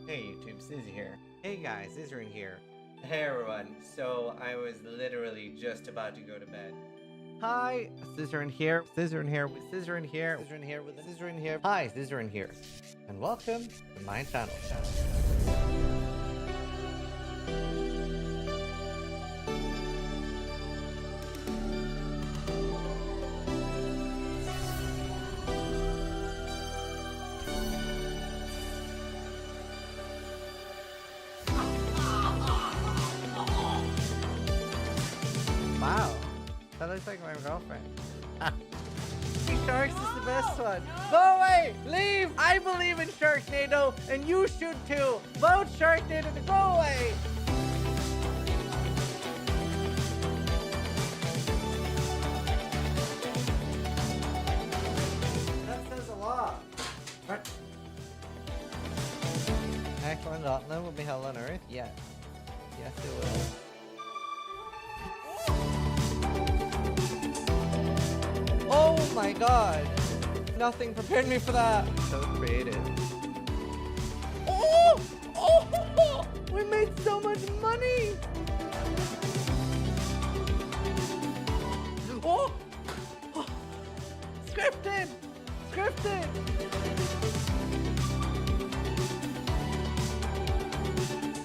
Hey YouTube, Sizzy here. Hey guys, Isrin here. Hey everyone, so I was literally just about to go to bed. Hi, Scissorin here. Scissorin here with Scissorin here. Scissorin here with Scissorin here. Hi, Scissorin here. And welcome to my channel. Wow, that looks like my girlfriend. Sharks is the best one. Go away! Leave! I believe in Sharknado, and you should too. Vote Sharknado to go away! That says a lot. What? Excellent Holton will be hell on Earth? Yes. Yes, it will. Oh my god! Nothing prepared me for that! So creative. Oh! Oh! We made so much money! Oh! Oh. Scripted! Scripted!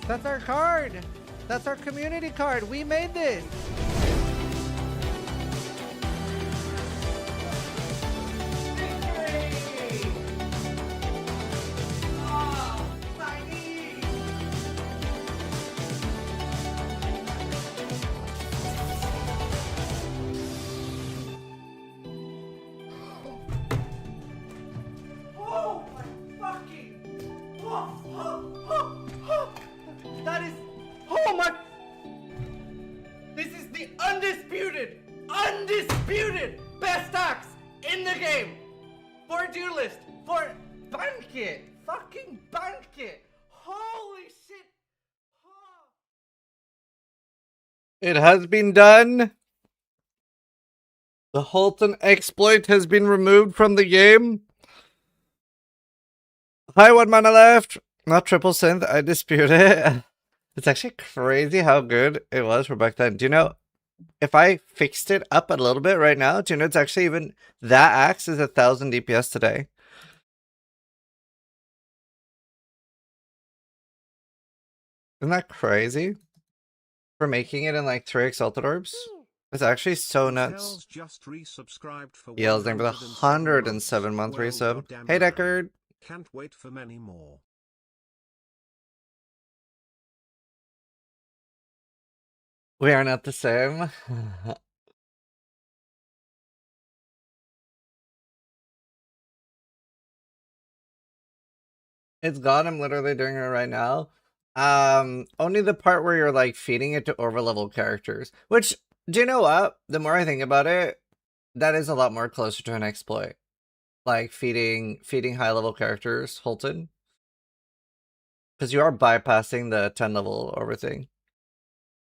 That's our card! That's our community card! We made this! That is, oh my, this is the undisputed best axe in the game for Duelist, for Banquet, fucking Banquet, holy shit. Oh. It has been done. The Holten exploit has been removed from the game. Hi, 1 mana left. Not triple synth, I dispute it. It's actually crazy how good it was for back then. Do you know, if I fixed it up a little bit right now, do you know it's actually even, that axe is 1000 DPS today. Isn't that crazy? For making it in like 3 exalted orbs? It's actually so nuts. Yells name for the 107 month resub. Hey Deckard. Can't wait for many more. We are not the same. It's gone. I'm literally doing it right now. Only the part where you're like feeding it to overlevel characters. Which, do you know what? The more I think about it, that is a lot more closer to an exploit. Like feeding high level characters, Holton. Because you are bypassing the 10 level over thing.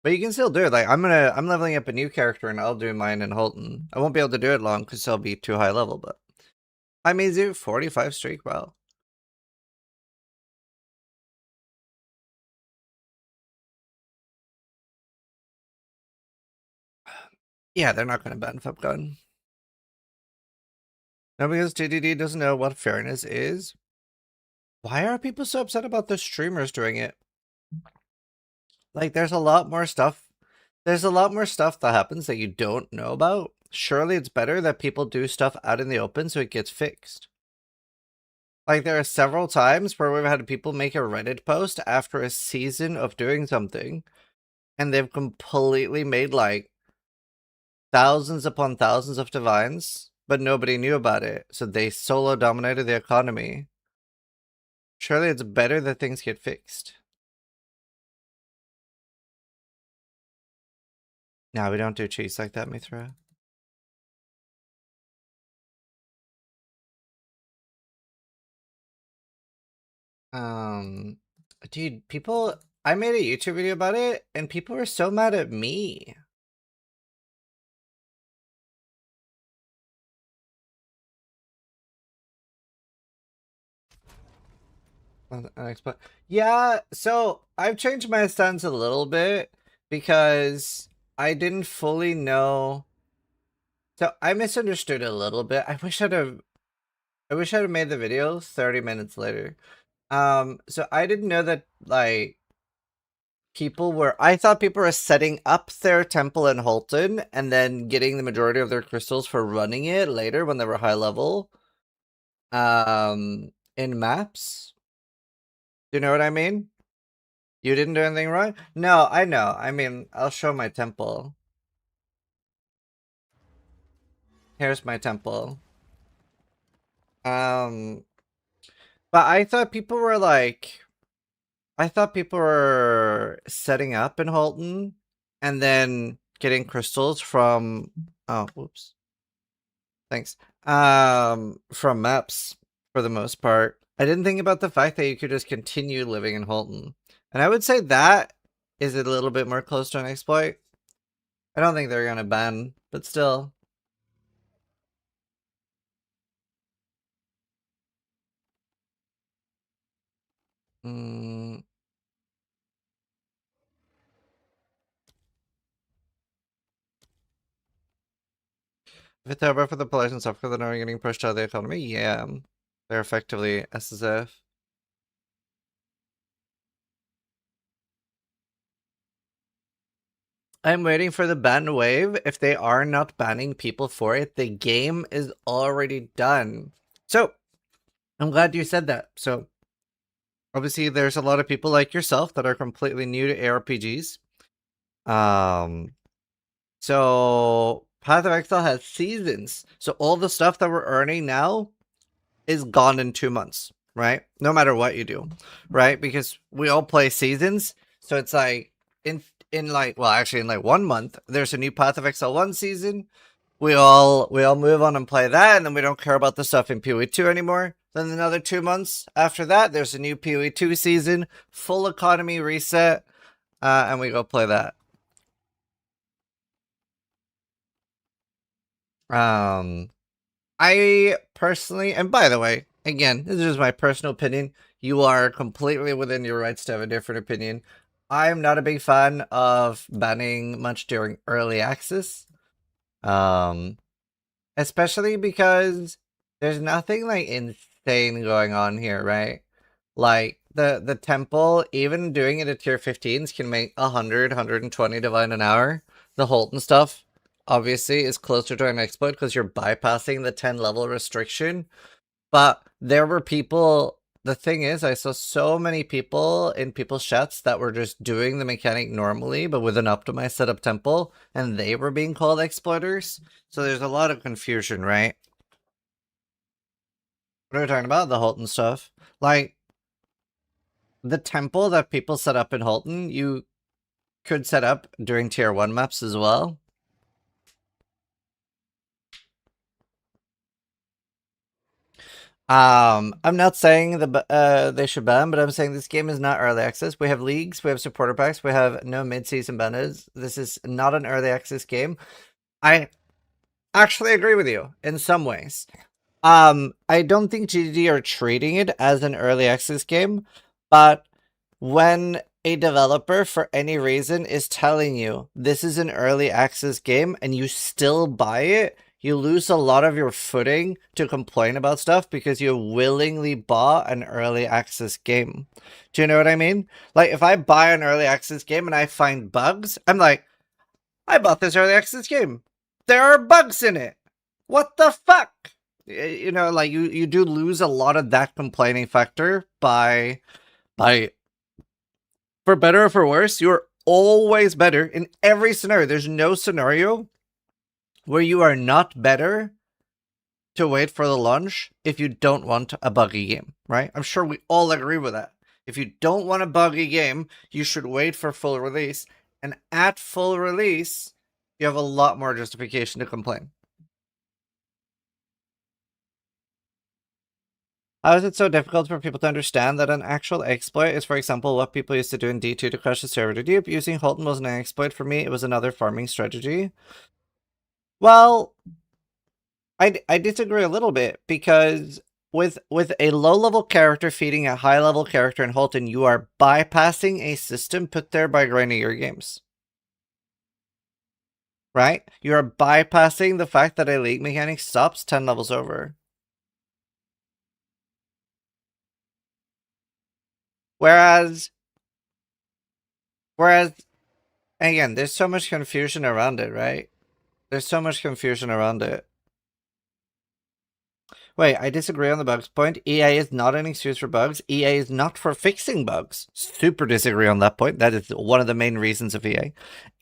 But you can still do it. Like I'm leveling up a new character and I'll do mine in Holton. I won't be able to do it long because I'll be too high level, but I may do 45 streak, wow. Yeah, they're not gonna ban Fup Gun. No, because TDD doesn't know what fairness is. Why are people so upset about the streamers doing it? Like, there's a lot more stuff. There's a lot more stuff that happens that you don't know about. Surely it's better that people do stuff out in the open so it gets fixed. Like, there are several times where we've had people make a Reddit post after a season of doing something, and they've completely made, like, thousands upon thousands of divines, but nobody knew about it, so they solo dominated the economy. Surely it's better that things get fixed. No, we don't do cheese like that, Mithra. Dude, people, I made a YouTube video about it, and people were so mad at me. Yeah, so I've changed my stance a little bit because I didn't fully know. So I misunderstood a little bit. I wish I'd have made the video 30 minutes later. So I didn't know that like I thought people were setting up their temple in Holton and then getting the majority of their crystals for running it later when they were high level. In maps. Do you know what I mean? You didn't do anything wrong? No, I know. I mean, I'll show my temple. Here's my temple. But I thought people were like, I thought people were setting up in Holton and then getting crystals from, oh, whoops. Thanks. From maps for the most part. I didn't think about the fact that you could just continue living in Holton. And I would say that is a little bit more close to an exploit. I don't think they're gonna ban, but still. Mm. If it's ever for the Polish and South Africa, they're getting pushed out of the economy, yeah. They're effectively SSF. I'm waiting for the ban wave. If they are not banning people for it, the game is already done. So, I'm glad you said that. So, obviously, there's a lot of people like yourself that are completely new to ARPGs. So Path of Exile has seasons. So all the stuff that we're earning now is gone in 2 months, right? No matter what you do, right? Because we all play seasons. So it's like in like 1 month, there's a new Path of Exile 1 season. We all move on and play that, and then we don't care about the stuff in PoE 2 anymore. Then another 2 months after that, there's a new PoE 2 season, full economy reset, and we go play that. I personally, and by the way, again, this is just my personal opinion. You are completely within your rights to have a different opinion. I'm not a big fan of banning much during early access. Especially because there's nothing like insane going on here, right? Like the temple, even doing it at tier 15s can make 120 divine an hour. The Holton stuff obviously is closer to an exploit because you're bypassing the 10 level restriction. But there were people, the thing is, I saw so many people in people's chats that were just doing the mechanic normally, but with an optimized setup temple, and they were being called exploiters. So there's a lot of confusion, right? What are we talking about? The Holton stuff. Like, the temple that people set up in Holton, you could set up during tier 1 maps as well. I'm not saying they should ban, but I'm saying this game is not early access. We have leagues, we have supporter packs, we have no mid-season banners. This is not an early access game. I actually agree with you in some ways. I don't think GDD are treating it as an early access game, but when a developer for any reason is telling you this is an early access game and you still buy it, you lose a lot of your footing to complain about stuff because you willingly bought an early access game. Do you know what I mean? Like, if I buy an early access game and I find bugs, I'm like, I bought this early access game. There are bugs in it. What the fuck? You know, like, you do lose a lot of that complaining factor by for better or for worse, you're always better in every scenario. There's no scenario where you are not better to wait for the launch if you don't want a buggy game, right? I'm sure we all agree with that. If you don't want a buggy game, you should wait for full release. And at full release, you have a lot more justification to complain. How is it so difficult for people to understand that an actual exploit is, for example, what people used to do in D2 to crush the server to dupe? Using Holton wasn't an exploit for me, it was another farming strategy. Well, I disagree a little bit because with a low-level character feeding a high-level character in Holton, you are bypassing a system put there by grinding your games. Right? You are bypassing the fact that a league mechanic stops 10 levels over. Whereas, again, there's so much confusion around it, right? There's so much confusion around it. Wait, I disagree on the bugs point. EA is not an excuse for bugs. EA is not for fixing bugs. Super disagree on that point. That is one of the main reasons of EA.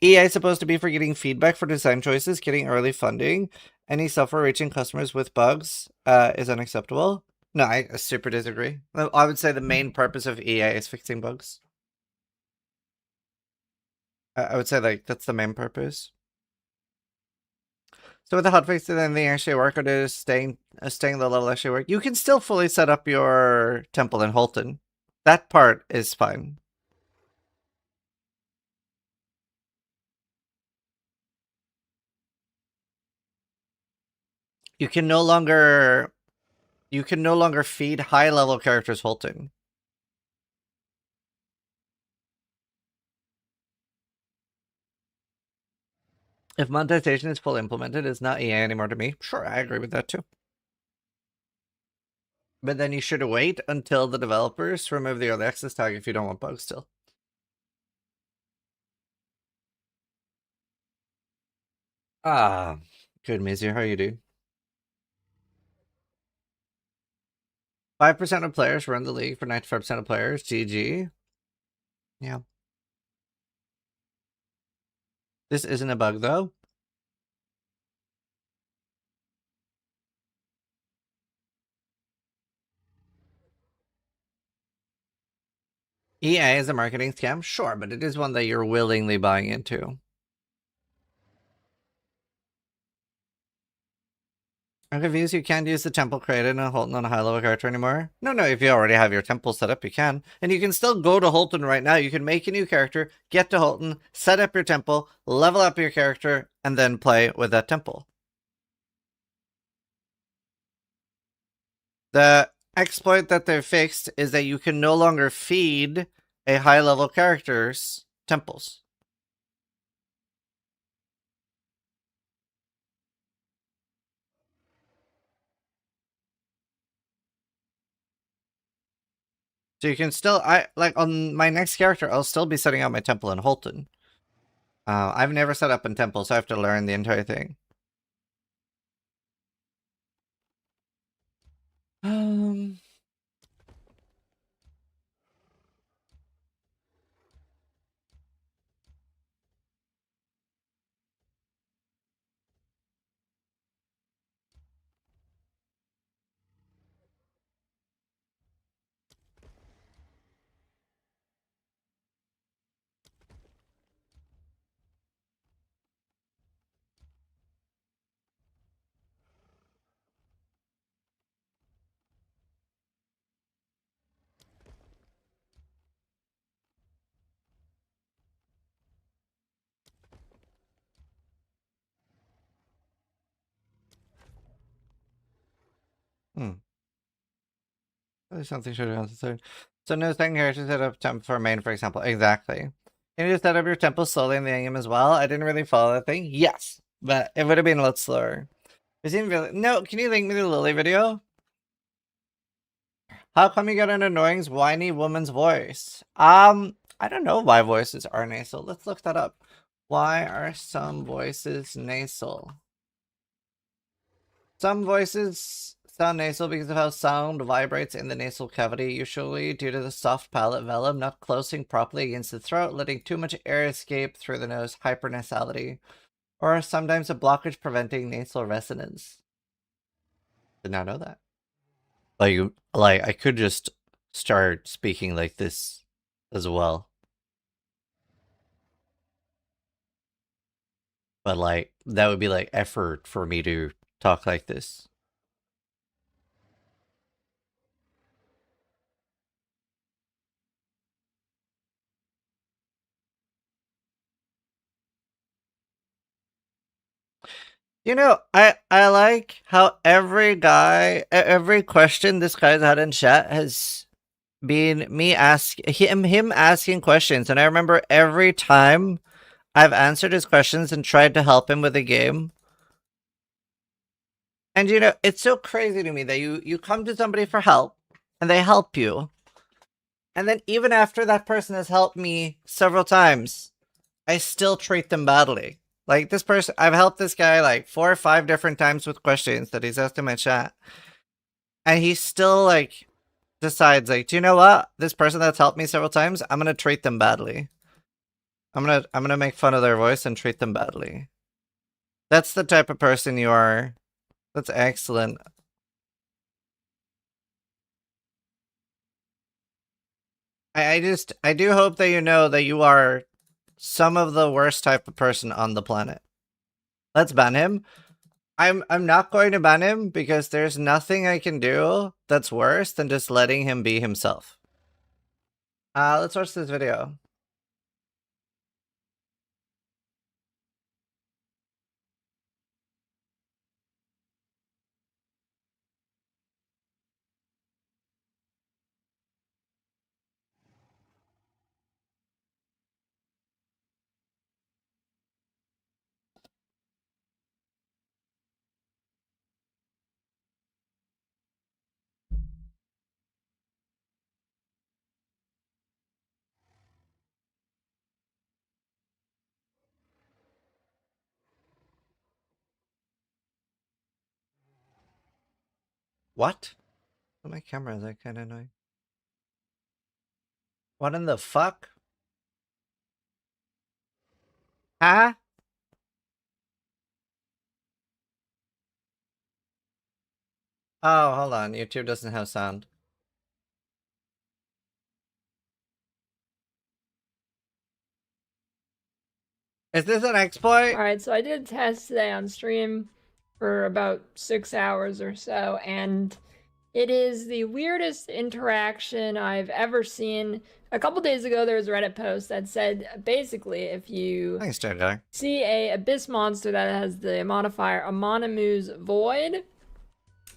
EA is supposed to be for getting feedback for design choices, getting early funding. Any software reaching customers with bugs is unacceptable. No, I super disagree. I would say the main purpose of EA is fixing bugs. I would say like that's the main purpose. So with the hotfix, did anything actually work, or did staying the level actually work? You can still fully set up your temple in Holton. That part is fine. You can no longer feed high level characters Holton. If monetization is fully implemented, it's not EA anymore to me. Sure, I agree with that too. But then you should wait until the developers remove the early access tag if you don't want bugs still. Ah, good, Mizu. How you do? 5% of players run the league for 95% of players. GG. Yeah. This isn't a bug though. EA is a marketing scam? Sure, but it is one that you're willingly buying into. I'm confused, you can't use the temple created in Holton on a high-level character anymore? No, if you already have your temple set up, you can. And you can still go to Holton right now. You can make a new character, get to Holton, set up your temple, level up your character, and then play with that temple. The exploit that they've fixed is that you can no longer feed a high-level character's temples. So you can still, like on my next character, I'll still be setting up my temple in Holton. I've never set up in temple, so I have to learn the entire thing. Something should have answered. So no second character set up temple for main, for example. Exactly. Can you just set up your temple slowly in the game as well? I didn't really follow that thing. Yes, but it would have been a lot slower. No, can you link me the Lily video? How come you got an annoying whiny woman's voice? I don't know why voices are nasal. Let's look that up. Why are some voices nasal? Some voices sound nasal because of how sound vibrates in the nasal cavity, usually due to the soft palate velum not closing properly against the throat, letting too much air escape through the nose, hypernasality, or sometimes a blockage preventing nasal resonance. Did not know that. Like I could just start speaking like this as well. But like that would be like effort for me to talk like this. You know, I like how every question this guy's had in chat has been him asking questions, and I remember every time I've answered his questions and tried to help him with the game. And you know, it's so crazy to me that you come to somebody for help and they help you. And then even after that person has helped me several times, I still treat them badly. Like this person, I've helped this guy like 4 or 5 different times with questions that he's asked in my chat. And he still like decides like, do you know what? This person that's helped me several times, I'm gonna treat them badly. I'm gonna make fun of their voice and treat them badly. That's the type of person you are. That's excellent. I do hope that you know that you are some of the worst type of person on the planet. Let's ban him. I'm not going to ban him because there's nothing I can do that's worse than just letting him be himself. Let's watch this video. What? Oh, my camera is like kind of annoying. What in the fuck? Huh? Oh, hold on. YouTube doesn't have sound. Is this an exploit? Alright, so I did a test today on stream for about 6 hours or so, and it is the weirdest interaction I've ever seen. A couple days ago, there was a Reddit post that said, basically, if you Thanks, Jedi. see a abyss monster that has the modifier Amonimoo's Void,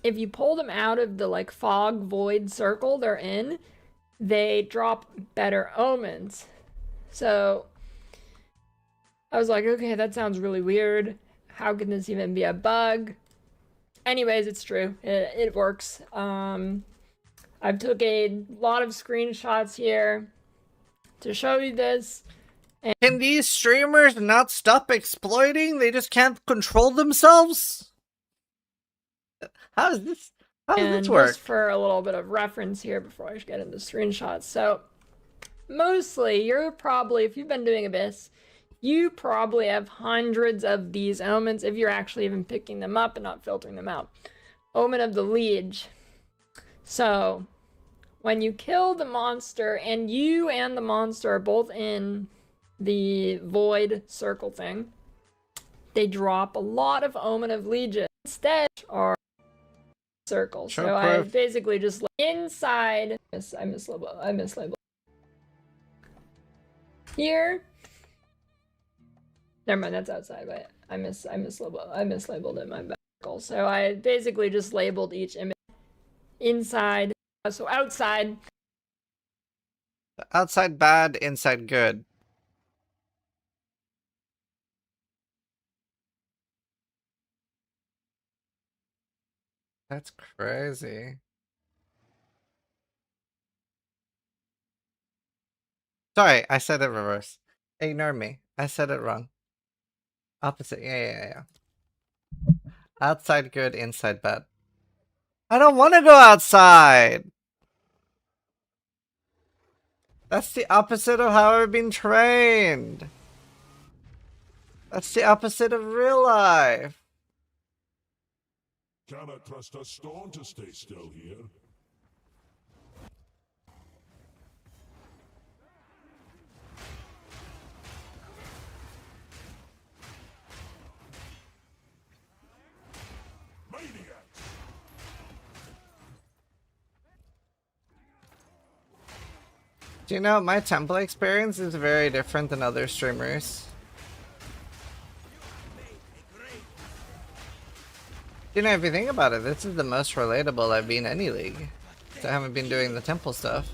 if you pull them out of the like fog void circle they're in, they drop better omens. So I was like, okay, that sounds really weird. How can this even be a bug? Anyways, it's true. It works. I've took a lot of screenshots here to show you this. Can these streamers not stop exploiting? They just can't control themselves? How does this work? Just for a little bit of reference here before I get into screenshots. So, mostly, you're probably, if you've been doing Abyss, you probably have hundreds of these omens if you're actually even picking them up and not filtering them out. Omen of the Liege. So, when you kill the monster, and you and the monster are both in the void circle thing, they drop a lot of Omen of Legion. Instead, are circle. Sure, so I basically just inside. I mislabeled. Here. Never mind, that's outside, but I mislabeled it, my bad. So I basically just labeled each image inside. So outside. Outside bad, inside good. That's crazy. Sorry, I said it reverse. Ignore me. I said it wrong. Opposite. Yeah. Outside good, inside bad. I don't want to go outside. That's the opposite of how I've been trained. That's the opposite of real life. Cannot trust a stone to stay still here. Do you know, my temple experience is very different than other streamers. You know, if you think about it, this is the most relatable I've been any league. So I haven't been doing the temple stuff.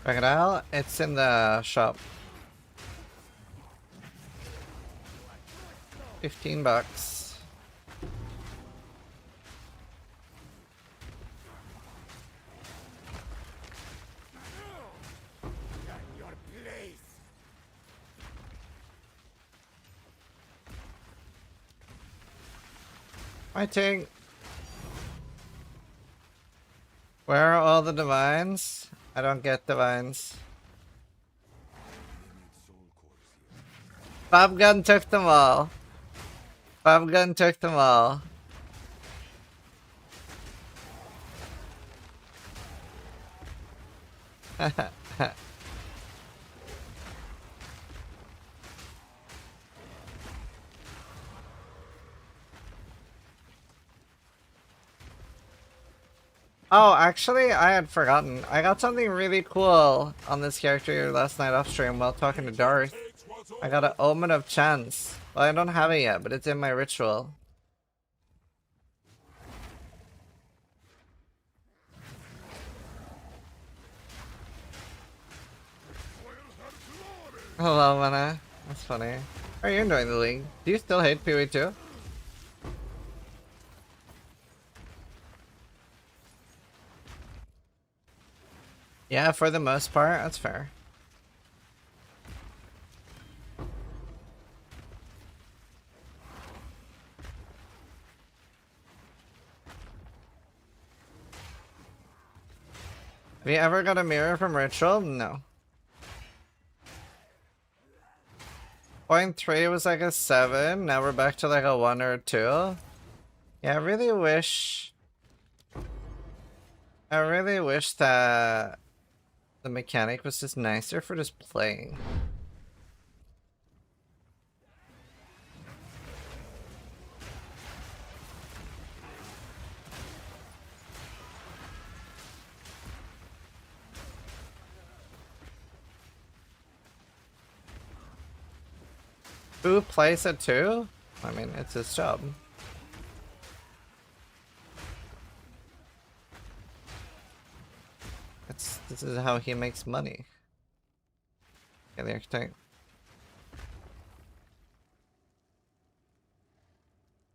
Betrayal, it's in the shop. $15. Fighting. Where are all the divines? I don't get divines. Bob Gun took them all. Bob Gun took them all. Oh, actually, I had forgotten. I got something really cool on this character last night off stream while talking to Darth. I got an Omen of Chance. Well, I don't have it yet, but it's in my ritual. Hello, Mana. That's funny. How are you enjoying the league? Do you still hate PoE2? Yeah, for the most part, that's fair. Have you ever got a mirror from Ritual? No. Point 3 was like a 7, now we're back to like a 1 or a 2. Yeah, I really wish that the mechanic was just nicer for just playing. Who plays it too? I mean, it's his job. This is how he makes money. Yeah, the architect.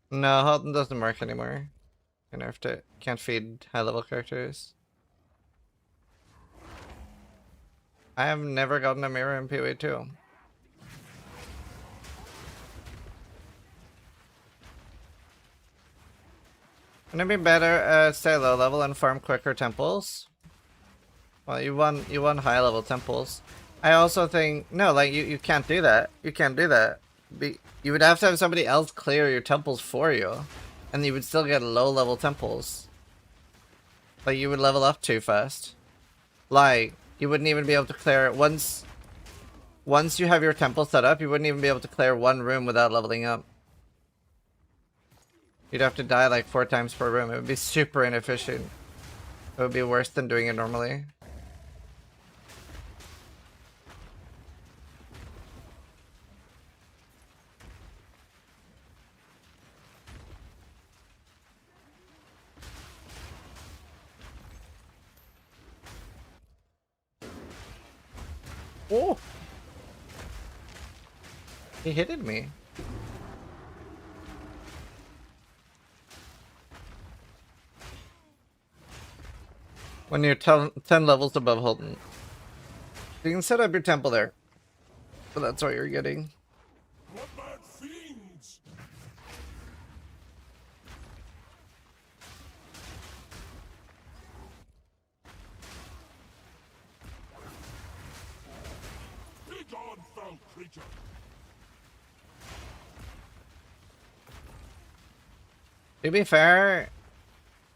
No, Holton doesn't work anymore. I nerfed it. Can't feed high-level characters. I have never gotten a mirror in PoE 2. Wouldn't it be better stay low level and farm quicker temples? Well, you won high level temples. I also think no, like you can't do that. You can't do that. You would have to have somebody else clear your temples for you, and you would still get low level temples. Like you would level up too fast. Like you wouldn't even be able to clear it once you have your temple set up. You wouldn't even be able to clear one room without leveling up. You'd have to die like 4 times per room. It would be super inefficient. It would be worse than doing it normally. Oh! He hitted me. When you're 10 levels above Holton. You can set up your temple there. But that's what you're getting. What bad fiends? Begone, foul creature! To be fair,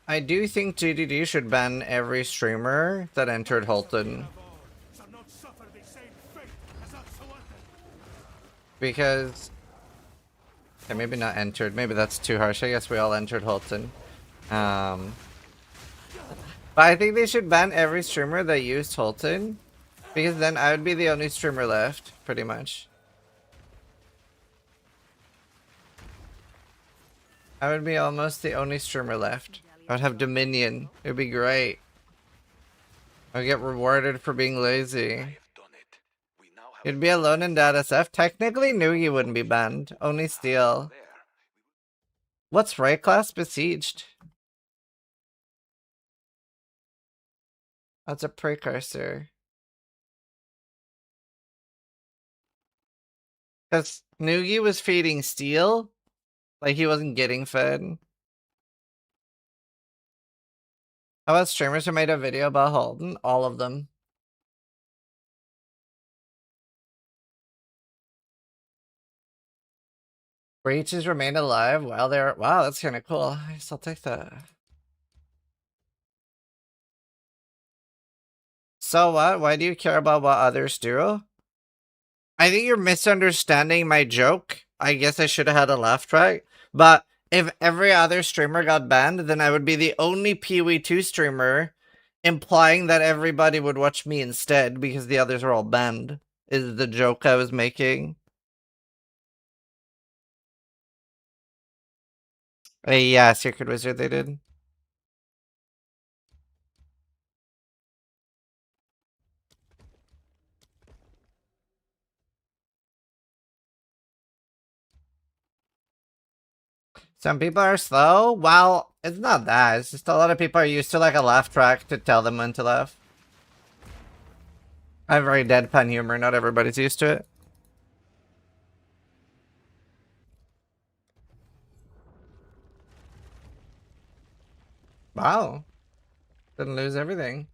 I do think GDD should ban every streamer that entered Holton. Because Okay, maybe not entered. Maybe that's too harsh. I guess we all entered Holton. But I think they should ban every streamer that used Holton. Because then I would be the only streamer left, pretty much. I would be almost the only streamer left. I would have Dominion. It would be great. I would get rewarded for being lazy. You'd be alone in DataSF. Technically, Noogie wouldn't be banned. Only Steel. What's right class besieged? That's a precursor. Because Noogie was feeding Steel. Like he wasn't getting fed. How about streamers who made a video about Holton? All of them. Breaches remain alive while they're... Wow, that's kind of cool. I guess I'll take that. So what? Why do you care about what others do? I think you're misunderstanding my joke. I guess I should have had a laugh track. But if every other streamer got banned, then I would be the only PoE2 streamer, implying that everybody would watch me instead because the others are all banned, is the joke I was making. Yeah, Secret Wizard they did. Some people are slow? Well, it's not that. It's just a lot of people are used to like a laugh track to tell them when to laugh. I have very deadpan humor. Not everybody's used to it. Wow. Didn't lose everything.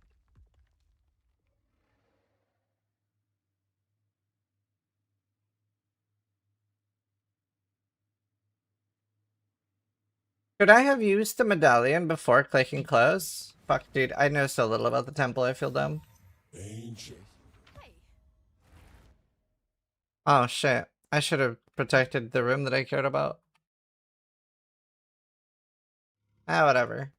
Could I have used the medallion before clicking close? Fuck, dude. I know so little about the temple. I feel dumb. Ancient. Oh, shit. I should have protected the room that I cared about. Ah, whatever.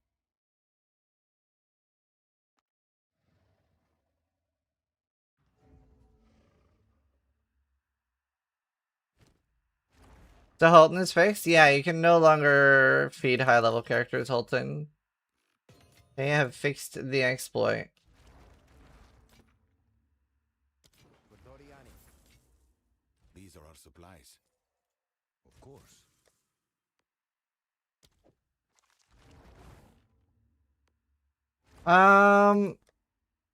So Holton is fixed? Yeah, you can no longer feed high-level characters, Holton. They have fixed the exploit. These are our supplies. Of course.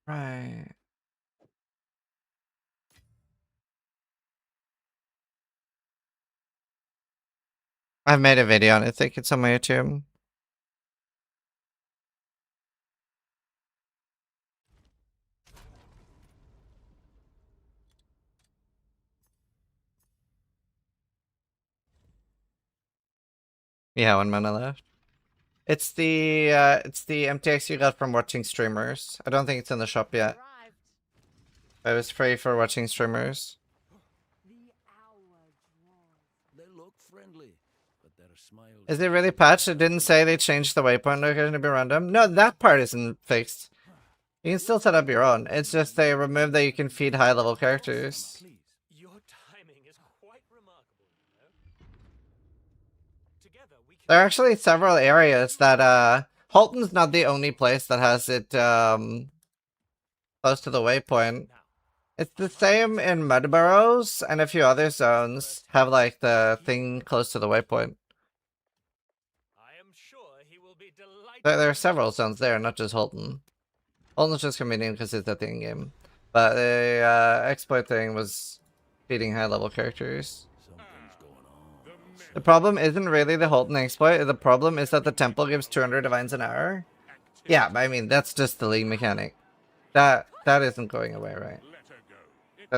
Right. I've made a video on it. I think it's on my YouTube. Yeah, 1 mana left. It's the MTX you got from watching streamers. I don't think it's in the shop yet. It was free for watching streamers. They look friendly, but their smiles. Is it really patched? It didn't say they changed the waypoint location to be random. No, that part isn't fixed. You can still set up your own. It's just they removed that you can feed high-level characters. Please. Your timing is quite remarkable, you know. Together we can... There are actually several areas that, Holton's not the only place that has it, close to the waypoint. It's the same in Mudburrows, and a few other zones have, like, the thing close to the waypoint. I am sure he will be delighted. There are several zones there, not just Holton. Holton's just convenient because it's at the in-game. But the, exploit thing was feeding high-level characters. Something's going on. The problem isn't really the Holton exploit. The problem is that the temple gives 200 divines an hour. Yeah, but I mean, that's just the league mechanic. That isn't going away, right? Let her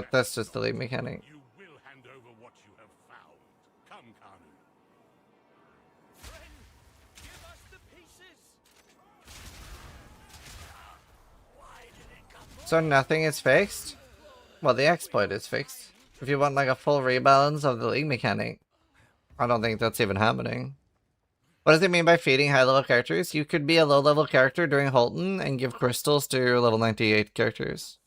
go. That's just the league mechanic. You will hand over what you have found. Come, Kanu. Friend, give us the pieces. Why did it come? So nothing is fixed? Well, the exploit is fixed. If you want like a full rebalance of the league mechanic. I don't think that's even happening. What does it mean by feeding high-level characters? You could be a low-level character during Holton and give crystals to your level 98 characters.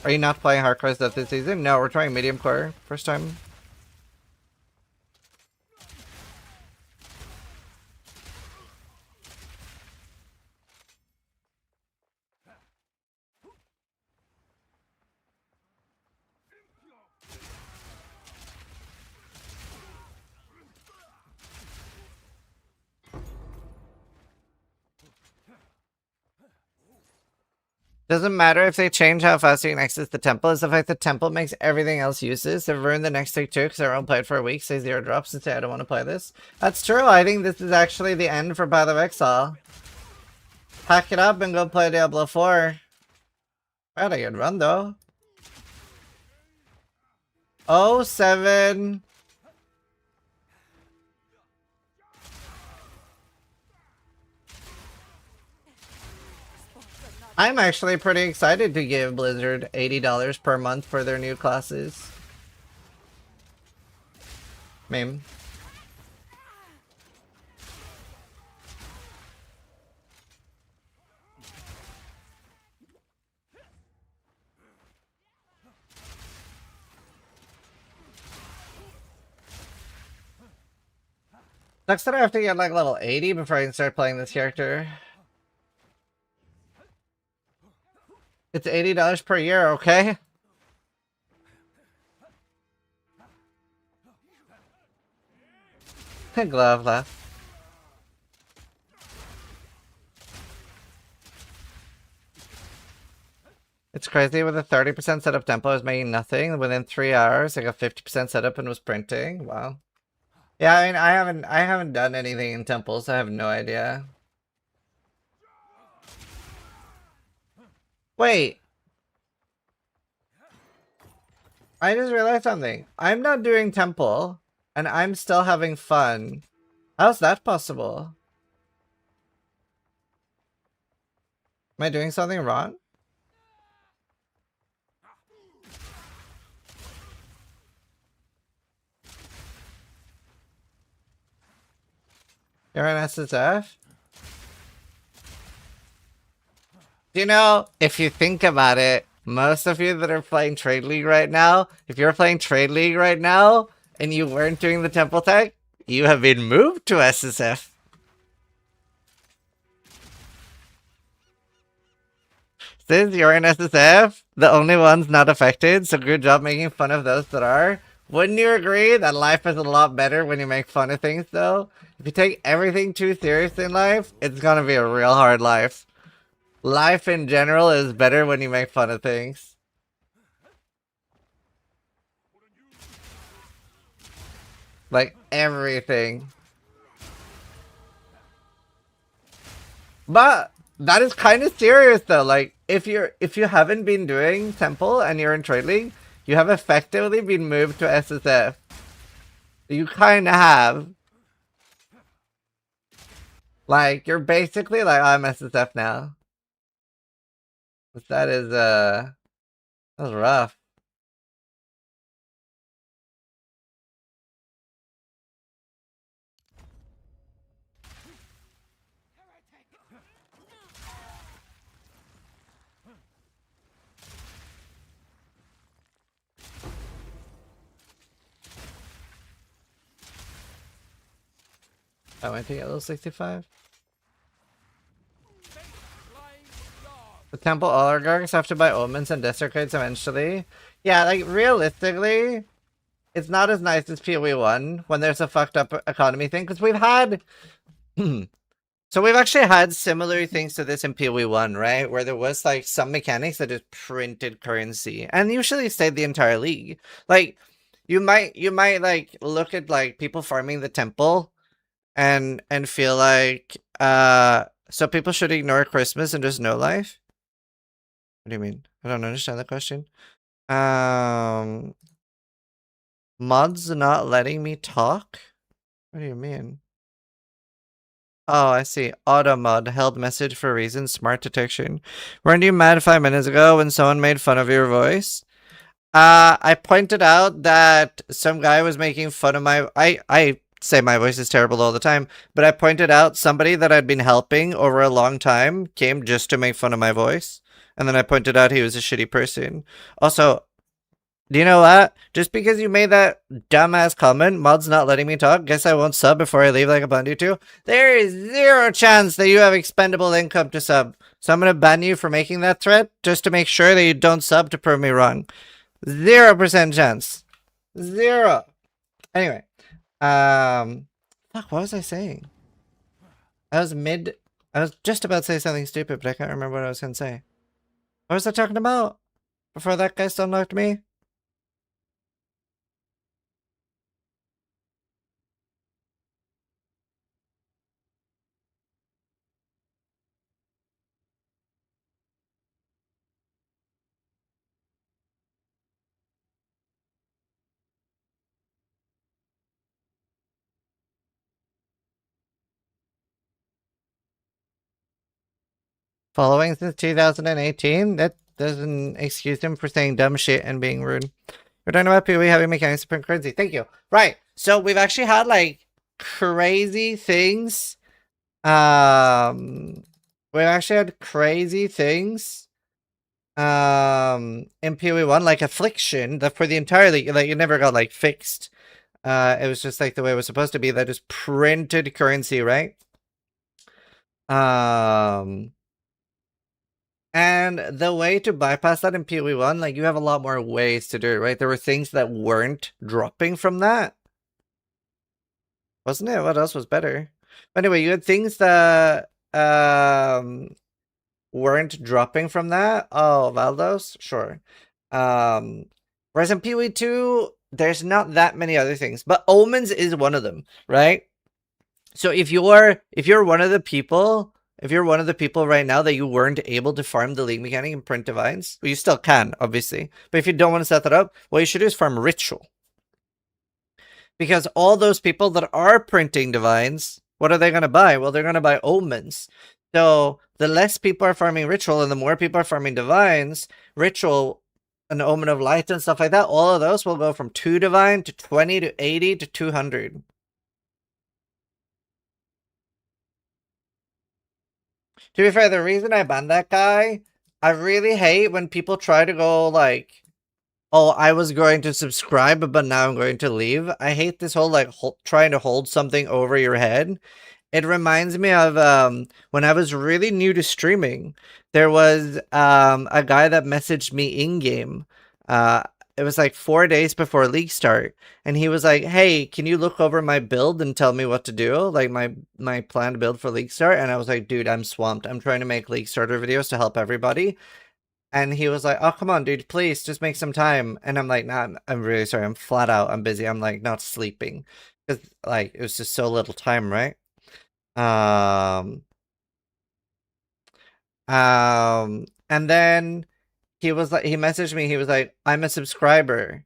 Are you not playing hardcore stuff this season? No, we're trying medium core. First time. Doesn't matter if they change how fast you can access the temple. It's the fact the temple makes everything else useless. They've ruined the next take too because I won't play it for a week, say 0 drops, and say I don't want to play this. That's true. I think this is actually the end for Path of Exile. Pack it up and go play Diablo 4. Had a good run though. 07. I'm actually pretty excited to give Blizzard $80 per month for their new classes. Meme. Sucks that I have to get like level 80 before I can start playing this character. It's $80 per year, okay? Glove left. It's crazy with a 30% setup tempo is making nothing. Within 3 hours, I got 50% setup and was printing. Wow. Yeah, I mean, I haven't done anything in temples. I have no idea. Wait. I just realized something. I'm not doing temple, and I'm still having fun. How's that possible? Am I doing something wrong? You're an SSF? You know, if you think about it, most of you that are playing Trade League right now, if you're playing Trade League right now, and you weren't doing the temple tech, you have been moved to SSF. Since you're in SSF, the only ones not affected, so good job making fun of those that are. Wouldn't you agree that life is a lot better when you make fun of things, though? If you take everything too seriously in life, it's gonna be a real hard life. Life in general is better when you make fun of things. Like everything. But that is kind of serious though. Like if you haven't been doing temple and you're in Trade League, you have effectively been moved to SSF. You kind of have. Like you're basically like, I'm SSF now. But that was rough. I went to get level 65. The temple oligarchs have to buy omens and desert cards eventually. Yeah, like realistically, it's not as nice as PoE 1 when there's a fucked up economy thing, because we've had so we've actually had similar things to this in PoE 1, right? Where there was like some mechanics that just printed currency and usually stayed the entire league. Like you might like look at like people farming the temple and feel like so people should ignore Christmas and just no life. What do you mean? I don't understand the question. Mods not letting me talk? What do you mean? Oh, I see. Auto mod held message for reason. Smart detection. Weren't you mad 5 minutes ago when someone made fun of your voice? I pointed out that some guy was making fun of my. I say my voice is terrible all the time, but I pointed out somebody that I'd been helping over a long time came just to make fun of my voice, and then I pointed out he was a shitty person. Also, do you know what? Just because you made that dumbass comment, mod's not letting me talk. Guess I won't sub before I leave like a bundy too. There is 0 chance that you have expendable income to sub. So I'm gonna ban you for making that threat just to make sure that you don't sub to prove me wrong. 0% chance. 0. Anyway. Fuck, what was I saying? I was just about to say something stupid, but I can't remember what I was gonna say. What was I talking about? Before that guy still knocked me? Following since 2018? That doesn't excuse him for saying dumb shit and being rude. We're talking about PoE having mechanics to print currency. Thank you. Right. So we've actually had like crazy things. We've actually had crazy things. In PoE 1, like Affliction, that for the entire league, like it never got like fixed. It was just like the way it was supposed to be. That just printed currency, right? And the way to bypass that in PoE 1, like you have a lot more ways to do it, right? There were things that weren't dropping from that. Wasn't it? What else was better? But anyway, you had things that weren't dropping from that. Oh, Valdos? Sure. Whereas in PoE 2, there's not that many other things. But Omens is one of them, right? So if you're one of the people... If you're one of the people right now that you weren't able to farm the League Mechanic and print Divines, well, you still can, obviously. But if you don't want to set that up, what you should do is farm Ritual. Because all those people that are printing Divines, what are they going to buy? Well, they're going to buy Omens. So the less people are farming Ritual and the more people are farming Divines, Ritual, an Omen of Light and stuff like that, all of those will go from 2 Divine to 20 to 80 to 200. To be fair, the reason I banned that guy, I really hate when people try to go like, oh, I was going to subscribe, but now I'm going to leave. I hate this whole like trying to hold something over your head. It reminds me of when I was really new to streaming. There was a guy that messaged me in-game. It was like 4 days before League start. And he was like, hey, can you look over my build and tell me what to do? Like my planned build for League start. And I was like, dude, I'm swamped. I'm trying to make League starter videos to help everybody. And he was like, oh, come on, dude, please just make some time. And I'm like, nah, I'm really sorry. I'm flat out. I'm busy. I'm like not sleeping. Because like it was just so little time, right? And then he was like, he messaged me, he was like, I'm a subscriber.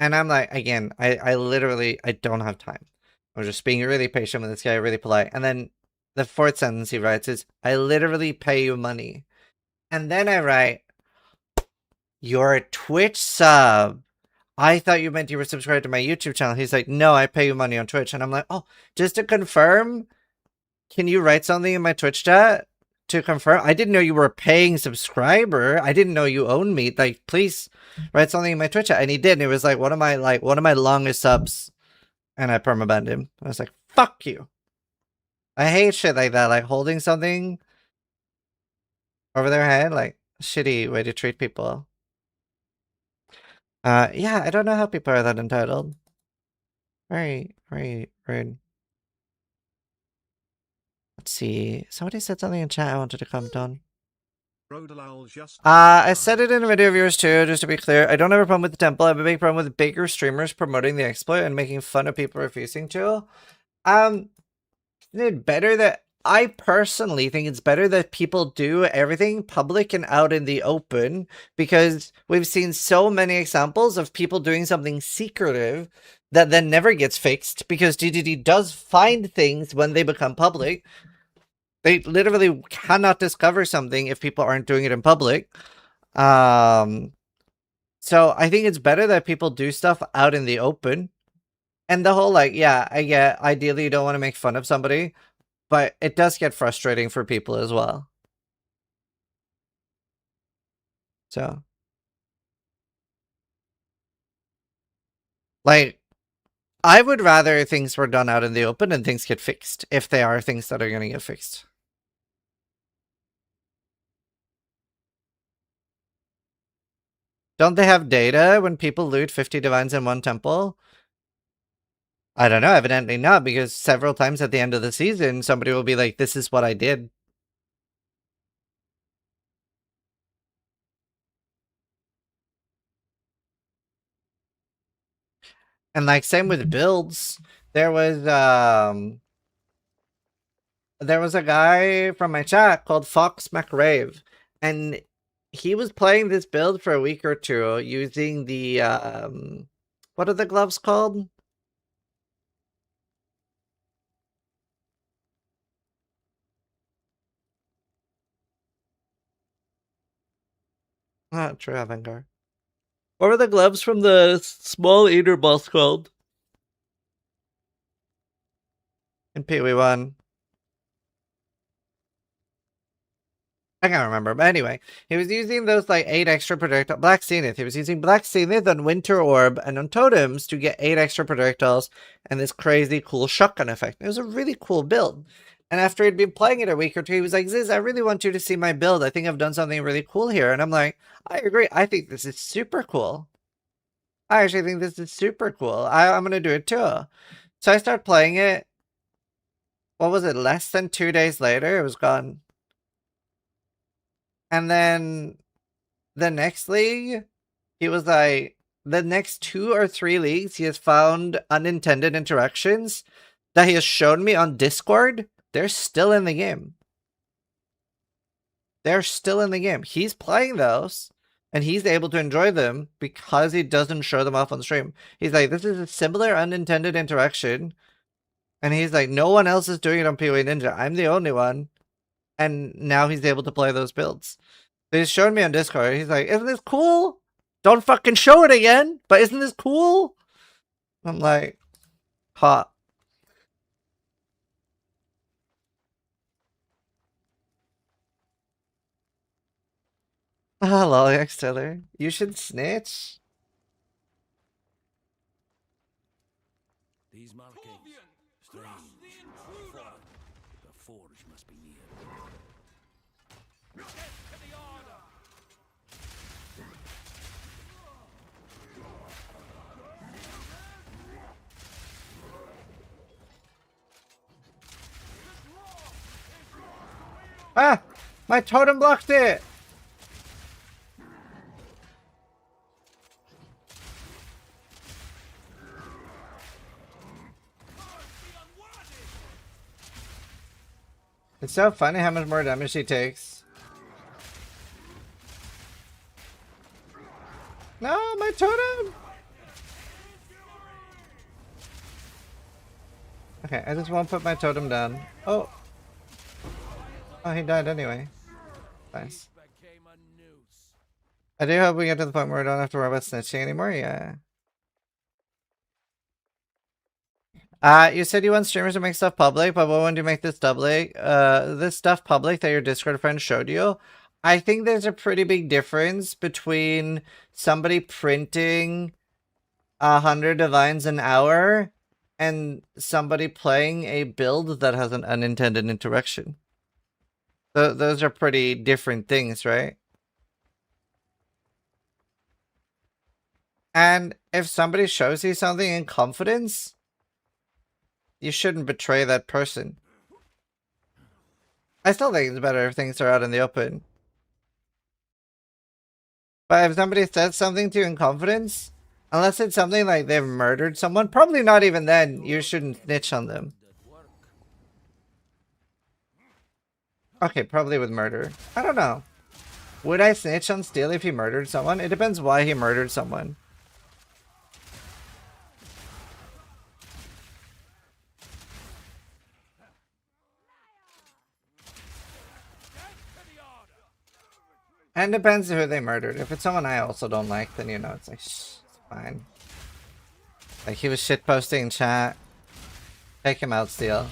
And I'm like, again, I literally, I don't have time. I was just being really patient with this guy, really polite. And then the 4th sentence he writes is, I literally pay you money. And then I write, you're a Twitch sub. I thought you meant you were subscribed to my YouTube channel. He's like, no, I pay you money on Twitch. And I'm like, oh, just to confirm, can you write something in my Twitch chat to confirm? I didn't know you were a paying subscriber. I didn't know you owned me. Like, please write something in my Twitch chat. And he did. And it was like one of my longest subs. And I permabanned him. I was like, fuck you. I hate shit like that. Like holding something over their head. Like, shitty way to treat people. Yeah, I don't know how people are that entitled. Very, very rude. Let's see. Somebody said something in chat I wanted to comment on. I said it in a video of yours too, just to be clear. I don't have a problem with the temple. I have a big problem with bigger streamers promoting the exploit and making fun of people refusing to. Dude, better that I personally think it's better that people do everything public and out in the open, because we've seen so many examples of people doing something secretive that then never gets fixed, because DDD does find things when they become public. They literally cannot discover something if people aren't doing it in public. So I think it's better that people do stuff out in the open. And the whole, like, yeah, I get, ideally you don't want to make fun of somebody, but it does get frustrating for people as well. So, like, I would rather things were done out in the open and things get fixed, if they are things that are going to get fixed. Don't they have data when people loot 50 divines in one temple? I don't know, evidently not, because several times at the end of the season, somebody will be like, this is what I did. And like, same with builds. There was a guy from my chat called Fox McRave, and he was playing this build for a week or two using the, what are the gloves called? Ah, true, Avangar. What were the gloves from the small eater boss called? In Pee-wee 1. I can't remember, but anyway, he was using those like 8 extra projectiles. Black Zenith. He was using Black Zenith on Winter Orb and on Totems to get 8 extra projectiles and this crazy cool shotgun effect. It was a really cool build. And after he'd been playing it a week or two, he was like, Ziz, I really want you to see my build. I think I've done something really cool here. And I'm like, I agree. I think this is super cool. I actually think this is super cool. I'm going to do it too. So I start playing it. What was it? Less than 2 days later, it was gone. And then the next league, he was like, the next 2 or 3 leagues, he has found unintended interactions that he has shown me on Discord. They're still in the game. They're still in the game. He's playing those, and he's able to enjoy them because he doesn't show them off on stream. He's like, this is a similar unintended interaction. And he's like, no one else is doing it on PoE Ninja. I'm the only one. And now he's able to play those builds. He's showing me on Discord. He's like, isn't this cool? Don't fucking show it again. But isn't this cool? I'm like, hot. Ah, Lollyx Taylor. You should snitch. These markings. Strange. The forge must be near. Ah! My totem blocked it! It's so funny how much more damage he takes. No, my totem! Okay, I just won't put my totem down. Oh! Oh, he died anyway. Nice. I do hope we get to the point where we don't have to worry about snitching anymore, yeah. You said you want streamers to make stuff public, but when do you make this this stuff public that your Discord friend showed you? I think there's a pretty big difference between somebody printing 100 divines an hour and somebody playing a build that has an unintended interaction. Those are pretty different things, right? And if somebody shows you something in confidence, you shouldn't betray that person. I still think it's better if things are out in the open. But if somebody says something to you in confidence, unless it's something like they've murdered someone, probably not even then, you shouldn't snitch on them. Okay, probably with murder. I don't know. Would I snitch on Steel if he murdered someone? It depends why he murdered someone. And depends who they murdered. If it's someone I also don't like, then you know it's like it's fine. Like he was shitposting in chat. Take him out, Steel.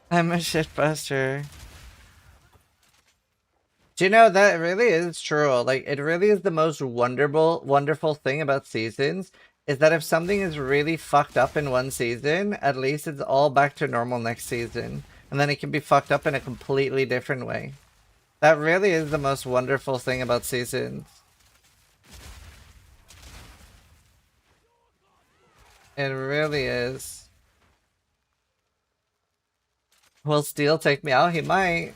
I'm a shitbuster. Do you know that really is true? Like, it really is the most wonderful thing about seasons is that if something is really fucked up in one season, at least it's all back to normal next season. And then it can be fucked up in a completely different way. That really is the most wonderful thing about seasons. It really is. Will Steel take me out? He might.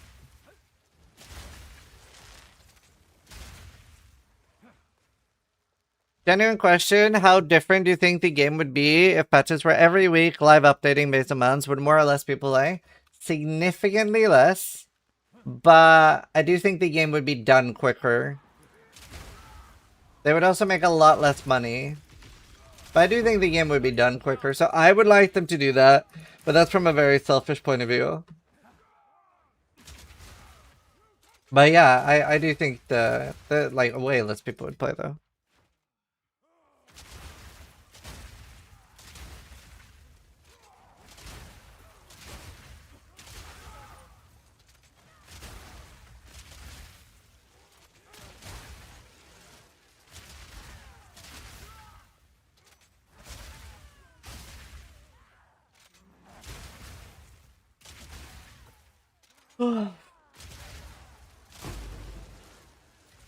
Genuine question, how different do you think the game would be if patches were every week live updating based on months? Would more or less people play? Significantly less. But I do think the game would be done quicker. They would also make a lot less money. But I do think the game would be done quicker. So I would like them to do that. But that's from a very selfish point of view. But yeah, I do think the like way less people would play though.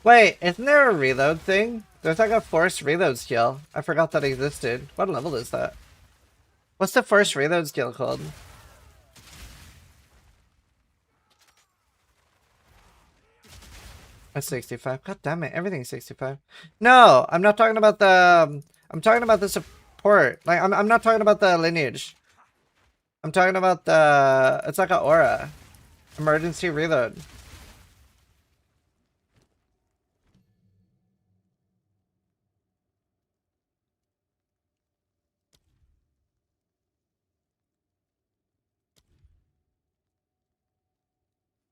Wait, isn't there a reload thing? There's like a forced reload skill. I forgot that existed. What level is that? What's the first reload skill called? That's 65. God damn it, everything's 65. No, I'm not talking about the... I'm talking about the support. Like, I'm not talking about the lineage. I'm talking about the... It's like an aura. Emergency reload.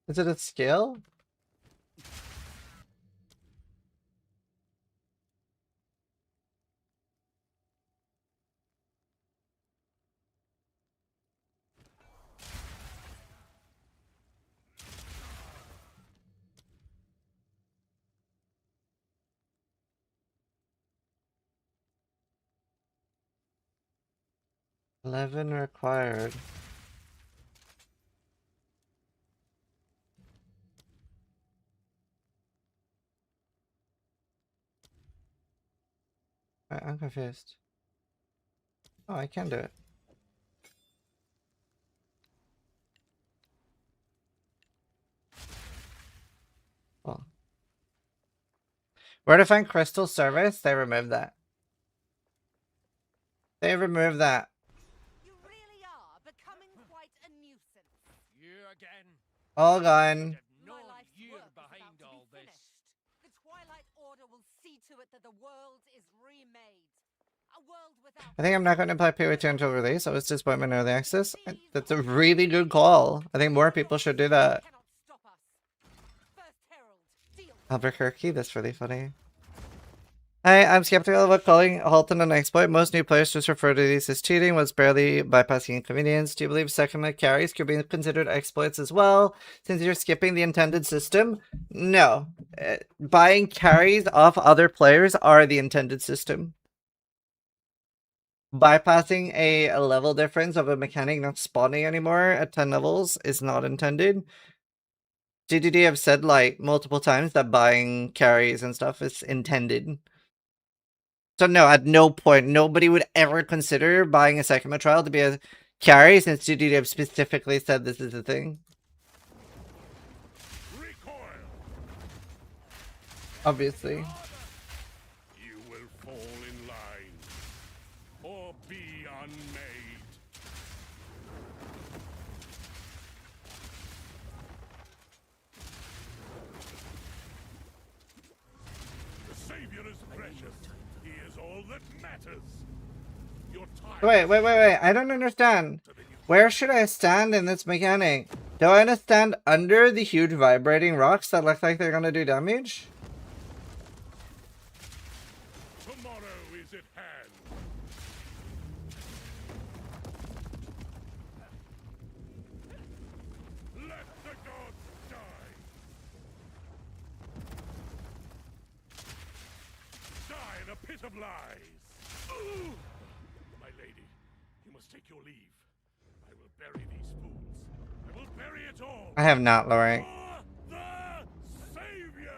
Is it a skill? $11 required. I'm confused. Oh, I can do it. Well. Where to find crystal service? They removed that. They removed that. You really are becoming quite a nuisance. You again. All gone. No My life's year work is behind about to all be this. finished. The Twilight Order will see to it that the world is remade. A world without... I think I'm not going to play PvT until release. I was disappointed in early access. That's a really good call. I think more people should do that. Cannot stop us. First Herald, deal. Albuquerque, that's really funny. Hi, I'm skeptical about calling Holton an exploit. Most new players just refer to these as cheating, was barely bypassing inconvenience. Do you believe second carries could be considered exploits as well, since you're skipping the intended system? No. Buying carries off other players are the intended system. Bypassing a level difference of a mechanic not spawning anymore at 10 levels is not intended. GDD have said like multiple times that buying carries and stuff is intended. So no, at no point, nobody would ever consider buying a second trial to be a carry since GDD have specifically said this is a thing. Recoil! Obviously. You will fall in line, or be unmade. Medallion is precious. He is all that matters. Your time. Wait. I don't understand. Where should I stand in this mechanic? Do I want to stand under the huge vibrating rocks that look like they're gonna do damage? Tomorrow is at hand. Let the gods die. Die in a pit of lies. Ooh. My lady, you must take your leave. I will bury these fools. I will bury it all. I have not, Lori. For the Savior!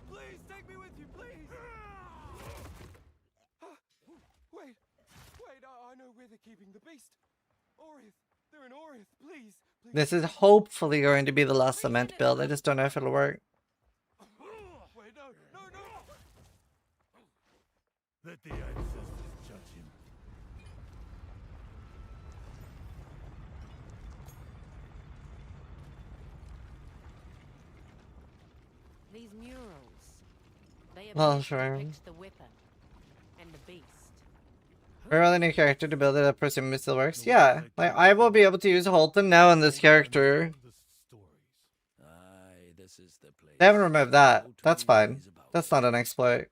Please, take me with you, please. Wait, I know where they're keeping the beast. Orith, they're in Orith, please. This is hopefully going to be the last cement build. I just don't know if it'll work. Wait, no. Let the ancestors judge him. These murals. They Well, appear to sure. depict the weapon and the beast. We're all the new character to build it up, presumably still works. Yeah, like I will be able to use Holton now in this character. Aye, this is the place. They haven't removed that. Old That's Tony fine. is about. That's not an exploit.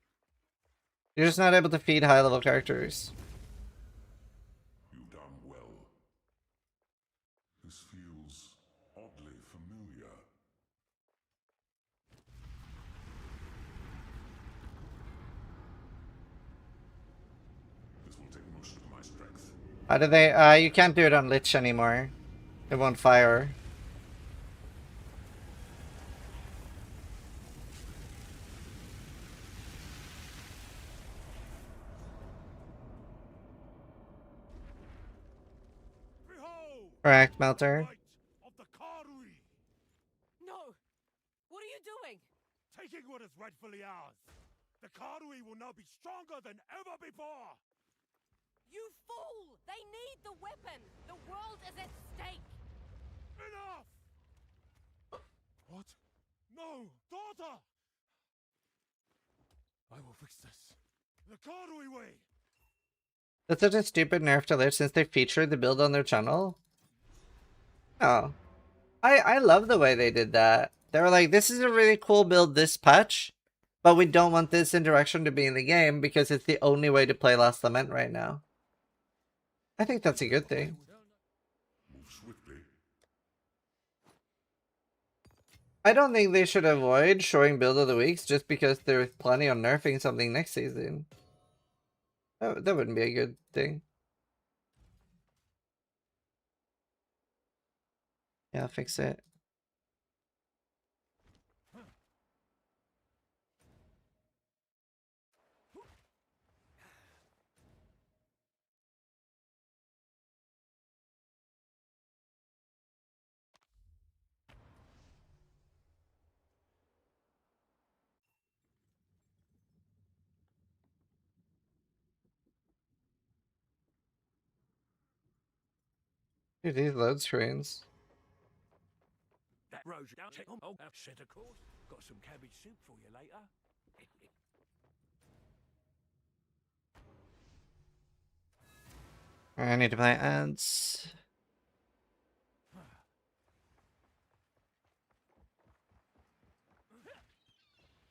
You're just not able to feed high level characters. You've done well. This feels oddly familiar. This will take most of my strength. How do they you can't do it on Lich anymore. It won't fire. Behold! Correct, Melter. Light of the Karui! No! What are you doing? Taking what is rightfully ours. The Karui will now be stronger than ever before! You fool! They need the weapon! The world is at stake! Enough! What? No! Daughter! I will fix this. The Karui way! That's such a stupid nerf to Lich since they featured the build on their channel. Oh. I love the way they did that. They were like, this is a really cool build this patch, but we don't want this interaction to be in the game because it's the only way to play Last Lament right now. I think that's a good thing. Move swiftly. I don't think they should avoid showing build of the weeks just because they're planning on nerfing something next season. That wouldn't be a good thing. Yeah, fix it. Dude, these load screens. That road's down. Check on. Oh, set a course. Got some cabbage soup for you later. I need to play ads.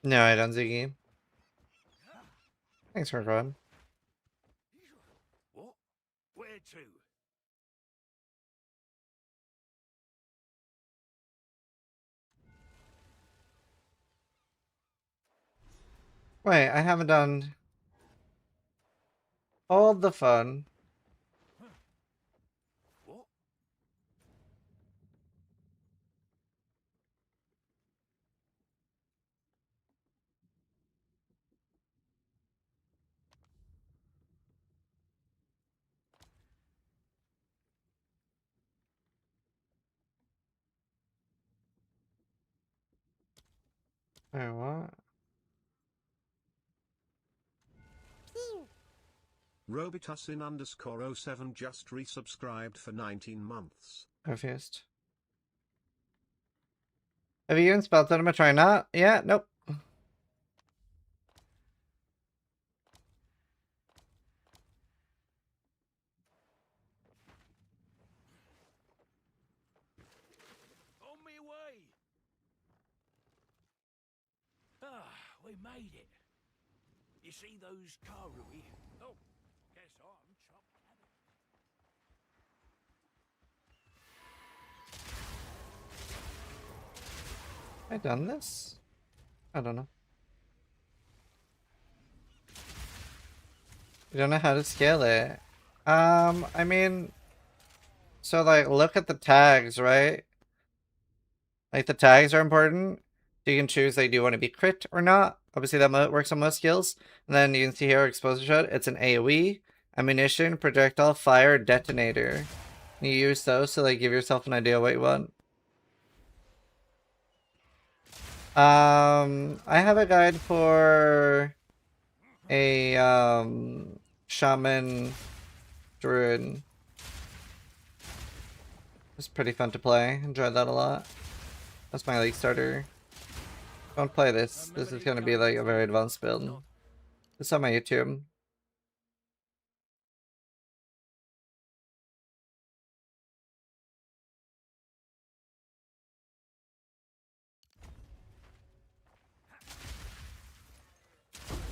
No, I don't, Ziggy. Thanks for going. What? Where to? Wait, I haven't done all the fun. What? Wait, what? Robitussin_07 just resubscribed for 19 months. Confused. Have you even spelled that? Am I trying not? Yeah, nope. We made it. You see those karui? No, guess I'm chopped cabbage. Have I done this? I don't know. You don't know how to scale it. I mean, so like look at the tags, right? Like the tags are important. So you can choose like do you want to be crit or not. Obviously that works on most skills. And then you can see here exposure shot. It's an AoE, ammunition, projectile, fire, detonator. You use those to like give yourself an idea what you want. I have a guide for a shaman druid. It's pretty fun to play. Enjoyed that a lot. That's my league starter. Don't play this. This is gonna be like a very advanced build. It's on my YouTube.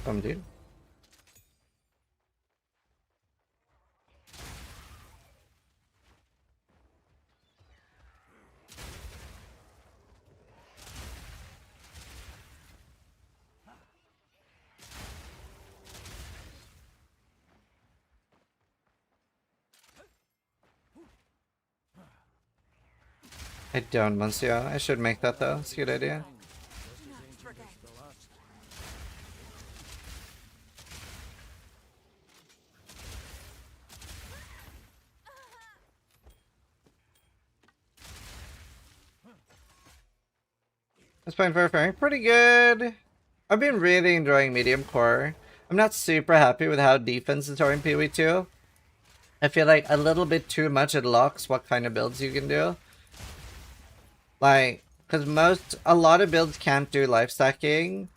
Dude. I don't, Monsieur. I should make that though. It's a good idea. This point for faring pretty good. I've been really enjoying medium core. I'm not super happy with how defense is going PoE2. I feel like a little bit too much it locks what kind of builds you can do. Like, because a lot of builds can't do life stacking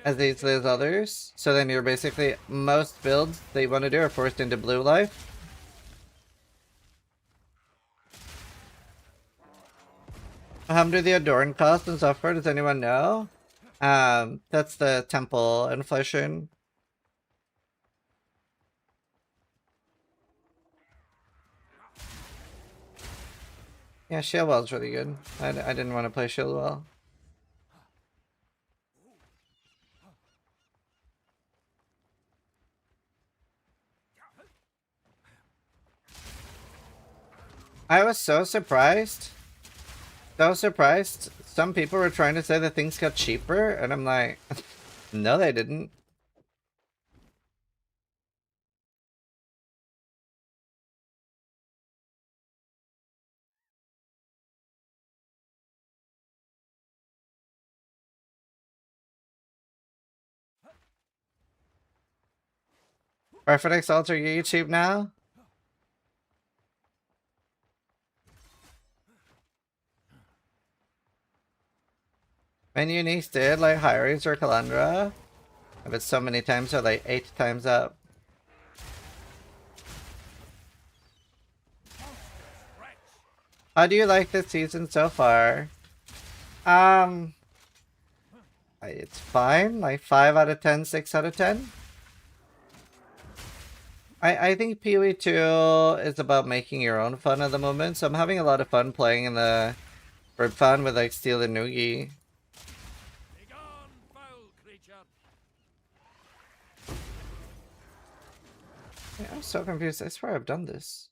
as easily as others. So then you're basically, most builds that you want to do are forced into blue life. How much do the Adorn cost and software? Does anyone know? That's the temple inflation. Yeah, Shield Well's really good. I didn't want to play Shield Well. I was so surprised. So surprised. Some people were trying to say that things got cheaper, and I'm like, no, they didn't. Orthodox Altar, you cheap now? When uniques did, like Hyres or Calandra, if it's so many times, or like 8 times up. How do you like this season so far? It's fine, like 5 out of 10, 6 out of 10. I think PoE2 is about making your own fun at the moment, so I'm having a lot of fun playing in the Bird Fun with like Steel and Noogie. Yeah, I'm so confused. I swear I've done this.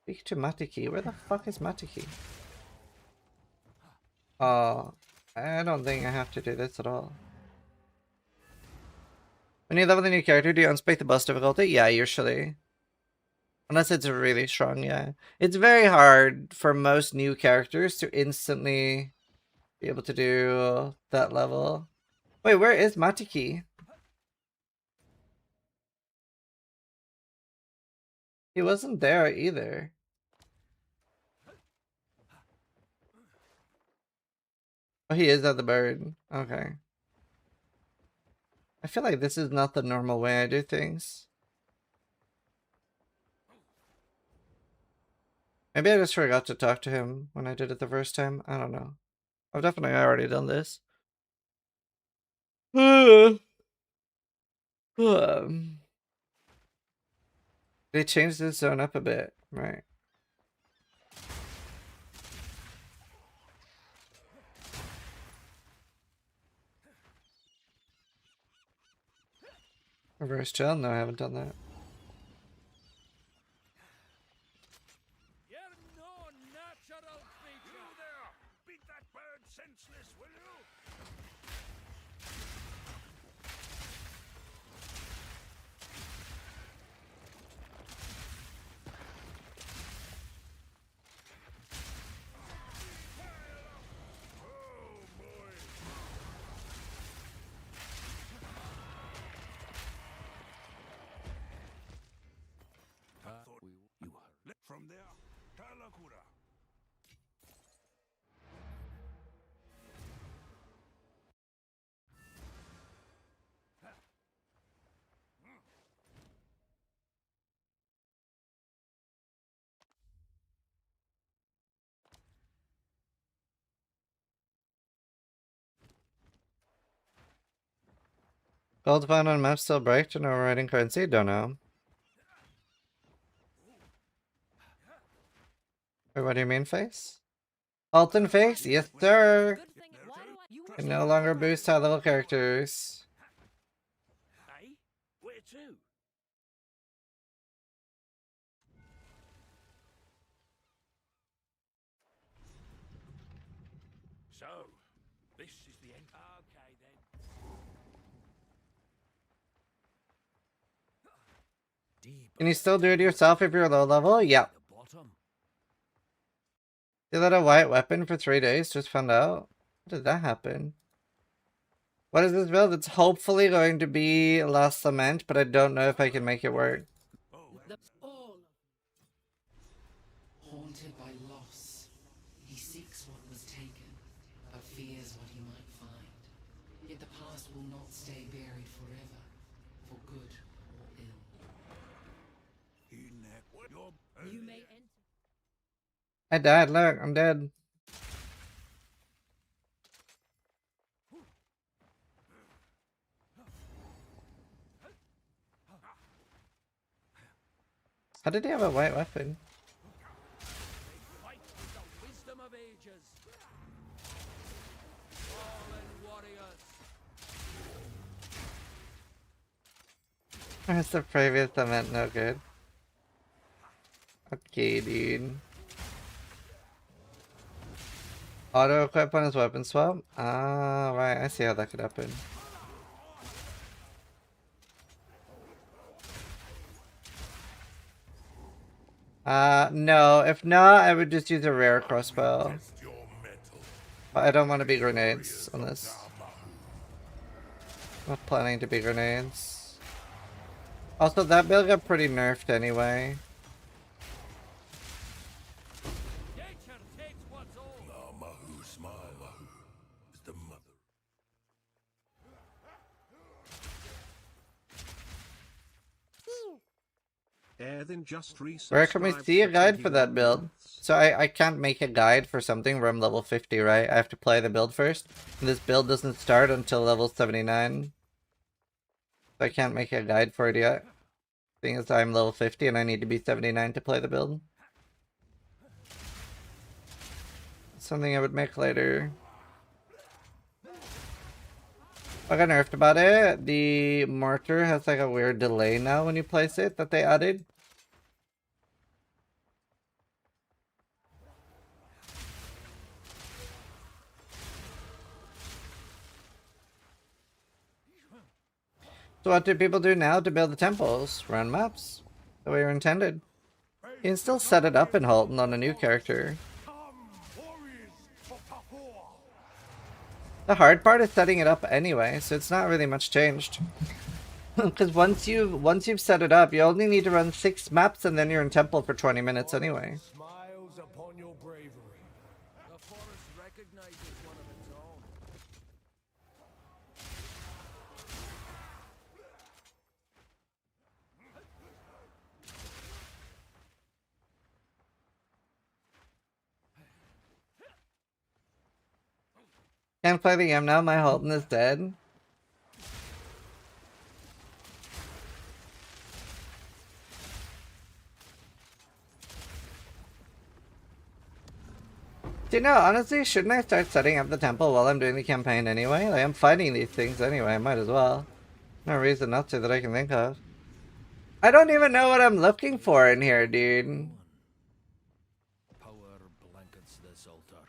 Speak to Matiki. Where the fuck is Matiki? Oh, I don't think I have to do this at all. When you level the new character, do you unspec the boss difficulty? Yeah, usually. Unless it's really strong, yeah. It's very hard for most new characters to instantly be able to do that level. Wait, where is Matiki? He wasn't there either. Oh, he is at the bird. Okay. I feel like this is not the normal way I do things. Maybe I just forgot to talk to him when I did it the first time. I don't know. I've definitely already done this. They changed this zone up a bit, right? Reverse chill? No, I haven't done that. You're no natural creature. You there! Beat that bird senseless, will you? From there, Talakura. Gold found on map still break and overriding currency? Don't know. Wait, what do you mean face? Halton face? Yes, sir! Good thing. Why do I? You Can no longer boost high level characters. Eh? Where to? So, this is the end. Okay then. Deep Can you still do it yourself if you're low level? Yeah. at the bottom. You let a white weapon for 3 days? Just found out. How did that happen? What is this build? It's hopefully going to be Last Lament, but I don't know if I can make it work. All Haunted by loss, he seeks what was taken, but fears what he might find. Yet the past will not stay buried forever, for good or ill. You may enter. I died, look, I'm dead. How did he have a white weapon? Fight with the wisdom of ages. Fallen warriors. Where's the previous event no good? Okay, dude. Auto equip on his weapon swap? Ah, right, I see how that could happen. No, if not, I would just use a rare crossbow. But I don't want to be grenades on this. I'm not planning to be grenades. Also, that build got pretty nerfed anyway. Nature takes what's old. Mahu, smile, Mahu is the mother. Where can we see a guide for that build? So I can't make a guide for something where I'm level 50, right? I have to play the build first. And this build doesn't start until level 79. So I can't make a guide for it yet. Thing is, I'm level 50 and I need to be 79 to play the build. Something I would make later. I got nerfed about it. The mortar has like a weird delay now when you place it that they added. So what do people do now to build the temples? Run maps. The way you're intended. You can still set it up in Holton on a new character. The hard part is setting it up anyway, so it's not really much changed. Because once you've set it up, you only need to run 6 maps and then you're in temple for 20 minutes anyway. Smiles upon your bravery. The forest recognizes one of its own. Can't play the game now, my Holton is dead. You know, honestly, shouldn't I start setting up the temple while I'm doing the campaign anyway? Like, I'm fighting these things anyway, I might as well. No reason not to that I can think of. I don't even know what I'm looking for in here, dude. Power blankets this altar.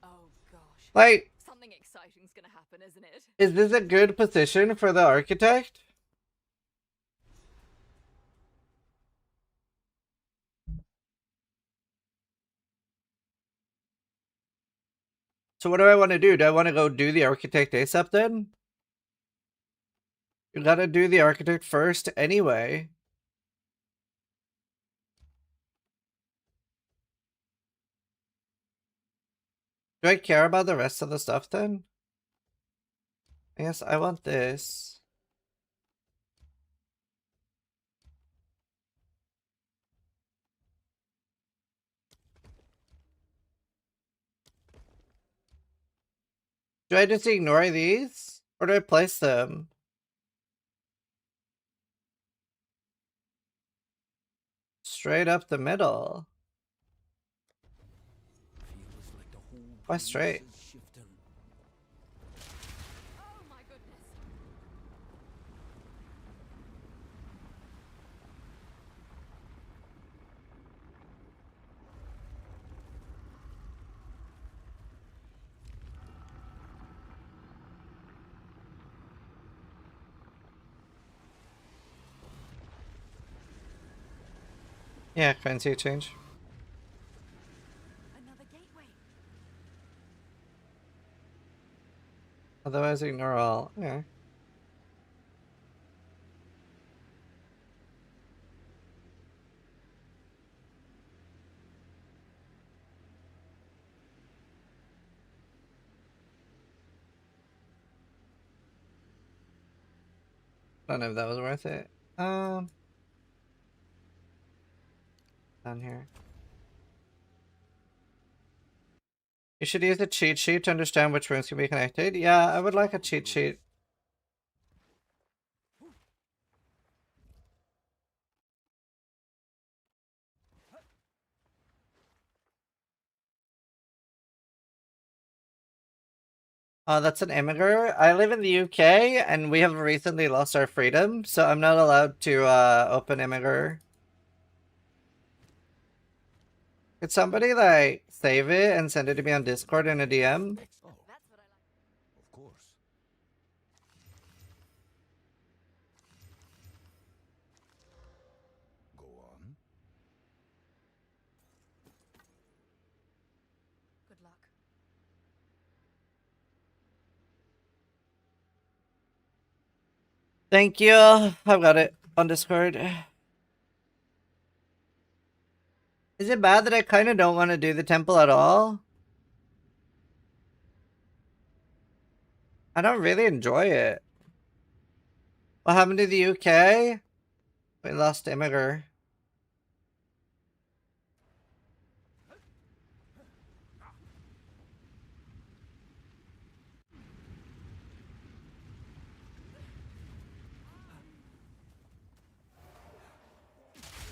Oh gosh. Like, Something exciting's gonna happen, isn't it? is this a good position for the architect? So what do I want to do? Do I want to go do the architect ASAP then? You gotta do the architect first anyway. Do I care about the rest of the stuff then? I guess I want this. Do I just ignore these? Or do I place them? Straight up the middle. Feels like the whole Why straight? place is shifting. Oh my goodness. Yeah, fancy change. Another gateway. Otherwise ignore all. Okay. I don't know if that was worth it. Down here. You should use a cheat sheet to understand which rooms can be connected. Yeah, I would like a cheat sheet. Oh, that's an immigrant. I live in the UK and we have recently lost our freedom, so I'm not allowed to open immigrant. Could somebody like save it and send it to me on Discord in a DM? Oh, That's what I like. of course. Go on. Good luck. Thank you. I've got it on Discord. Is it bad that I kind of don't want to do the temple at all? I don't really enjoy it. What happened to the UK? We lost immigrant.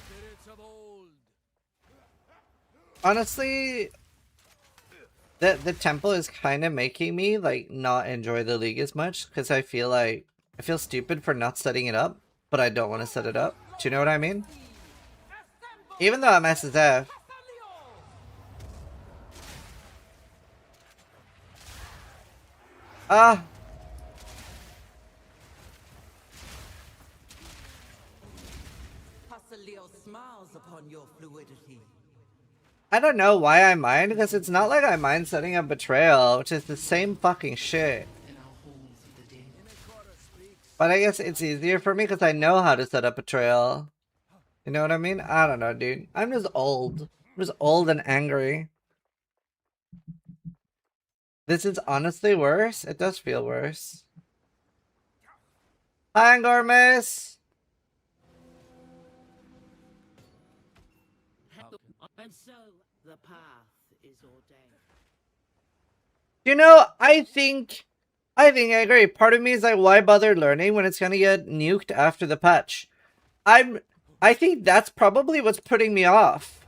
Spirits of old. Honestly, the temple is kind of making me like not enjoy the league as much because I feel stupid for not setting it up, but I don't want to set it up. Do you know what I mean? Even though I'm SSF. Ah. Leo smiles upon your fluidity. I don't know why I mind, because it's not like I mind setting up Betrayal, which is the same fucking shit. In our halls of the den. But I guess it's easier for me because I know how to set up Betrayal. You know what I mean? I don't know, dude. I'm just old. I'm just old and angry. This is honestly worse. It does feel worse. Hi, Angormis! And so the path is ordained. You know, I think I agree. Part of me is like, why bother learning when it's gonna get nuked after the patch? I think that's probably what's putting me off.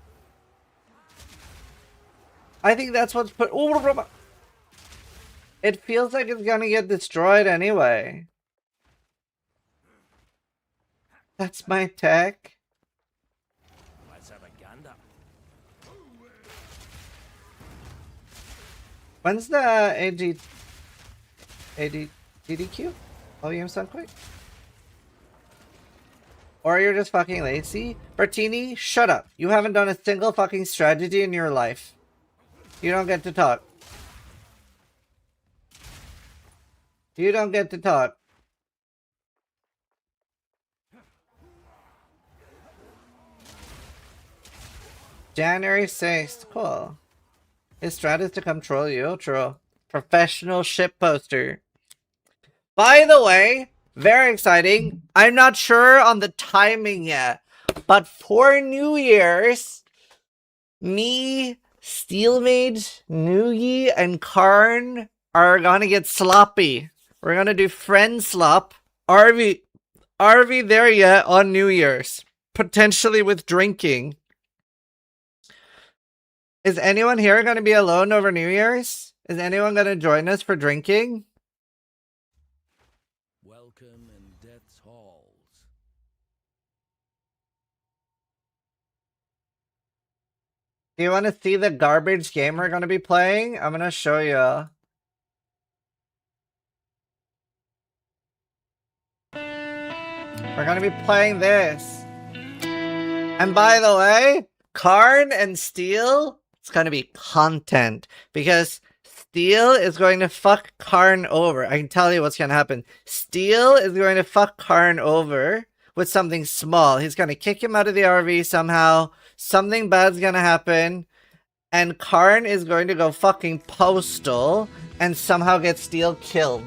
I think that's what's put. Oh, it feels like it's gonna get destroyed anyway. That's my tech. Let's have a gander. When's the DDQ? Volume sound quick? Or you're just fucking lazy? Bertini, shut up. You haven't done a single fucking strategy in your life. You don't get to talk. You don't get to talk. January 6th. Cool. His strat is to control you. True. Professional ship poster. By the way, very exciting. I'm not sure on the timing yet, but for New Year's, me, Steelmage, Noogie, and Karn are gonna get sloppy. We're gonna do friend slop. Are we there yet on New Year's? Potentially with drinking. Is anyone here gonna be alone over New Year's? Is anyone gonna join us for drinking? Welcome in death's halls. Do you want to see the garbage game we're gonna be playing? I'm gonna show you. We're gonna be playing this. And by the way, Karn and Steel, it's gonna be content. Because Steel is going to fuck Karn over. I can tell you what's gonna happen. Steel is going to fuck Karn over with something small. He's gonna kick him out of the RV somehow. Something bad's gonna happen. And Karn is going to go fucking postal and somehow get Steel killed.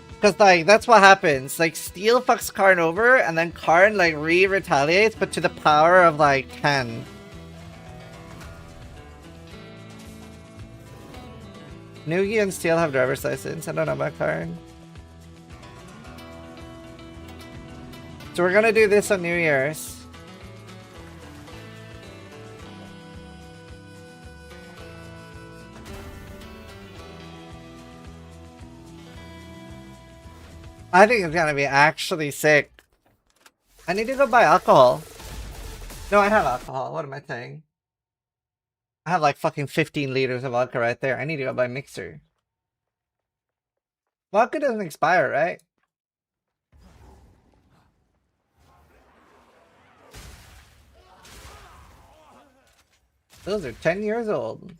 Because, like, that's what happens. Like, Steel fucks Karn over, and then Karn, like, retaliates, but to the power of, like, 10. Noogie and Steel have driver's license. I don't know about Karn. So we're gonna do this on New Year's. I think it's gonna be actually sick. I need to go buy alcohol. No, I have alcohol. What am I saying? I have like fucking 15 liters of vodka right there. I need to go buy a mixer. Vodka doesn't expire, right? Those are 10 years old.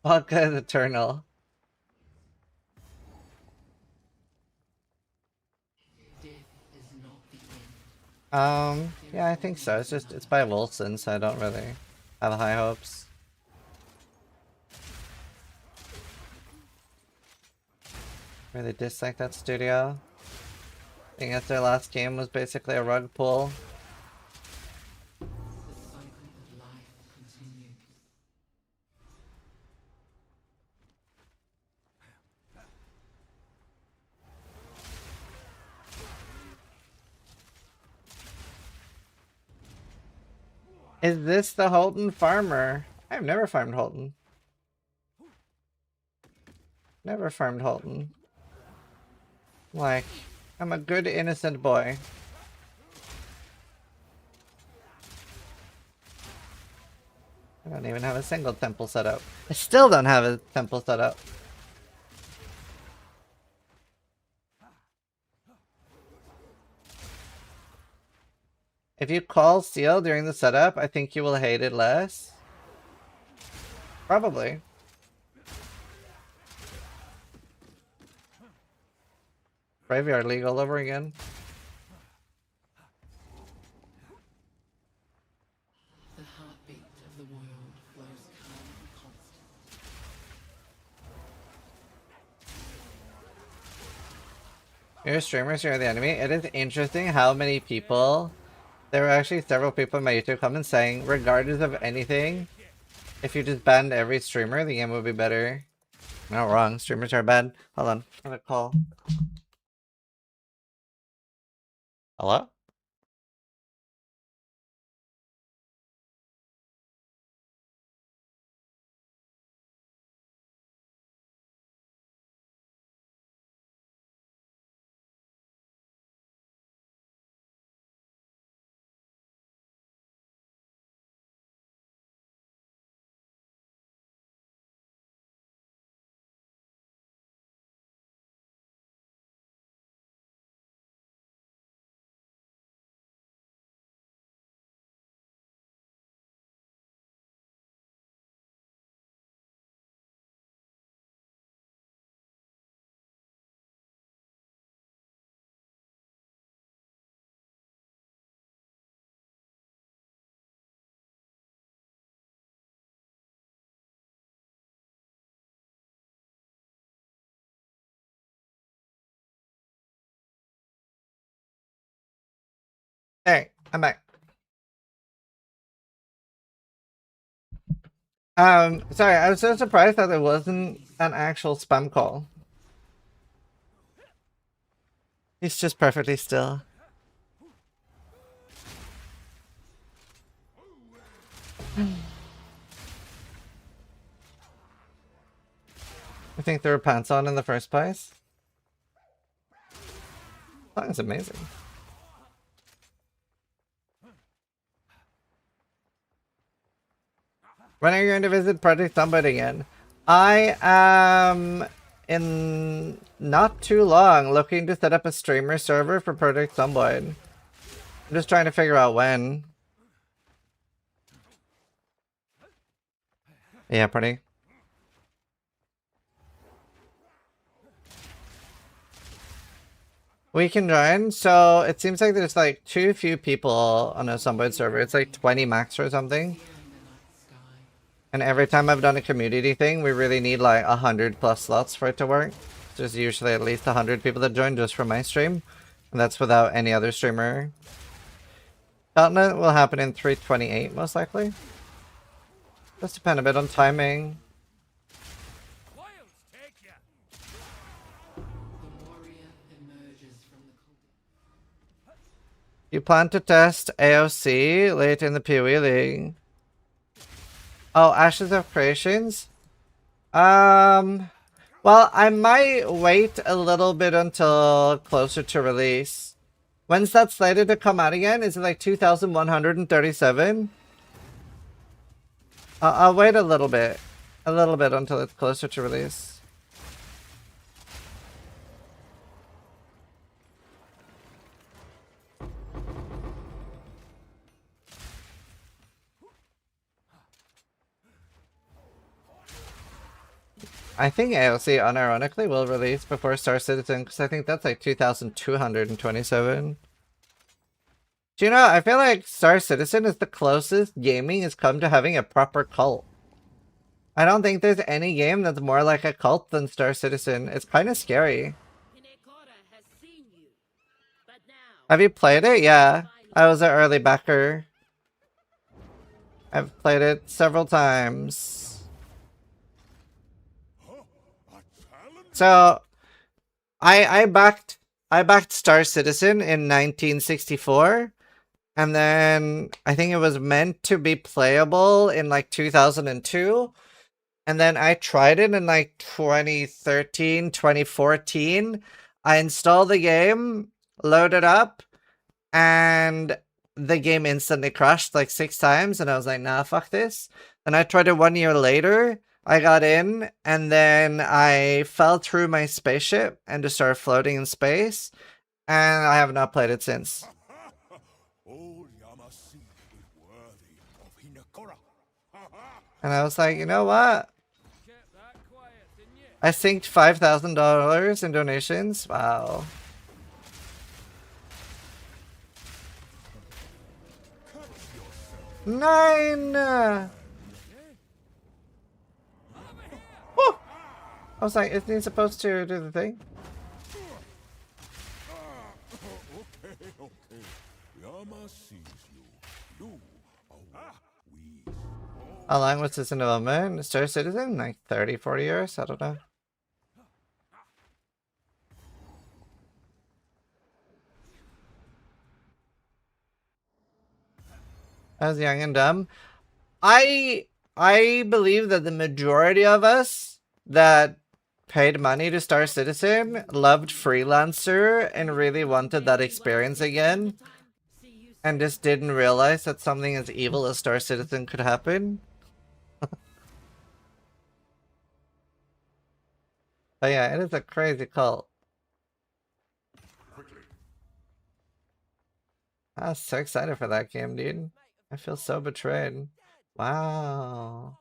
Vodka is eternal. Yeah, I think so. It's by Wilson, so I don't really have high hopes. Really dislike that studio. I think that their last game was basically a rug pull. Is this the Holton farmer? I've never farmed Holton. Never farmed Holton. Like, I'm a good innocent boy. I don't even have a single temple set up. I still don't have a temple set up. If you call Steel during the setup, I think you will hate it less. Probably. Graveyard League all over again. The heartbeat of the world flows calm and constant. Your streamers are the enemy. It is interesting how many people. There were actually several people in my YouTube comments saying, regardless of anything, if you just banned every streamer, the game would be better. Not wrong. Streamers are bad. Hold on. I'm gonna call. Hello? Hey, I'm back. Sorry, I was so surprised that there wasn't an actual spam call. He's just perfectly still. I think there were pants on in the first place. That is amazing. When are you going to visit Project Zomboid again? I am in not too long looking to set up a streamer server for Project Zomboid. I'm just trying to figure out when. Yeah, pretty. We can join. So it seems like there's like too few people on a Zomboid server. It's like 20 max or something. And every time I've done a community thing, we really need like 100+ slots for it to work. There's usually at least 100 people that join just for my stream. And that's without any other streamer. Halton will happen in 328 most likely. Just depend a bit on timing. You plan to test AOC late in the PoE League. Oh, Ashes of Creations? Well, I might wait a little bit until closer to release. When's that slated to come out again? Is it like 2137? I'll wait a little bit until it's closer to release. I think AOC unironically will release before Star Citizen because I think that's like 2227. Do you know, I feel like Star Citizen is the closest gaming has come to having a proper cult. I don't think there's any game that's more like a cult than Star Citizen. It's kind of scary. Have you played it? Yeah. I was an early backer. I've played it several times. So, I backed Star Citizen in 1964, and then I think it was meant to be playable in like 2002, and then I tried it in like 2013, 2014. I installed the game, loaded up, and the game instantly crashed like 6 times, and I was like, nah, fuck this. And I tried it 1 year later. I got in, and then I fell through my spaceship and just started floating in space, and I have not played it since. And I was like, you know what? I synced $5,000 in donations. Wow. Nine! I was like, isn't he supposed to do the thing? How long was this involvement? Star Citizen? Like 30, 40 years? I don't know. I was young and dumb. I believe that the majority of us that paid money to Star Citizen loved Freelancer and really wanted that experience again, and just didn't realize that something as evil as Star Citizen could happen. But yeah, it is a crazy cult. I was so excited for that game, dude. I feel so betrayed. Wow.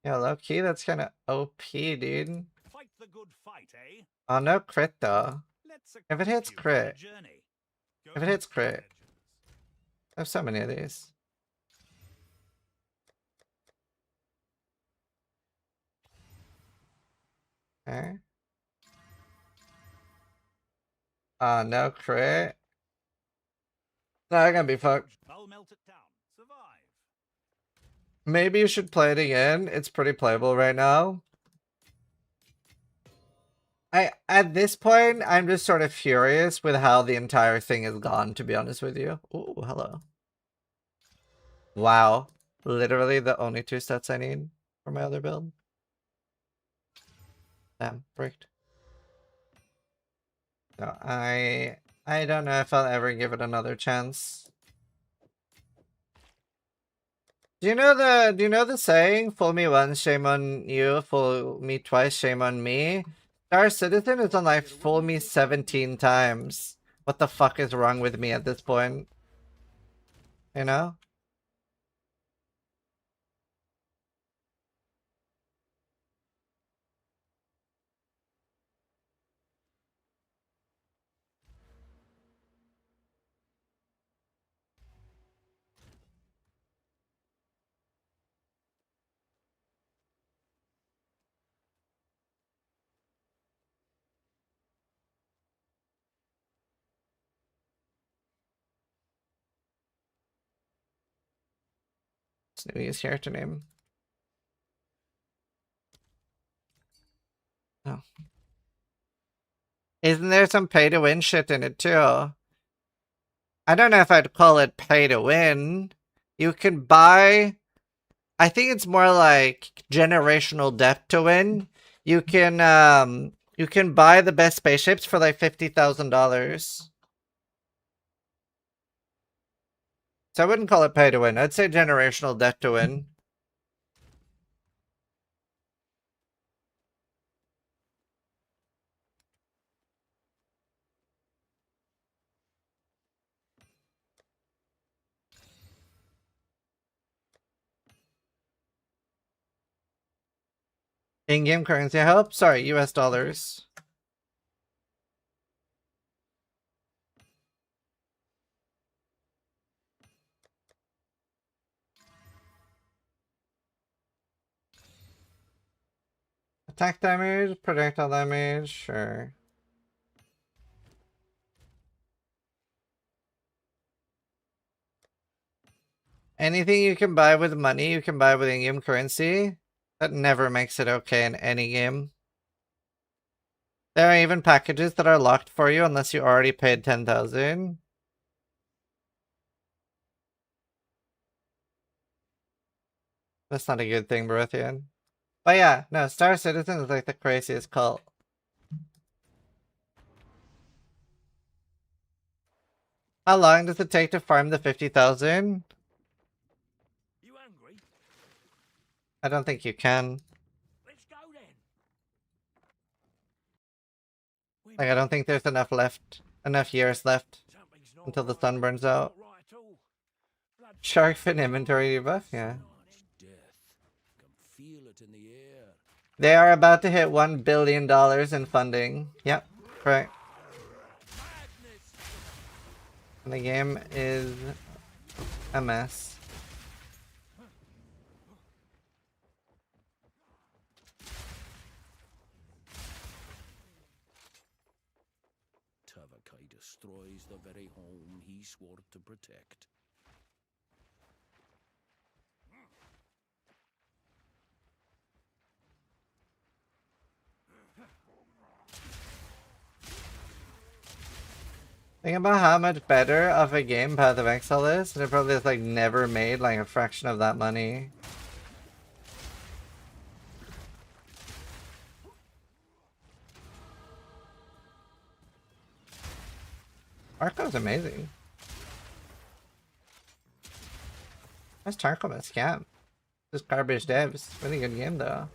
Yeah, low key, that's kind of OP, dude. Fight the good fight, eh? Oh, no crit though. Let's If it hits equip you for the crit. journey. If it hits crit. I have so many of these. Okay. No crit. No, I'm gonna be fucked. I'll melt it down. Survive. Maybe you should play it again. It's pretty playable right now. At this point, I'm just sort of furious with how the entire thing is gone, to be honest with you. Ooh, hello. Wow. Literally the only 2 stats I need for my other build. Damn, bricked. No, I don't know if I'll ever give it another chance. Do you know the saying, fool me once, shame on you, fool me twice, shame on me? Star Citizen is on like fool me 17 times. What the fuck is wrong with me at this point? You know? Snooty's character name. Oh. Isn't there some pay to win shit in it too? I don't know if I'd call it pay to win. You can buy, I think it's more like generational debt to win. You can buy the best spaceships for like $50,000. So I wouldn't call it pay to win. I'd say generational debt to win. In-game currency, I hope? Sorry, US dollars. Attack damage, projectile damage, sure. Anything you can buy with money, you can buy with in-game currency. That never makes it okay in any game. There are even packages that are locked for you unless you already paid 10,000. That's not a good thing, Barathian. But yeah, no, Star Citizen is like the craziest cult. How long does it take to farm the 50,000? You hungry? I don't think you can. Let's go then. Like, I don't think there's enough years left until the sun burns out. Shark fin inventory debuff, yeah. They are about to hit $1 billion in funding. Yep, correct. And the game is a mess. To have a Mordecai destroys the very home he swore to protect. Think about how much better of a game Path of Exile is, and it probably has like never made like a fraction of that money. Tarkov's amazing. That's Tarkov a scam. Just garbage devs. Really good game though.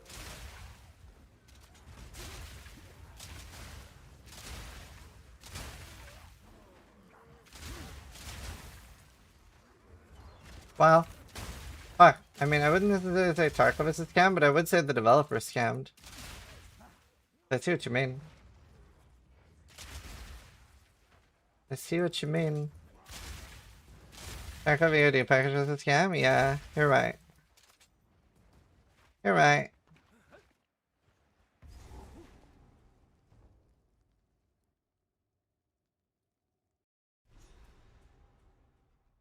Well, fuck. I mean, I wouldn't necessarily say Tarkov is a scam, but I would say the developer scammed. I see what you mean. I see what you mean. Tarkov VOD package was a scam? Yeah, you're right. You're right.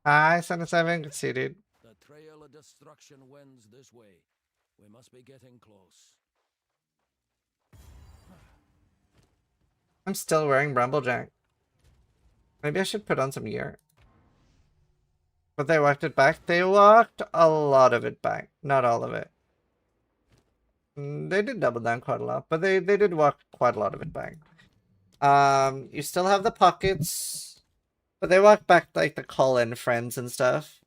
Hi, Son of Seven. Good to see you, dude. The trail of destruction wends this way. We must be getting close. I'm still wearing Brumblejack. Maybe I should put on some gear. But they walked it back. They walked a lot of it back. Not all of it. They did double down quite a lot, but they did walk quite a lot of it back. You still have the pockets, but they walked back like the call-in friends and stuff.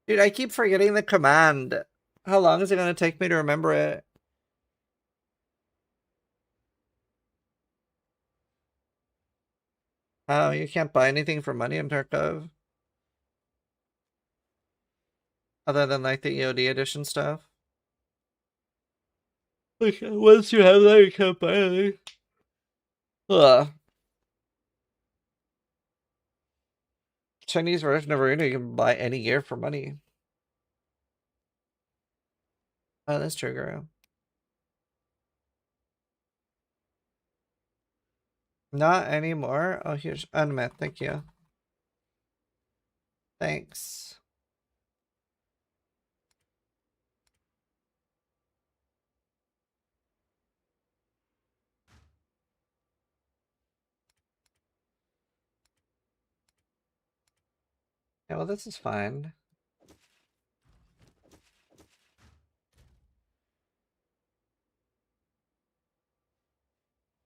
Dude, I keep forgetting the command. How long is it going to take me to remember it? Oh, you can't buy anything for money in Tarkov? Other than like the EOD edition stuff? Like, once you have that, you can't buy anything. Ugh. Chinese version of Arena, you can buy any gear for money. Oh, that's true, girl. Not anymore. Oh, here's unmet. Thank you. Thanks. Yeah, well, this is fine.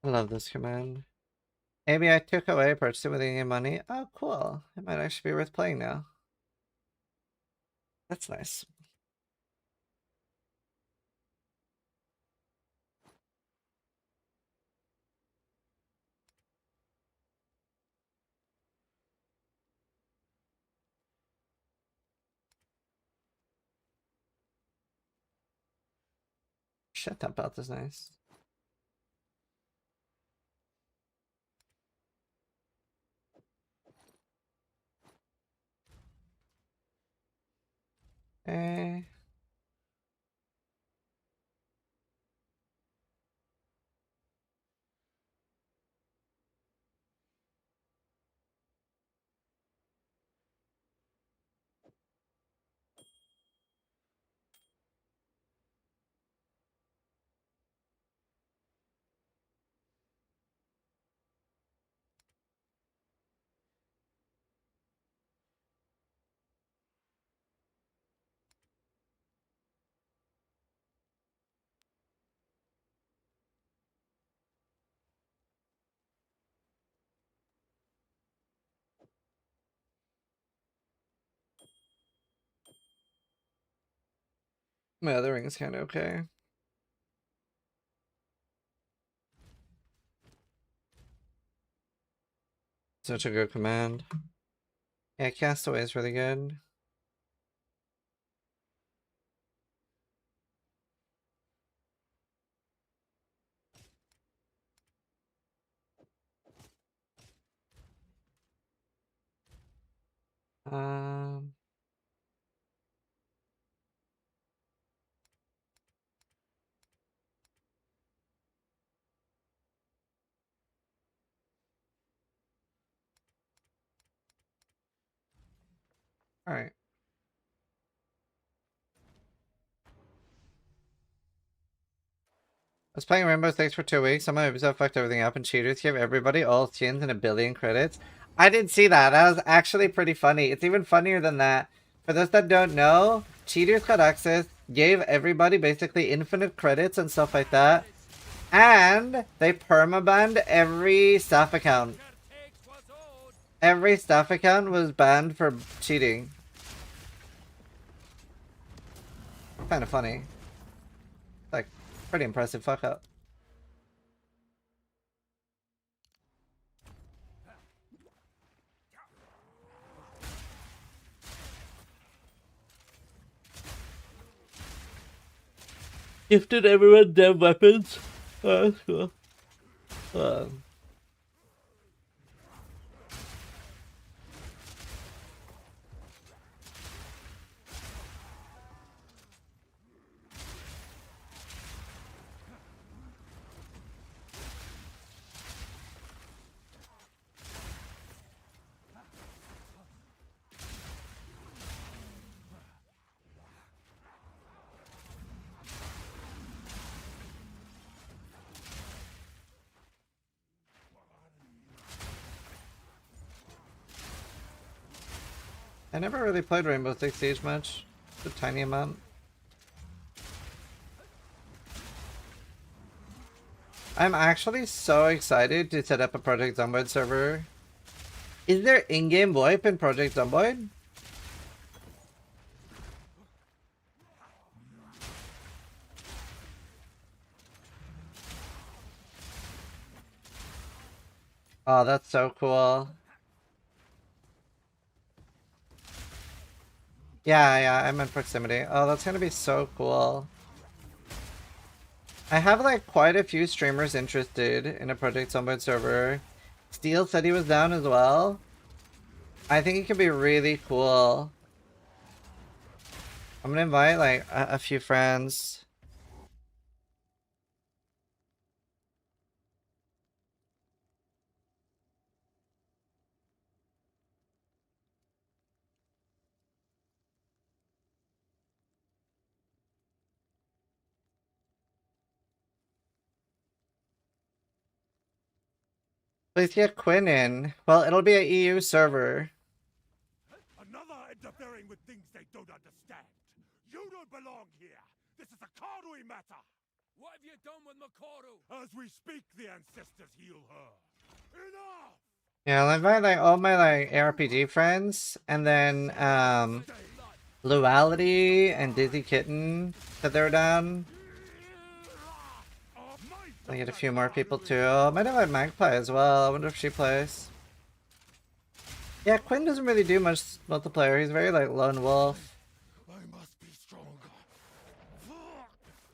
I love this command. Maybe I took away purchasing with any money. Oh, cool. It might actually be worth playing now. That's nice. Shut that belt is nice. Eh. My other ring is kind of okay. Such a good command. Yeah, Castaway is really good. Um, Alright. I was playing Rainbow Six for 2 weeks. Someone Ubisoft fucked everything up and cheaters gave everybody all skins and 1 billion credits. I didn't see that. That was actually pretty funny. It's even funnier than that. For those that don't know, cheaters got access, gave everybody basically infinite credits and stuff like that. And they permabanned every staff account. Every staff account was banned for cheating. Kind of funny. Like, pretty impressive fuck up. Gifted everyone dev weapons. Oh, that's cool. I never really played Rainbow Six Siege much. A tiny amount. I'm actually so excited to set up a Project Zomboid server. Is there in-game VoIP in Project Zomboid? Oh, that's so cool. Yeah, I'm in proximity. Oh, that's gonna be so cool. I have like quite a few streamers interested in a Project Zomboid server. Steel said he was down as well. I think it could be really cool. I'm gonna invite like a few friends. Please get Quinn in. Well, it'll be an EU server. Another interfering with things they don't understand. You don't belong here. This is a Karui matter. What have you done with Makoru? As we speak, the ancestors heal her. Enough! Yeah, I'll invite like all my like ARPG friends, and then Luality and Dizzy Kitten said they're down. I get a few more people too. I might invite Magpie as well. I wonder if she plays. Yeah, Quinn doesn't really do much multiplayer. He's very like lone wolf. I must be stronger. Fuck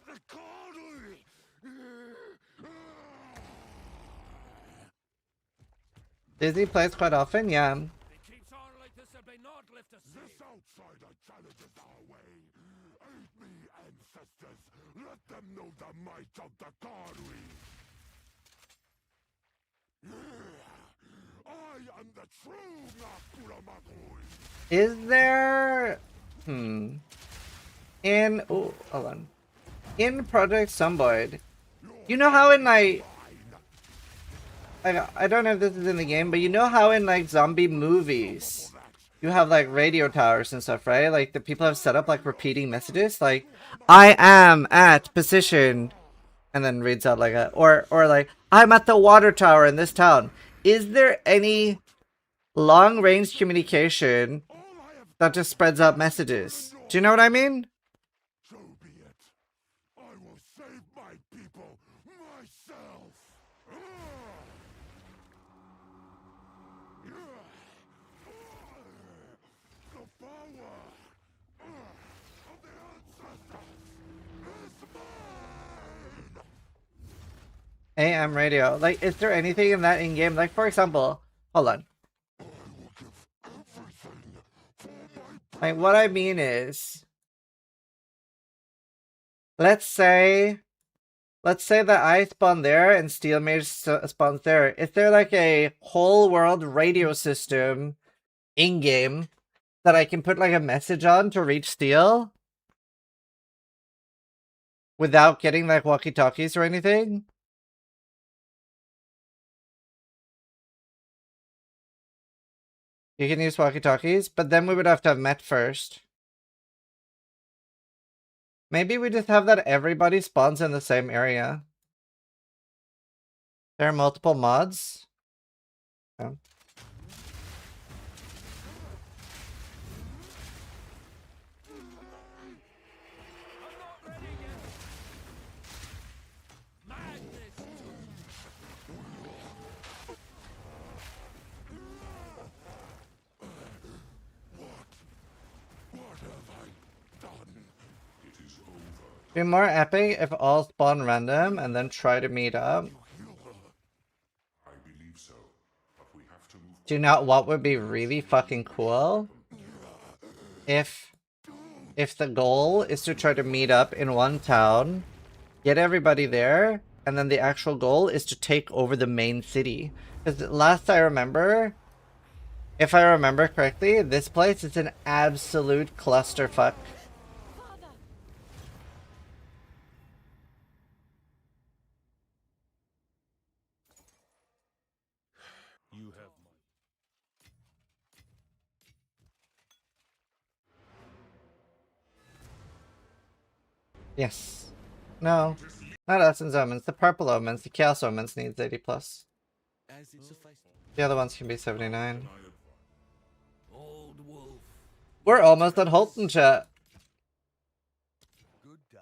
the Karui! Dizzy plays quite often, yeah. It keeps on like this and may not lift us. This outsider challenges our way. Aid me, ancestors. Let them know the might of the Karui. I am the true Nakuramakui. Is there... In... Oh, hold on. In Project Zomboid, you know how in like... I don't know if this is in the game, but you know how in like zombie movies you have like radio towers and stuff, right? Like the people have set up like repeating messages, like I am at position, and then reads out like a or like I'm at the water tower in this town. Is there any long range communication that just spreads out messages? Do you know what I mean? So be it. I will save my people myself. The power of the ancestors is mine. AM radio. Like, is there anything in that in-game? Like, for example, hold on. Like, what I mean is, let's say that I spawn there and Steel Mage spawns there. Is there like a whole world radio system in-game that I can put like a message on to reach steel without getting like walkie-talkies or anything? You can use walkie-talkies, but then we would have to have met first. Maybe we just have that everybody spawns in the same area. There are multiple mods. Yeah. Be more epic if all spawn random and then try to meet up. Do you know what would be really fucking cool? If the goal is to try to meet up in one town, get everybody there, and then the actual goal is to take over the main city. Because last I remember, if I remember correctly, this place is an absolute clusterfuck. You have my... Yes. No. Not Essence Omens. The Purple Omens. The Chaos Omens needs 80+. The other ones can be 79. Old wolf. We're almost at Holton, chat. Good day.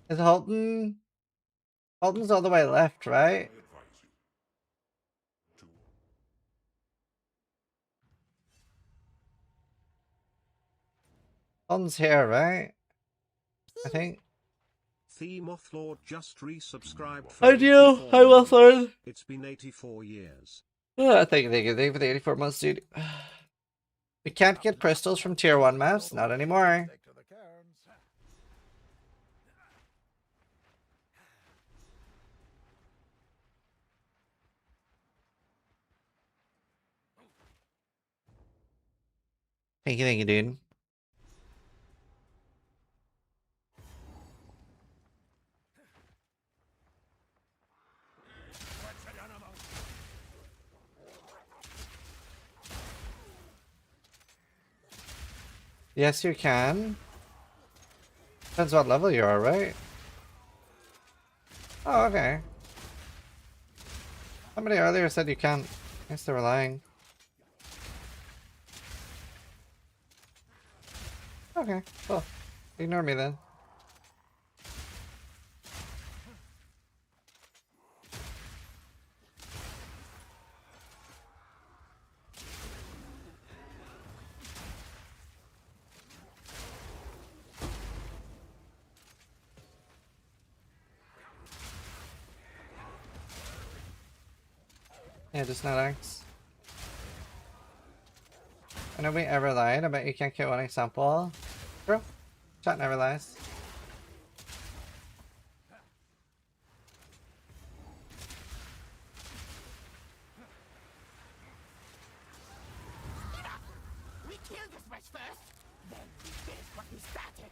Is Holton... Holton's all the way left, right? Holton's here, right? I think. The Mothlord just resubscribed for I do. 84 Hi, months. Mothlord. It's been 84 years. Thank you for the 84 months, dude. We can't get crystals from tier 1 maps, not anymore. Thank you, dude. Yes, you can. Depends what level you are, right? Oh, okay. Somebody earlier said you can't. I guess they were lying. Okay, cool. Ignore me then. Yeah, just not X. I know we ever lied. I bet you can't get one example. Bro, chat never lies. We killed this wretch first, then we finished what we started.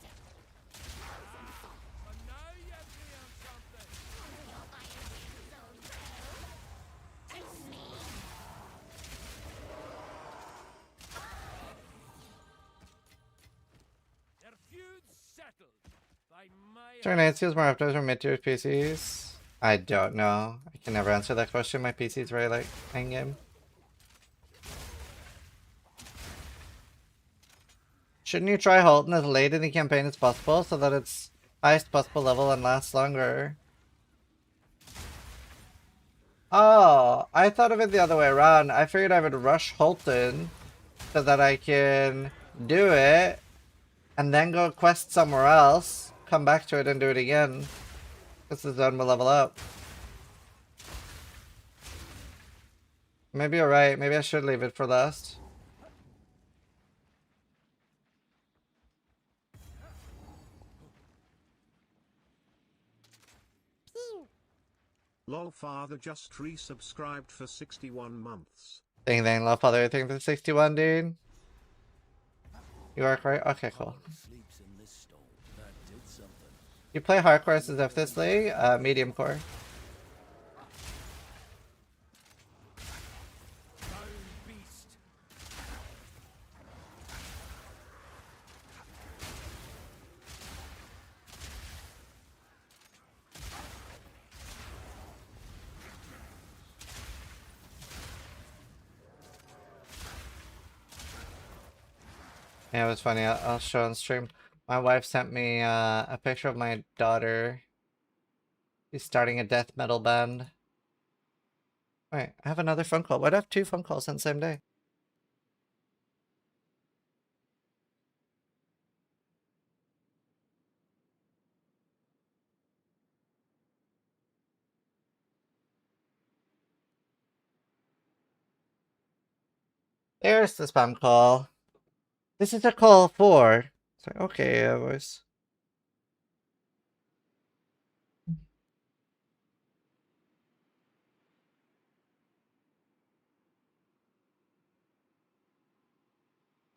Tornado steals more updates from mid-tier PCs? I don't know. I can never answer that question. My PC is very like endgame. Shouldn't you try Holton as late in the campaign as possible so that it's highest possible level and lasts longer? Oh, I thought of it the other way around. I figured I would rush Holton so that I can do it and then go quest somewhere else, come back to it and do it again. Because the zone will level up. Maybe you're right. Maybe I should leave it for last. Lol father just resubscribed for 61 months. Ding dang, love father, thing for 61, dude. You are correct? Okay, cool. Sleeps in this stone. That did something. You play hardcore as if this league? Medium core. Beast. Yeah, it was funny. I'll show on stream. My wife sent me a picture of my daughter. She's starting a death metal band. Wait, I have another phone call. Why do I have 2 phone calls on the same day? There's the spam call. This is a call for. It's like, okay, boys.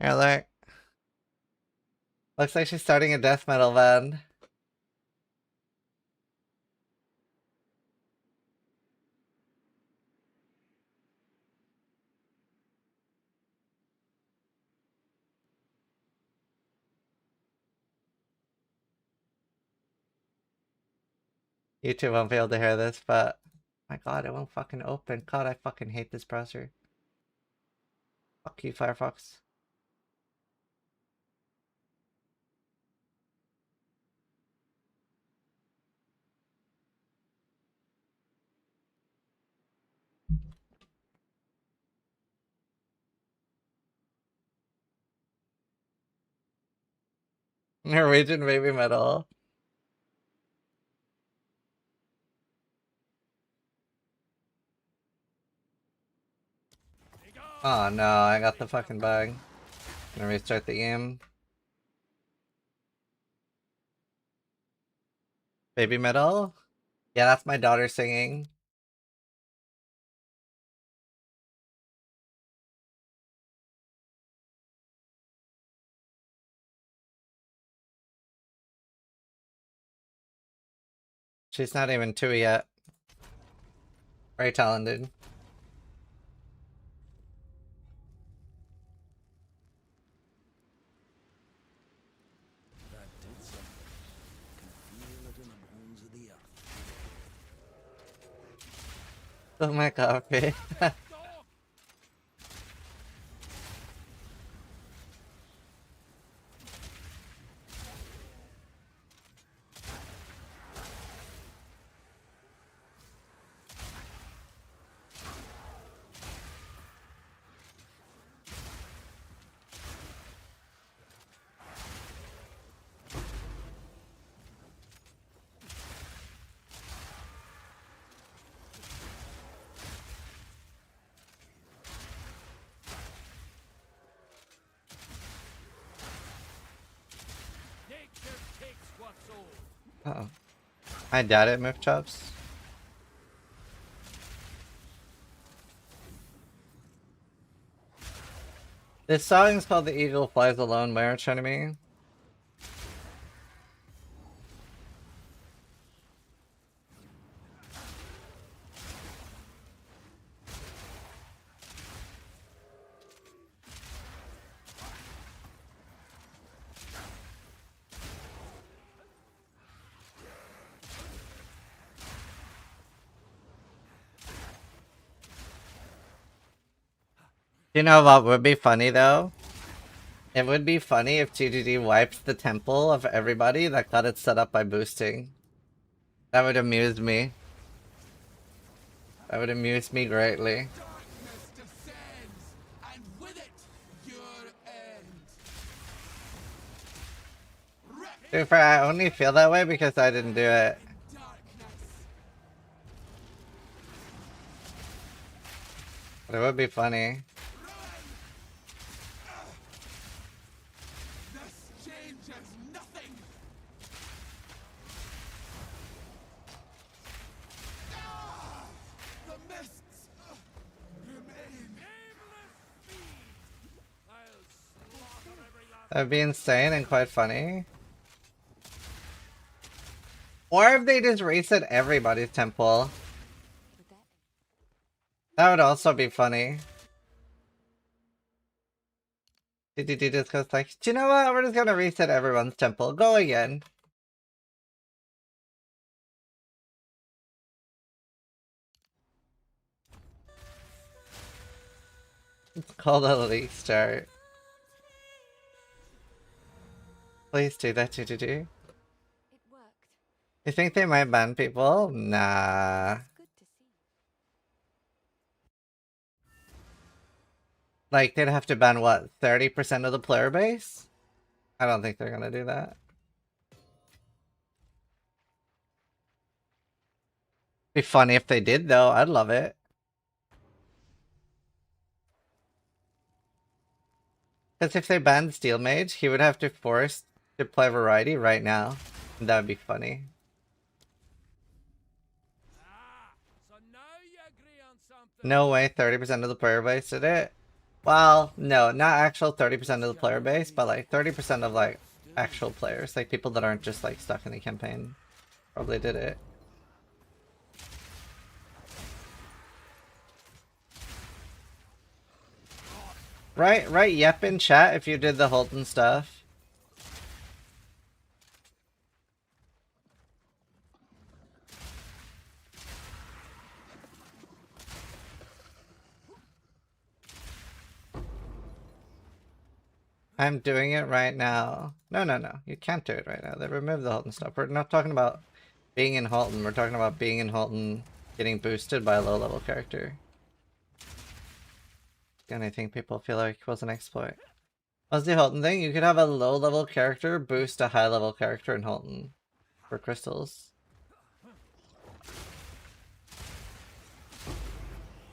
Yeah, like. Looks like she's starting a death metal band. YouTube won't be able to hear this, but my god, it won't fucking open. God, I fucking hate this browser. Fuck you, Firefox. Norwegian baby metal. Oh no, I got the fucking bug. Gonna restart the game. Baby metal? Yeah, that's my daughter singing. She's not even 2 yet. Very talented. That did something. Can feel it in the bones of the earth. Oh my god, okay. Nature takes what's old. Uh-oh. I doubt it, Move Chops. This song is called The Eagle Flies Alone by Arch Enemy. You know what would be funny though? It would be funny if GGG wiped the temple of everybody that got it set up by boosting. That would amuse me. That would amuse me greatly. Darkness descends, and with it, your end. Dude, I only feel that way because I didn't do it. But it would be funny. This changes nothing. That'd be insane and quite funny. Or if they just reset everybody's temple. That would also be funny. DDD just goes like, do you know what? We're just gonna reset everyone's temple. Go again. It's called a leak start. Please do that, DDD. It worked. You think they might ban people? Nah. It's good to see. Like, they'd have to ban, what, 30% of the player base? I don't think they're gonna do that. Be funny if they did, though. I'd love it. Because if they banned Steel Mage, he would have to force to play Variety right now. And that would be funny. So now you agree on something. No way 30% of the player base did it. Well, no, not actual 30% of the player base, but like 30% of like actual players. Like people that aren't just like stuck in the campaign probably did it. Right, yep in chat if you did the Holton stuff. I'm doing it right now. No, you can't do it right now. They removed the Holton stuff. We're not talking about being in Holton. We're talking about being in Holton getting boosted by a low level character. And I think people feel like it was an exploit. What's the Holton thing? You could have a low level character boost a high level character in Holton for crystals.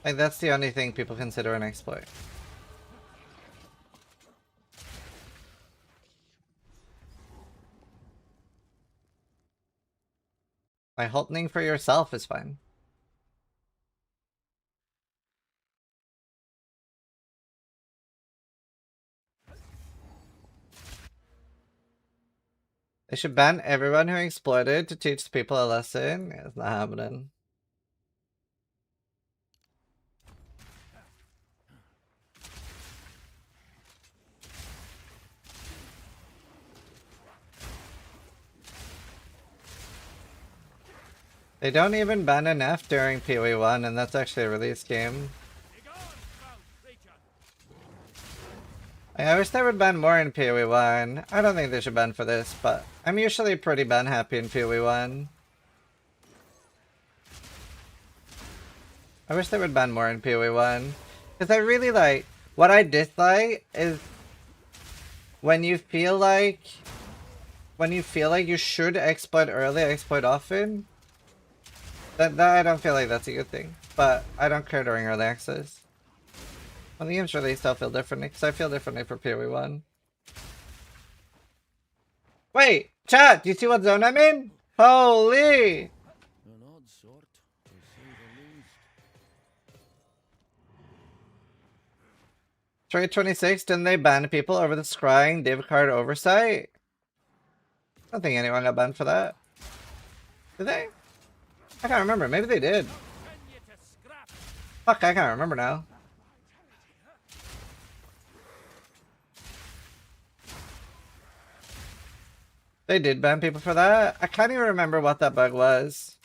Like that's the only thing people consider an exploit. By Holtoning for yourself is fine. They should ban everyone who exploited to teach people a lesson. Yeah, it's not happening. They don't even ban an F during PoE1, and that's actually a release game. I wish they would ban more in PoE1. I don't think they should ban for this, but I'm usually pretty ban happy in PoE1. I wish they would ban more in PoE1. Because I really like... What I dislike is... When you feel like you should exploit early, exploit often. That I don't feel like that's a good thing. But I don't care during early access. When the game's released, I'll feel differently, because I feel differently for PoE1. Wait! Chat! Do you see what zone I'm in? Holy! An odd sort, to say the least. 326, didn't they ban people over the scrying div card oversight? I don't think anyone got banned for that. Did they? I can't remember. Maybe they did. Fuck, I can't remember now. They did ban people for that? I can't even remember what that bug was.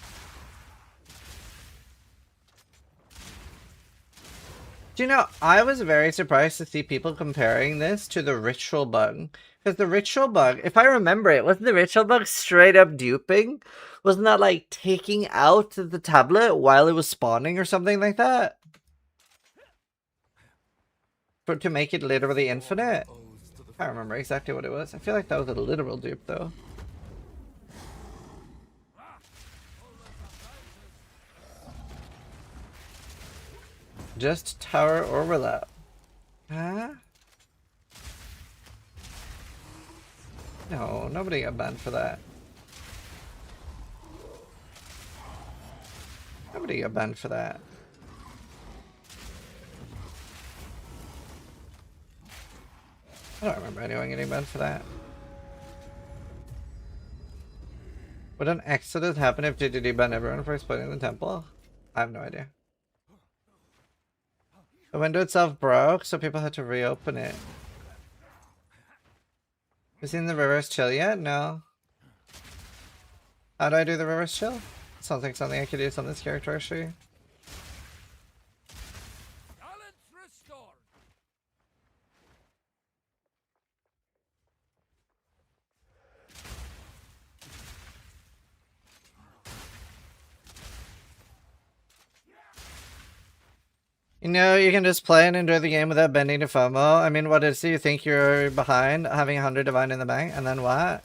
Do you know, I was very surprised to see people comparing this to the ritual bug. Because the ritual bug, if I remember it, wasn't the ritual bug straight up duping? Wasn't that like taking out the tablet while it was spawning or something like that? To make it literally infinite? I can't remember exactly what it was. I feel like that was a literal dupe though. Just tower overlap. Huh? No, nobody got banned for that. Nobody got banned for that. I don't remember anyone getting banned for that. Would an exodus happen if DDD banned everyone for exploiting the temple? I have no idea. The window itself broke, so people had to reopen it. You seen the reverse chill yet? No. How do I do the reverse chill? Sounds like something I could use on this character actually. Balance restored. You know, you can just play and enjoy the game without bending to FOMO. I mean, what is it? You think you're behind having 100 divine in the bank, and then what?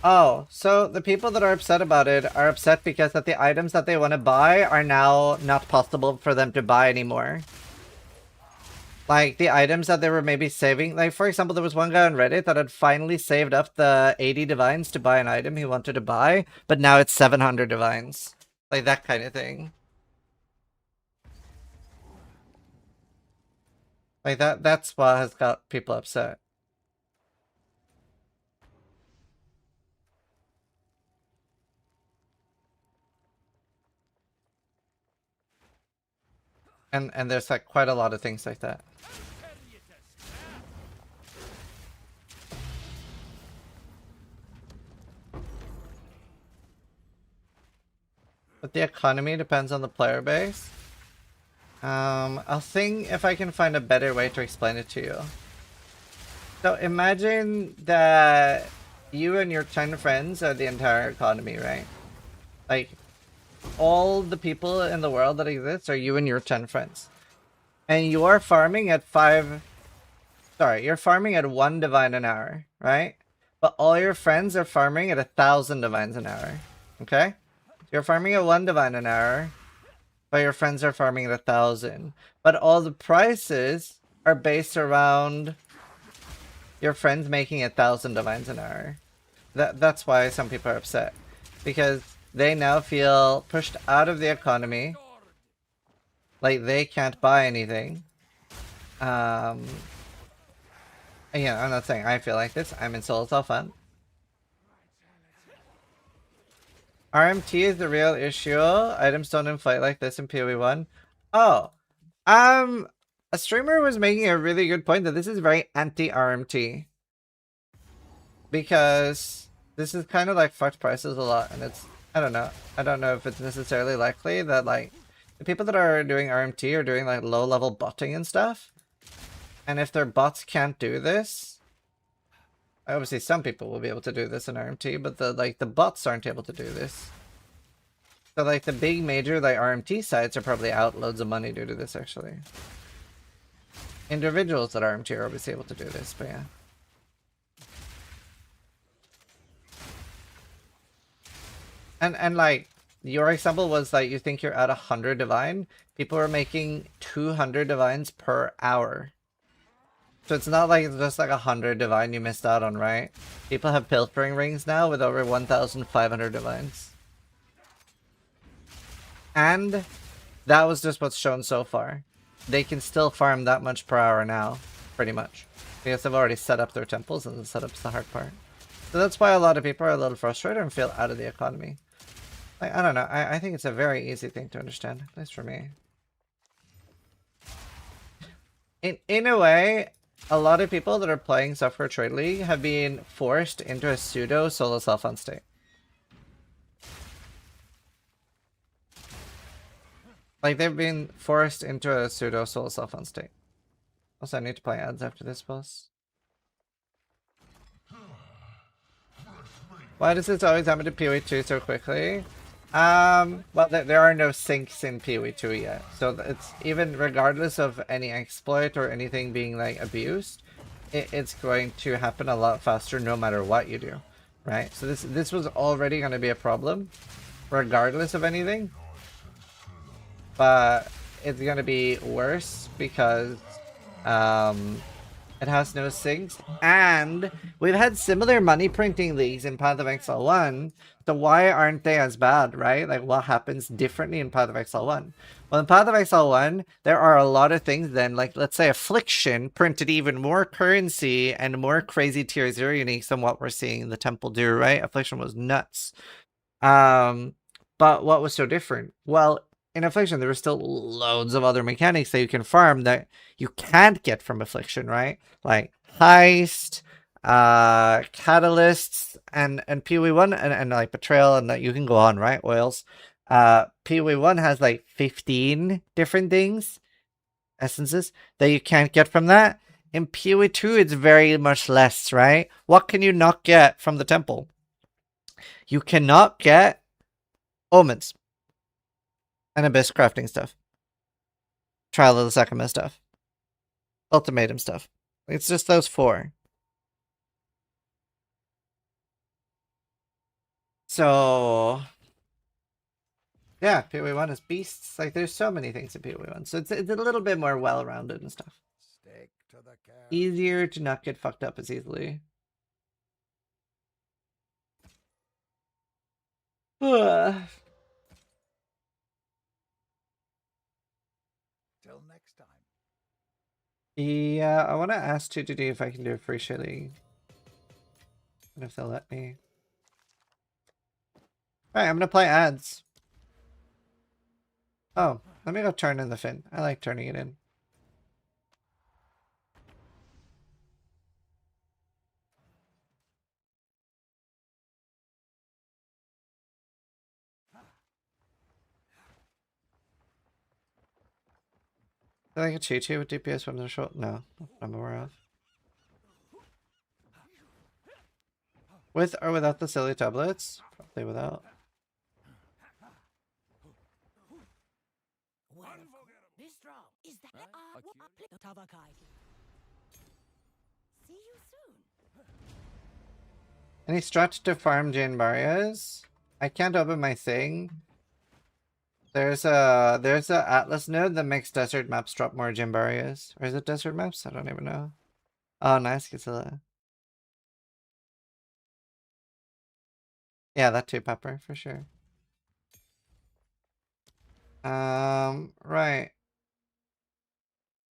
Oh, so the people that are upset about it are upset because that the items that they want to buy are now not possible for them to buy anymore. Like, the items that they were maybe saving. Like, for example, there was one guy on Reddit that had finally saved up the 80 divines to buy an item he wanted to buy, but now it's 700 divines. Like, that kind of thing. Like, that's what has got people upset. And there's like quite a lot of things like that. But the economy depends on the player base. I'll think if I can find a better way to explain it to you. So imagine that you and your 10 friends are the entire economy, right? Like, all the people in the world that exist are you and your 10 friends. And you are farming at you're farming at 1 divine an hour, right? But all your friends are farming at 1,000 divines an hour, okay? You're farming at 1 divine an hour, but your friends are farming at 1,000. But all the prices are based around your friends making 1,000 divines an hour. That's why some people are upset. Because they now feel pushed out of the economy. Like they can't buy anything. Yeah, I'm not saying I feel like this. I'm in Soul Fun. RMT is the real issue. Items don't inflate like this in PoE 1. Oh. A streamer was making a really good point that this is very anti-RMT. Because this is kind of like fucked prices a lot, and it's I don't know if it's necessarily likely that like the people that are doing RMT are doing like low level botting and stuff. And if their bots can't do this, obviously some people will be able to do this in RMT, but the bots aren't able to do this. So like the big major like RMT sites are probably out loads of money due to this actually. Individuals that RMT are obviously able to do this, but yeah. And like your example was like you think you're at 100 divine. People are making 200 divines per hour. So it's not like it's just like 100 divine you missed out on, right? People have pilfering rings now with over 1,500 divines. And that was just what's shown so far. They can still farm that much per hour now, pretty much. Because they've already set up their temples and the setup's the hard part. So that's why a lot of people are a little frustrated and feel out of the economy. Like, I don't know, I think it's a very easy thing to understand, at least for me. In a way, a lot of people that are playing Software Trade League have been forced into a pseudo solo self-fund state. Like, they've been forced into a pseudo solo self-fund state. Also, I need to play ads after this boss. Why does this always happen to PoE 2 so quickly? Well, there are no syncs in PoE 2 yet. So it's even regardless of any exploit or anything being like abused, it's going to happen a lot faster no matter what you do, right? So this was already going to be a problem regardless of anything, but it's going to be worse because It has no sinks, and we've had similar money printing leagues in Path of Exile 1, so why aren't they as bad, right? Like, what happens differently in Path of Exile 1? Well, in Path of Exile 1, there are a lot of things then, like, let's say Affliction printed even more currency and more crazy tier 0 uniques than what we're seeing in the Temple do, right? Affliction was nuts. But what was so different? Well, in Affliction, there were still loads of other mechanics that you can farm that you can't get from Affliction, right? Like Heist, Catalysts, and PoE1, and like Betrayal, and that you can go on, right? Oils. PoE1 has like 15 different things, essences, that you can't get from that. In PoE2, it's very much less, right? What can you not get from the temple? You cannot get Omens and Abyss crafting stuff. Trial of the Sacrament stuff. Ultimatum stuff. It's just those 4. So yeah, PoE1 is beasts. Like, there's so many things in PoE1. So it's a little bit more well-rounded and stuff. Stick to the carrot. Easier to not get fucked up as easily. Till next time. Yeah, I want to ask 2DD if I can do a free shilling. And if they'll let me. Alright, I'm gonna play ads. Oh, let me go turn in the fin. I like turning it in. Is there like a cheat sheet with DPS when they're short? No, I'm aware of. With or without the silly tablets? Probably without. Is that See you soon. Any strat to farm Jane Barriers? I can't open my thing. There's a Atlas node that makes desert maps drop more Jane Barriers. Or is it desert maps? I don't even know. Oh, nice, Gazilla. Yeah, that too, Pepper, for sure. Right.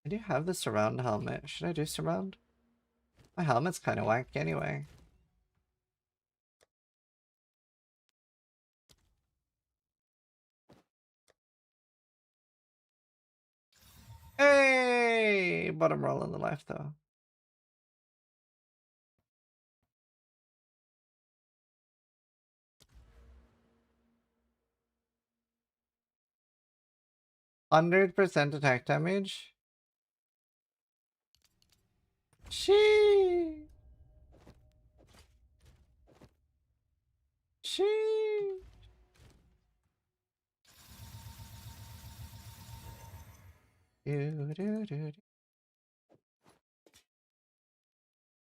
I do have the surround helmet. Should I do surround? My helmet's kind of whack anyway. Hey! Bottom roll on the left, though. %100% attack damage. She.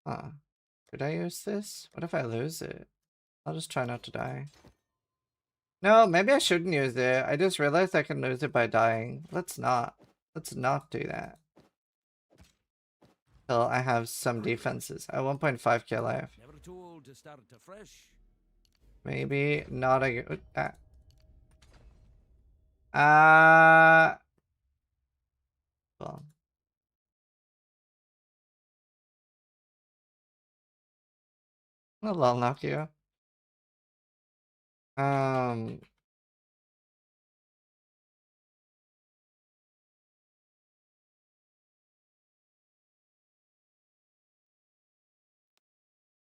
Huh. Did I use this? What if I lose it? I'll just try not to die. No, maybe I shouldn't use it. I just realized I can lose it by dying. Let's not. Let's not do that. Till I have some defenses. I have 1.5k life. Never too old to start afresh. Maybe not a good... Well. I'll knock you.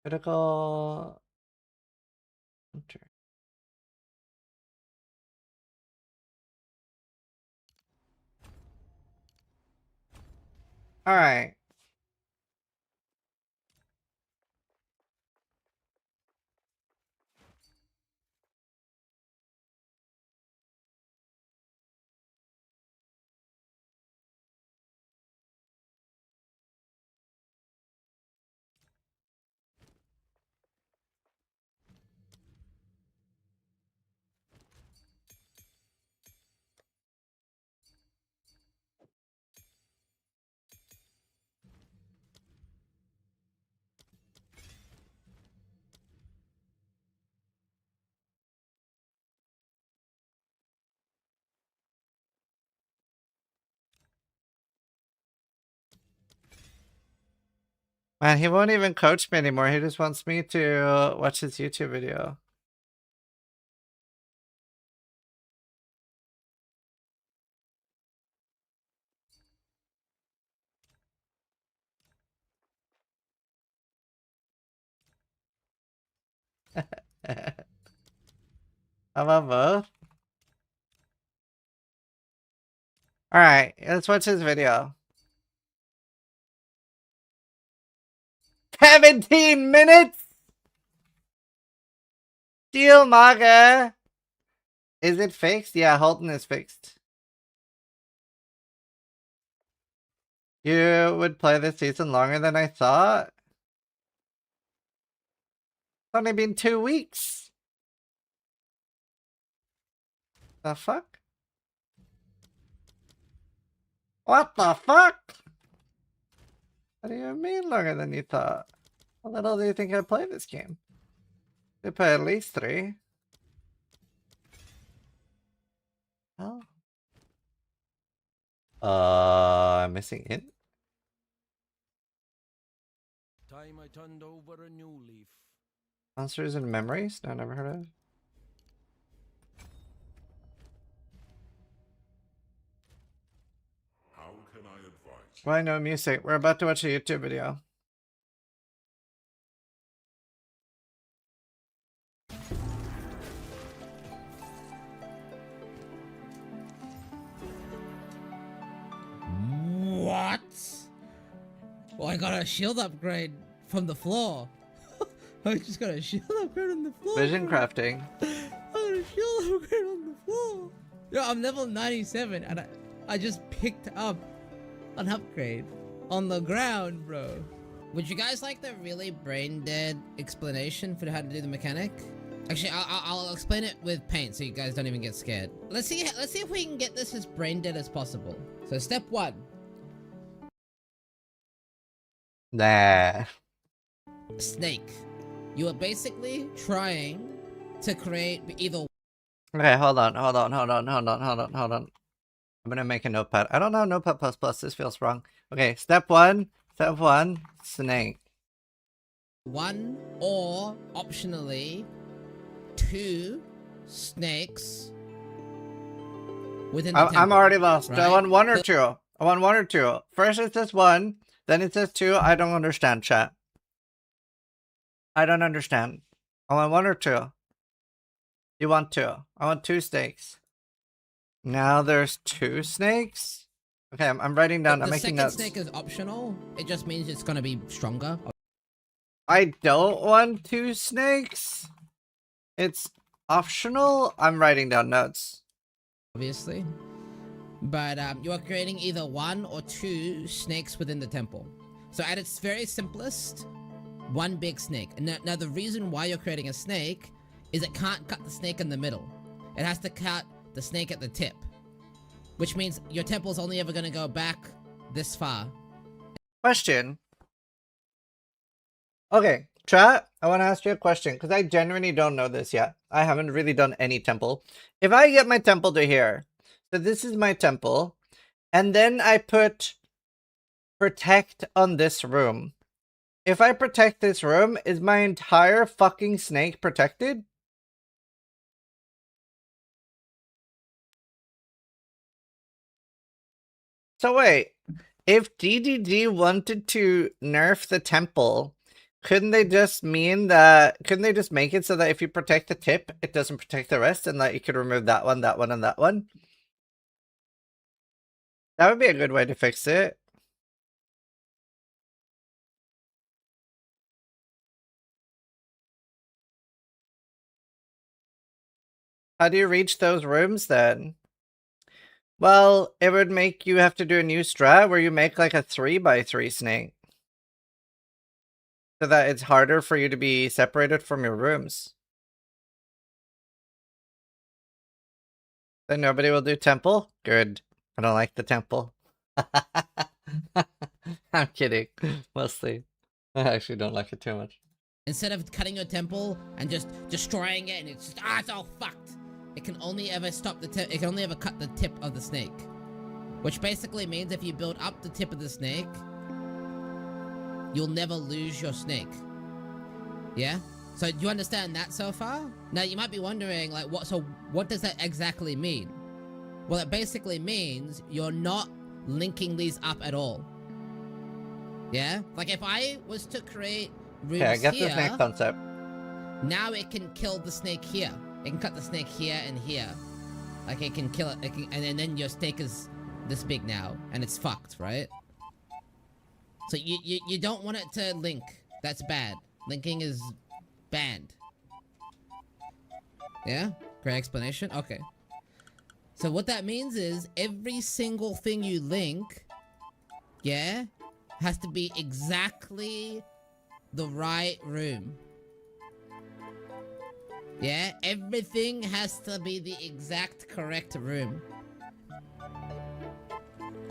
Critical. Enter. All right. Man, he won't even coach me anymore. He just wants me to watch his YouTube video. How about both? Alright, let's watch his video. 17 minutes? Deal, Maga. Is it fixed? Yeah, Holton is fixed. You would play this season longer than I thought? It's only been 2 weeks. The fuck? What the fuck? What do you mean longer than you thought? How little do you think I play this game? They play at least 3. Oh. I'm missing it. Time I turned over a new leaf. Monsters and Memories? No, never heard of. How can I advise? Why no music? We're about to watch a YouTube video. What? Well, I got a shield upgrade from the floor. I just got a shield upgrade on the floor. Vision crafting. I got a shield upgrade on the floor. Yo, I'm level 97 and I just picked up an upgrade on the ground, bro. Would you guys like the really brain dead explanation for how to do the mechanic? Actually, I'll explain it with paint so you guys don't even get scared. Let's see if we can get this as brain dead as possible. So step 1. Nah. Snake. You are basically trying to create either. Okay, hold on. I'm gonna make a notepad. I don't know Notepad++. This feels wrong. Okay, step 1. Step 1. Snake. 1 or optionally 2 snakes within the temple, I'm already lost. right? I want 1 or 2. I want 1 or 2. First it says 1, then it says 2. I don't understand, chat. I don't understand. I want 1 or 2. You want 2. I want 2 snakes. Now there's 2 snakes? Okay, I'm writing down. I'm making notes. The second snake is optional. It just means it's gonna be stronger. I don't want 2 snakes. It's optional. I'm writing down notes. Obviously. But you are creating either 1 or 2 snakes within the temple. So at its very simplest, 1 big snake. And now the reason why you're creating a snake is it can't cut the snake in the middle. It has to cut the snake at the tip. Which means your temple's only ever gonna go back this far. Question. Okay, chat, I want to ask you a question, because I genuinely don't know this yet. I haven't really done any temple. If I get my temple to here, so this is my temple, and then I put protect on this room. If I protect this room, is my entire fucking snake protected? So wait, if DDD wanted to nerf the temple, couldn't they just make it so that if you protect the tip, it doesn't protect the rest, and that you could remove that one, and that one? That would be a good way to fix it. How do you reach those rooms then? Well, it would make you have to do a new strat where you make like a 3x3 snake. So that it's harder for you to be separated from your rooms. Then nobody will do temple? Good. I don't like the temple. I'm kidding. Mostly. I actually don't like it too much. Instead of cutting your temple and just destroying it and it's just, it's all fucked. It can only ever stop the tip. It can only ever cut the tip of the snake. Which basically means if you build up the tip of the snake, you'll never lose your snake. Yeah? So do you understand that so far? Now you might be wondering, like, what does that exactly mean? Well, it basically means you're not linking these up at all. Yeah? Like if I was to create rooms Okay, I get here, the snake concept. now it can kill the snake here. It can cut the snake here and here. Like it can kill it, and then your snake is this big now, and it's fucked, right? So you don't want it to link. That's bad. Linking is banned. Yeah? Great explanation? Okay. So what that means is every single thing you link, yeah, has to be exactly the right room. Yeah? Everything has to be the exact correct room.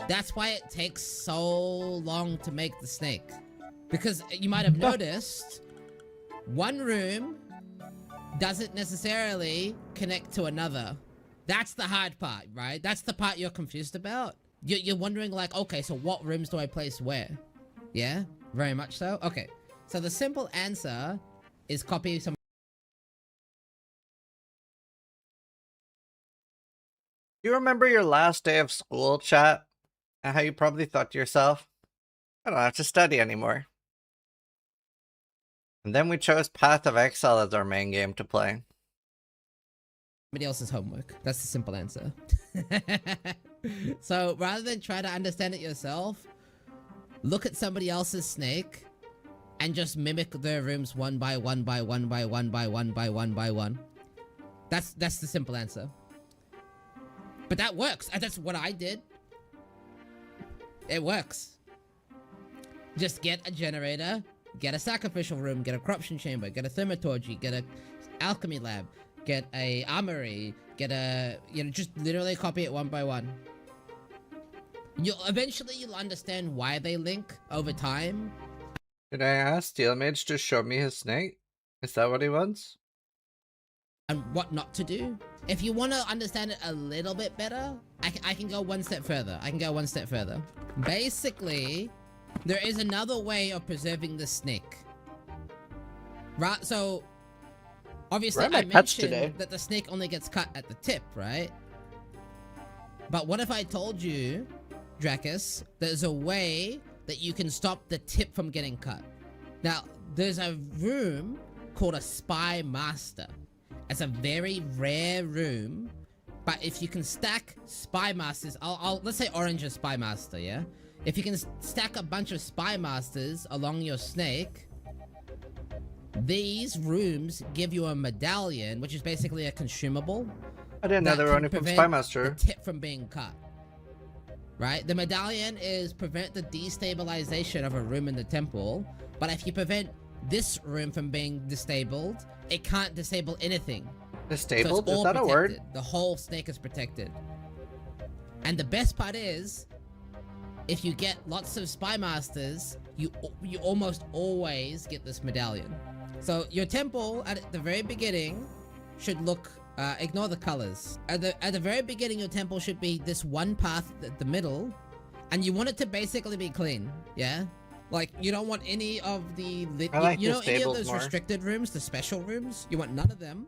That's why it takes so long to make the snake. Because you might have noticed, one room doesn't necessarily connect to another. That's the hard part, right? That's the part you're confused about. You're wondering like, okay, so what rooms do I place where? Yeah? Very much so? Okay. So the simple answer is copy some... Do you remember your last day of school, chat? And how you probably thought to yourself, I don't have to study anymore. And then we chose Path of Exile as our main game to play. Somebody else's homework. That's the simple answer. So rather than try to understand it yourself, look at somebody else's snake and just mimic their rooms one by one by one by one by one by one by one. That's the simple answer. But that works. That's what I did. It works. Just get a generator, get a sacrificial room, get a corruption chamber, get a thaumaturgy, get a alchemy lab, get a armory, get a, just literally copy it one by one. Eventually you'll understand why they link over time. Did I ask Steel Mage to show me his snake? Is that what he wants? And what not to do. If you want to understand it a little bit better, I can go one step further. Basically, there is another way of preserving the snake. Right, so obviously I mentioned that the snake only gets cut at the tip, right? But what if I told you, Dracus, there's a way that you can stop the tip from getting cut? Now, there's a room called a Spymaster. It's a very rare room, but if you can stack Spymasters, let's say orange is Spymaster, yeah? If you can stack a bunch of Spymasters along your snake, these rooms give you a medallion, which is basically a consumable. I didn't know they were only from Spymaster. The tip from being cut. Right? The medallion is prevent the destabilization of a room in the temple, but if you prevent this room from being disabled, it can't disable anything. Disabled? So is that protected. a word? The whole snake is protected. And the best part is, if you get lots of Spymasters, you almost always get this medallion. So your temple at the very beginning should look, ignore the colors. At the very beginning, your temple should be this one path at the middle, and you want it to basically be clean, yeah? Like, you don't want any of the... you know any of those restricted rooms, the special rooms? You want none of them.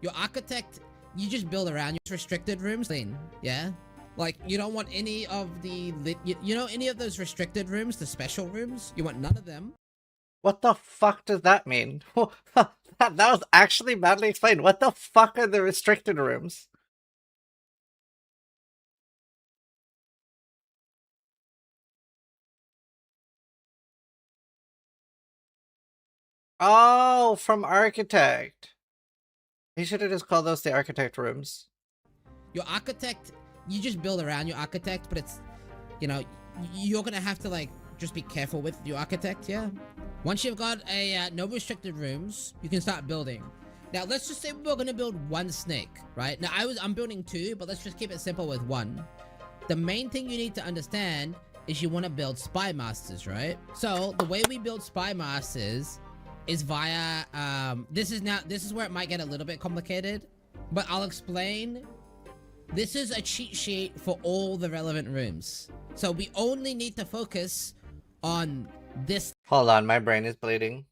Your architect, you just build around your restricted rooms clean, yeah? Like, you don't want any of the... you know any of those restricted rooms, the special rooms? You want none of them. What the fuck does that mean? That was actually badly explained. What the fuck are the restricted rooms? Oh, from Architect. He should have just called those the Architect rooms. Your architect, you just build around your architect, but it's, you're gonna have to, like, just be careful with your architect, yeah? Once you've got a no restricted rooms, you can start building. Now, let's just say we're gonna build one snake, right? Now, I'm building two, but let's just keep it simple with one. The main thing you need to understand is you want to build Spymasters, right? So, the way we build Spymasters is via, this is where it might get a little bit complicated, but I'll explain. This is a cheat sheet for all the relevant rooms. So we only need to focus on this Hold on, my brain is bleeding.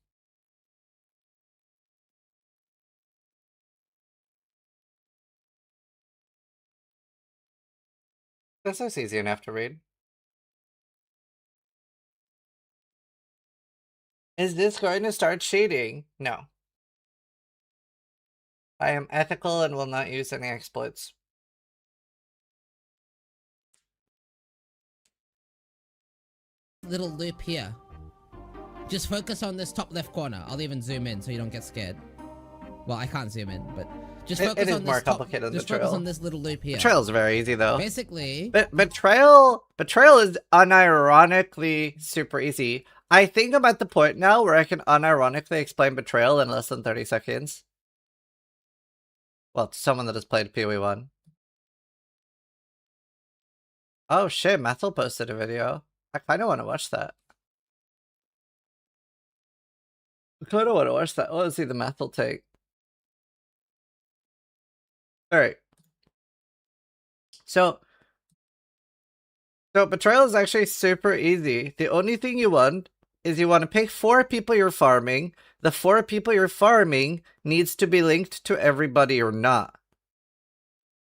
This is easy enough to read. Is this going to start cheating? No. I am ethical and will not use any exploits. little loop here. Just focus on this top left corner. I'll even zoom in so you don't get scared. Well, I can't zoom in, but just focus it is on this more top, complicated than just Betrayal. focus on this little loop here. Betrayal's very easy though. Basically, Betrayal is unironically super easy. I think I'm at the point now where I can unironically explain Betrayal in less than 30 seconds. Well, to someone that has played PoE1. Oh shit, Nasal posted a video. I kind of want to watch that. I kind of want to watch that. I want to see the Nasal take. Alright. So Betrayal is actually super easy. The only thing you want is you want to pick 4 people you're farming. The 4 people you're farming needs to be linked to everybody or not.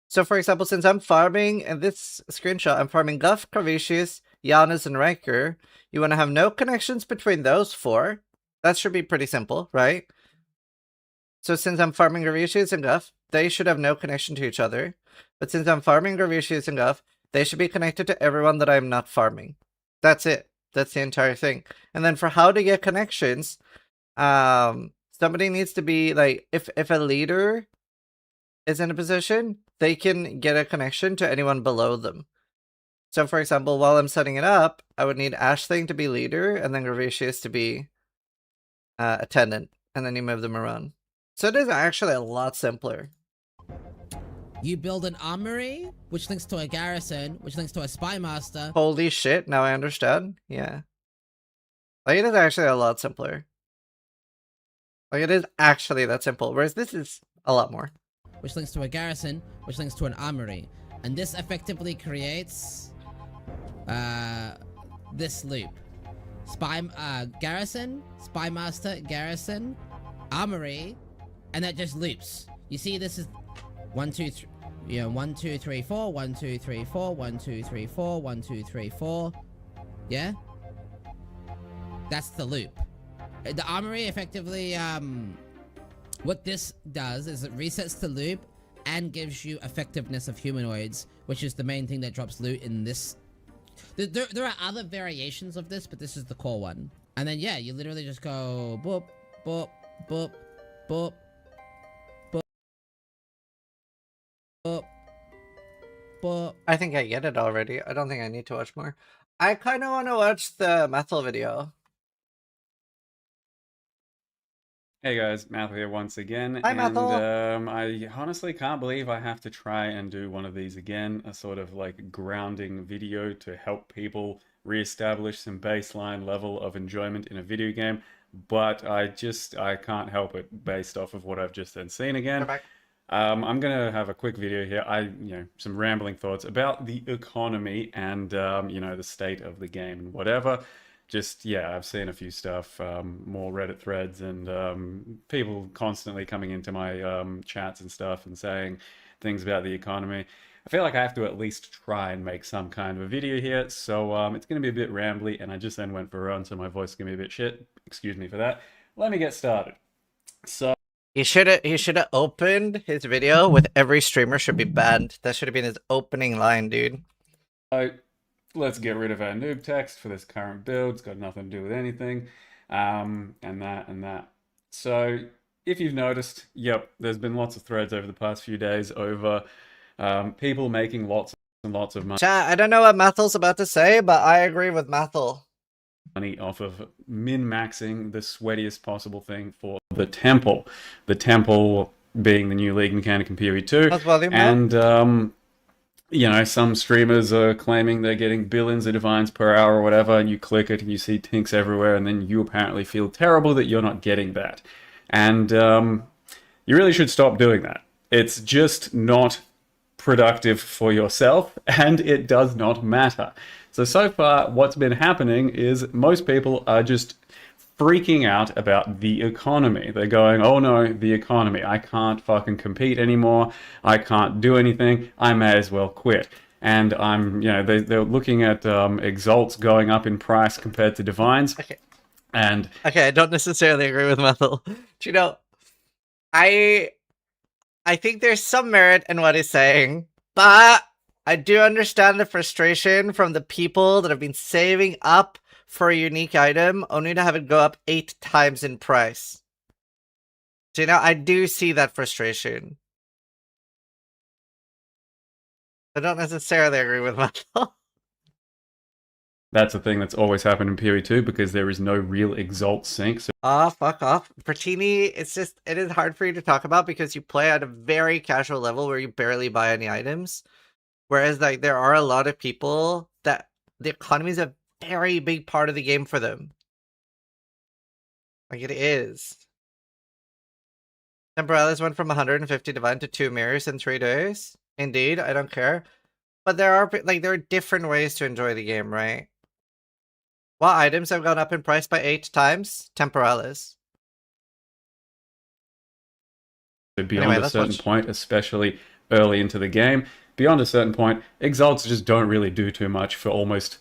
So for example, since I'm farming, in this screenshot, I'm farming Guff, Cravicius, Giannis, and Riker. You want to have no connections between those 4. That should be pretty simple, right? So since I'm farming Cravicius and Guff, they should have no connection to each other. But since I'm farming Cravicius and Guff, they should be connected to everyone that I'm not farming. That's it. That's the entire thing. And then for how to get connections, somebody needs to be like, if a leader is in a position, they can get a connection to anyone below them. So for example, while I'm setting it up, I would need Ashling to be leader and then Gravicius to be attendant, and then you move them around. So it is actually a lot simpler. you build an armory, which links to a garrison, which links to a spymaster. Holy shit, now I understand. Yeah. Like, it is actually a lot simpler. Like, it is actually that simple, whereas this is a lot more. Which links to a garrison, which links to an armory. And this effectively creates this loop. Garrison, Spymaster, garrison, armory, and that just loops. You see, this is 1, 2, 3, you know, 1, 2, 3, 4, 1, 2, 3, 4, 1, 2, 3, 4, 1, 2, 3, 4. Yeah? That's the loop. The armory effectively, what this does is it resets the loop and gives you effectiveness of humanoids, which is the main thing that drops loot in this. There are other variations of this, but this is the core one. And then, yeah, you literally just go boop, boop, boop, boop, boop, boop, boop. I think I get it already. I don't think I need to watch more. I kind of want to watch the Metal video. Hey guys, Mathel here once again, Hi, and Mathel. I honestly can't believe I have to try and do one of these again, a sort of like grounding video to help people reestablish some baseline level of enjoyment in a video game, but I can't help it based off of what I've just then seen again. I'm gonna have a quick video here, some rambling thoughts about the economy and, the state of the game and whatever. Just, yeah, I've seen a few stuff, more Reddit threads and people constantly coming into my chats and stuff and saying things about the economy. I feel like I have to at least try and make some kind of a video here, so it's going to be a bit rambly, and I just then went for a run, so my voice is going to be a bit shit. Excuse me for that. Let me get started. So He should have opened his video with every streamer should be banned. That should have been his opening line, dude. Let's get rid of our noob text for this current build. It's got nothing to do with anything. And that. So, if you've noticed, yep, there's been lots of threads over the past few days over people making lots and lots of money. Chat, I don't know what Mathel's about to say, but I agree with Mathel. Money off of min-maxing the sweatiest possible thing for the temple. The temple being the new league mechanic in PoE2. And, some streamers are claiming they're getting billions of divines per hour or whatever, and you click it and you see tinks everywhere, and then you apparently feel terrible that you're not getting that. And you really should stop doing that. It's just not productive for yourself, and it does not matter. So far, what's been happening is most people are just freaking out about the economy. They're going, oh no, the economy. I can't fucking compete anymore. I can't do anything. I may as well quit. And they're looking at exalts going up in price compared to divines. Okay. And okay, I don't necessarily agree with Methel. Do you know, I think there's some merit in what he's saying, but I do understand the frustration from the people that have been saving up for a unique item only to have it go up 8 times in price. Do you know, I do see that frustration. I don't necessarily agree with Methel. that's a thing that's always happened in PoE2 because there is no real exalt sync. So Fuck off. Bertini, it is hard for you to talk about because you play at a very casual level where you barely buy any items. Whereas, like, there are a lot of people that the economy is a very big part of the game for them. Like, it is. Temporalis went from 150 divine to 2 mirrors in 3 days. Indeed, I don't care. But there are different ways to enjoy the game, right? What items have gone up in price by 8 times? Temporalis. beyond a certain point, especially early into the game, beyond a certain point, exalts just don't really do too much for almost,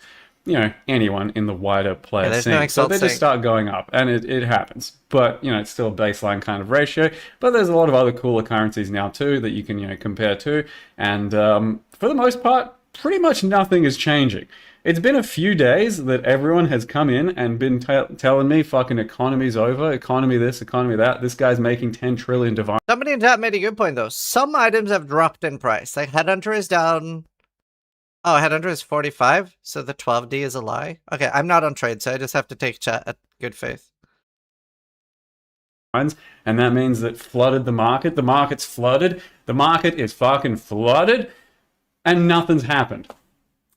anyone in the wider player scene. No, so they just start going up, and it happens. But, it's still a baseline kind of ratio. But there's a lot of other cooler currencies now, too, that you can, compare to. And for the most part, pretty much nothing is changing. It's been a few days that everyone has come in and been telling me fucking economy's over, economy this, economy that. This guy's making 10 trillion divine. Somebody in chat made a good point, though. Some items have dropped in price. Like, Headhunter is down... Oh, Headhunter is 45, so the 12D is a lie. Okay, I'm not on trade, so I just have to take chat at good faith. And that means that flooded the market. The market's flooded. The market is fucking flooded. And nothing's happened.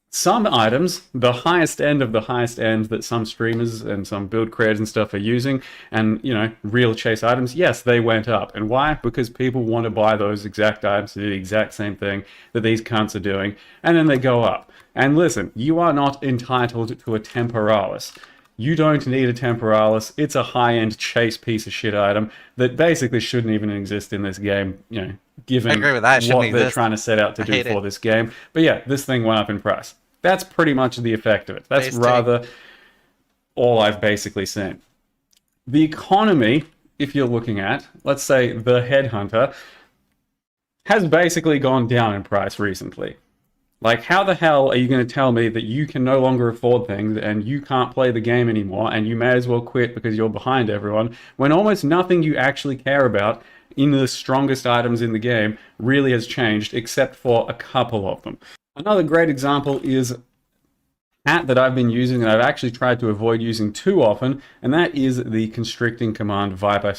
Some items, the highest end of the highest end that some streamers and some build creators and stuff are using, and, real chase items, yes, they went up. And why? Because people want to buy those exact items to do the exact same thing that these cunts are doing, and then they go up. And listen, you are not entitled to a Temporalis. You don't need a Temporalis. It's a high-end chase piece of shit item that basically shouldn't even exist in this game, given what they're trying to set out to do for this game. But yeah, this thing went up in price. That's pretty much the effect of it. That's rather all I've basically seen. The economy, if you're looking at, let's say the Headhunter, has basically gone down in price recently. Like, how the hell are you going to tell me that you can no longer afford things and you can't play the game anymore and you may as well quit because you're behind everyone when almost nothing you actually care about in the strongest items in the game really has changed except for a couple of them. Another great example is a hat that I've been using and I've actually tried to avoid using too often, and that is the Constricting Command Viper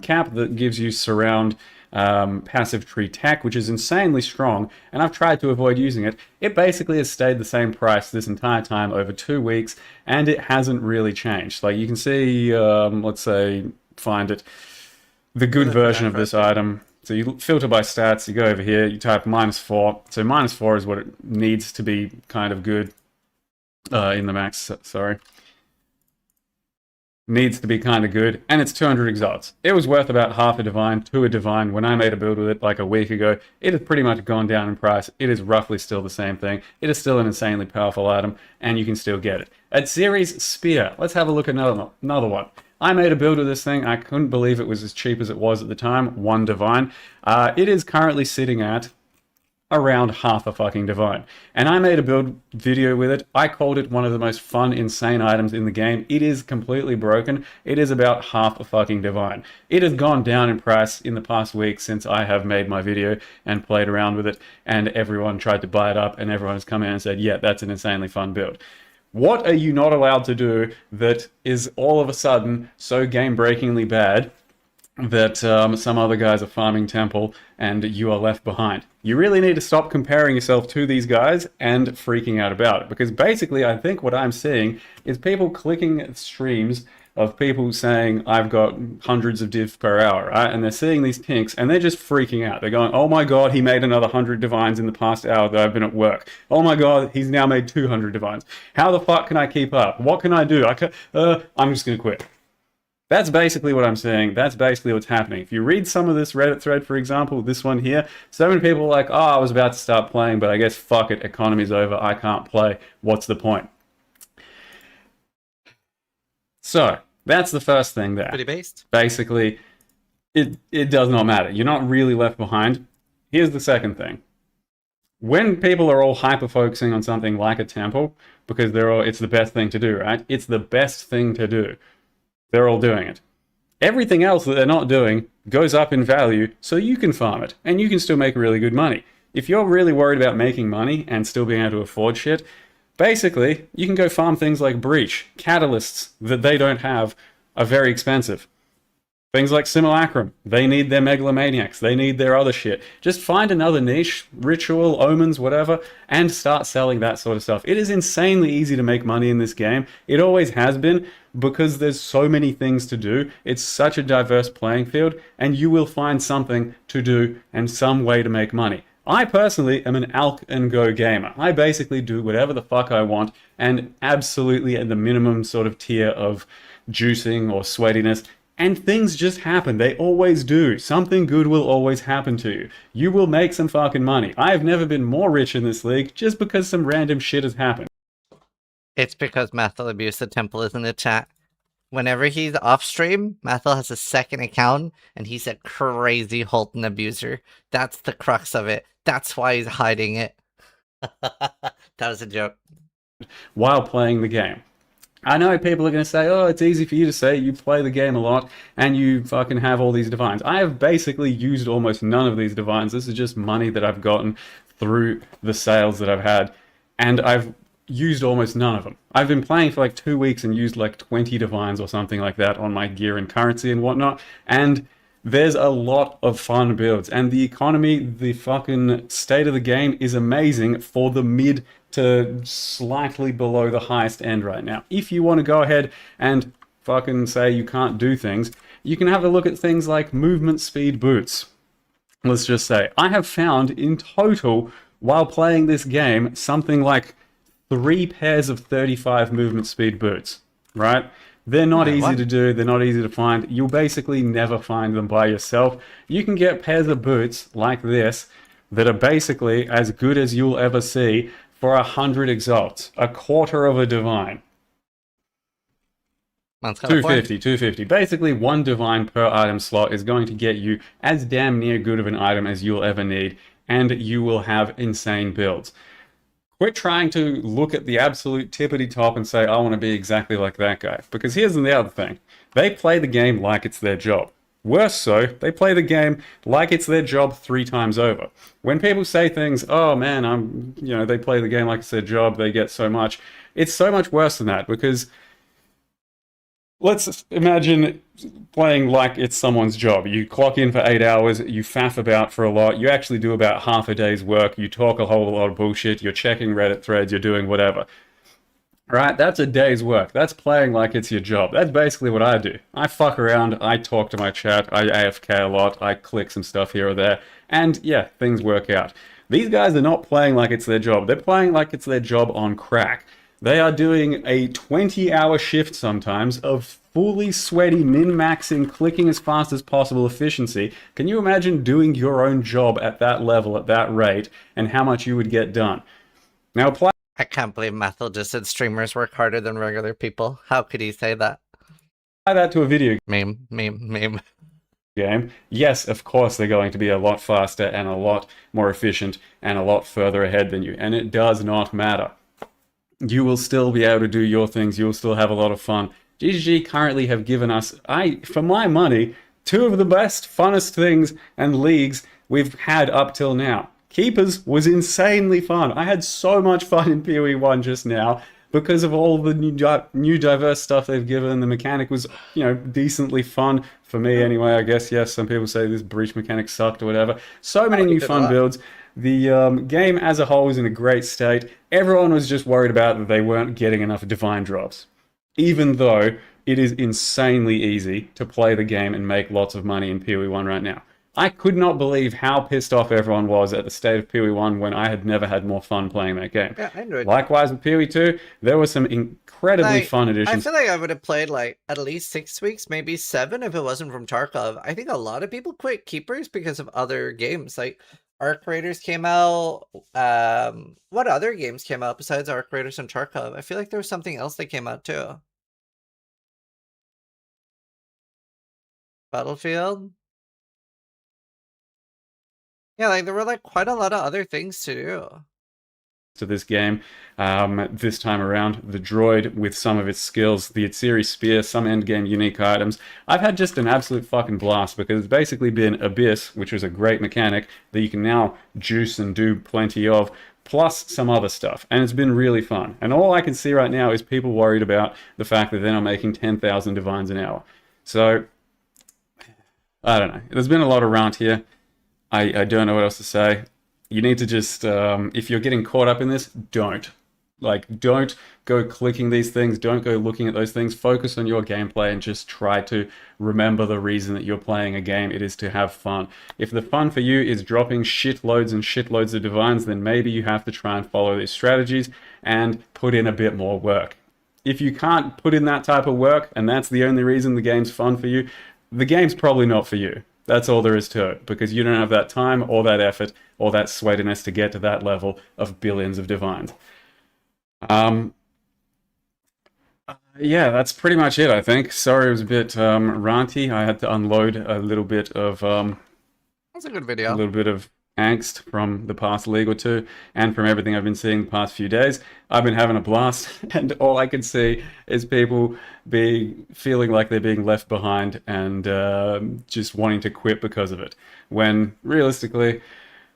cap that gives you surround passive tree tech, which is insanely strong, and I've tried to avoid using it. It basically has stayed the same price this entire time over 2 weeks, and it hasn't really changed. Like, you can see, let's say, find it, the good version of this item. So you filter by stats, you go over here, you type -4. So -4 is what it needs to be kind of good in the max, sorry. Needs to be kind of good, and it's 200 exalts. It was worth about half a divine to a divine when I made a build with it like a week ago. It has pretty much gone down in price. It is roughly still the same thing. It is still an insanely powerful item, and you can still get it. At Series Spear, let's have a look at another one. I made a build of this thing. I couldn't believe it was as cheap as it was at the time. 1 divine. It is currently sitting at around half a fucking divine. And I made a build video with it. I called it one of the most fun, insane items in the game. It is completely broken. It is about half a fucking divine. It has gone down in price in the past week since I have made my video and played around with it. And everyone tried to buy it up and everyone has come in and said, yeah, that's an insanely fun build. What are you not allowed to do that is all of a sudden so game-breakingly bad that some other guys are farming Temple and you are left behind? You really need to stop comparing yourself to these guys and freaking out about it. Because basically, I think what I'm seeing is people clicking streams of people saying, I've got hundreds of div per hour, right? And they're seeing these pinks and they're just freaking out. They're going, oh my god, he made another 100 divines in the past hour that I've been at work. Oh my god, he's now made 200 divines. How the fuck can I keep up? What can I do? I'm just gonna quit. That's basically what I'm saying. That's basically what's happening. If you read some of this Reddit thread, for example, this one here, so many people are like, oh, I was about to start playing, but I guess fuck it, economy's over, I can't play. What's the point? So, that's the first thing there. Pretty based. Basically, it does not matter. You're not really left behind. Here's the second thing. When people are all hyper-focusing on something like a temple, because it's the best thing to do, right? It's the best thing to do. They're all doing it. Everything else that they're not doing goes up in value, so you can farm it, and you can still make really good money. If you're really worried about making money and still being able to afford shit, basically, you can go farm things like Breach. Catalysts that they don't have are very expensive. Things like Simulacrum, they need their Megalomaniacs, they need their other shit. Just find another niche, ritual, omens, whatever, and start selling that sort of stuff. It is insanely easy to make money in this game. It always has been, because there's so many things to do. It's such a diverse playing field, and you will find something to do and some way to make money. I personally am an alch and go gamer. I basically do whatever the fuck I want, and absolutely at the minimum sort of tier of juicing or sweatiness. And things just happen. They always do. Something good will always happen to you. You will make some fucking money. I have never been more rich in this league just because some random shit has happened. It's because Mathil abused the temple is in the chat. Whenever he's off stream, Mathil has a second account, and he's a crazy Holton abuser. That's the crux of it. That's why he's hiding it. That was a joke. While playing the game. I know people are going to say, oh, it's easy for you to say, you play the game a lot, and you fucking have all these divines. I have basically used almost none of these divines. This is just money that I've gotten through the sales that I've had, and I've used almost none of them. I've been playing for like 2 weeks and used like 20 divines or something like that on my gear and currency and whatnot, and there's a lot of fun builds, and the economy, the fucking state of the game is amazing for the mid to slightly below the highest end right now. If you want to go ahead and fucking say you can't do things, you can have a look at things like movement speed boots. Let's just say, I have found in total, while playing this game, something like 3 pairs of 35 movement speed boots, right? They're not easy to do, they're not easy to find. You'll basically never find them by yourself. You can get pairs of boots like this that are basically as good as you'll ever see for 100 exalts, a quarter of a divine. 250. Basically, 1 divine per item slot is going to get you as damn near good of an item as you'll ever need, and you will have insane builds. Quit trying to look at the absolute tippity top and say, I want to be exactly like that guy. Because here's the other thing. They play the game like it's their job. Worse so, they play the game like it's their job 3 times over. When people say things, oh man, they play the game like it's their job, they get so much. It's so much worse than that, because let's imagine playing like it's someone's job. You clock in for 8 hours, you faff about for a lot, you actually do about half a day's work, you talk a whole lot of bullshit, you're checking Reddit threads, you're doing whatever. Right? That's a day's work. That's playing like it's your job. That's basically what I do. I fuck around, I talk to my chat, I AFK a lot, I click some stuff here or there, and yeah, things work out. These guys are not playing like it's their job. They're playing like it's their job on crack. They are doing a 20-hour shift sometimes of fully sweaty, min-maxing, clicking as fast as possible efficiency. Can you imagine doing your own job at that level, at that rate, and how much you would get done? Now, I can't believe Mathil just said streamers work harder than regular people. How could he say that? Apply that to a video meme. game. Yes, of course they're going to be a lot faster and a lot more efficient and a lot further ahead than you. And it does not matter. You will still be able to do your things. You'll still have a lot of fun. GGG currently have given us, for my money, 2 of the best, funnest things and leagues we've had up till now. Keepers was insanely fun. I had so much fun in PoE 1 just now because of all the new diverse stuff they've given. The mechanic was, decently fun for me anyway, I guess. Yes, some people say this breach mechanic sucked or whatever. So many new fun builds. The game as a whole is in a great state. Everyone was just worried about that they weren't getting enough divine drops. Even though it is insanely easy to play the game and make lots of money in PoE1 right now. I could not believe how pissed off everyone was at the state of PoE1 when I had never had more fun playing that game. Yeah, I knew it. Likewise with PoE2, there were some incredibly Like, fun I additions. feel like I would have played like at least 6 weeks, maybe 7 if it wasn't from Tarkov. I think a lot of people quit Keepers because of other games. Like Arc Raiders came out. What other games came out besides Arc Raiders and Tarkov? I feel like there was something else that came out too. Battlefield. Yeah, like there were like quite a lot of other things to do. To this game, this time around, the droid with some of its skills, the Atsiri spear, some endgame unique items. I've had just an absolute fucking blast because it's basically been Abyss, which was a great mechanic that you can now juice and do plenty of, plus some other stuff, and it's been really fun. And all I can see right now is people worried about the fact that they're not making 10,000 divines an hour. So, I don't know. There's been a lot of rant here. I don't know what else to say. You need to just, if you're getting caught up in this, don't. Like, don't go clicking these things. Don't go looking at those things. Focus on your gameplay and just try to remember the reason that you're playing a game. It is to have fun. If the fun for you is dropping shitloads and shitloads of divines, then maybe you have to try and follow these strategies and put in a bit more work. If you can't put in that type of work, and that's the only reason the game's fun for you, the game's probably not for you. That's all there is to it, because you don't have that time or that effort or that sweatiness to get to that level of billions of divines. Yeah, that's pretty much it, I think. Sorry it was a bit ranty. I had to unload a little bit of That's a good video. a little bit of angst from the past league or two and from everything I've been seeing the past few days. I've been having a blast, and all I can see is people feeling like they're being left behind and just wanting to quit because of it. When realistically,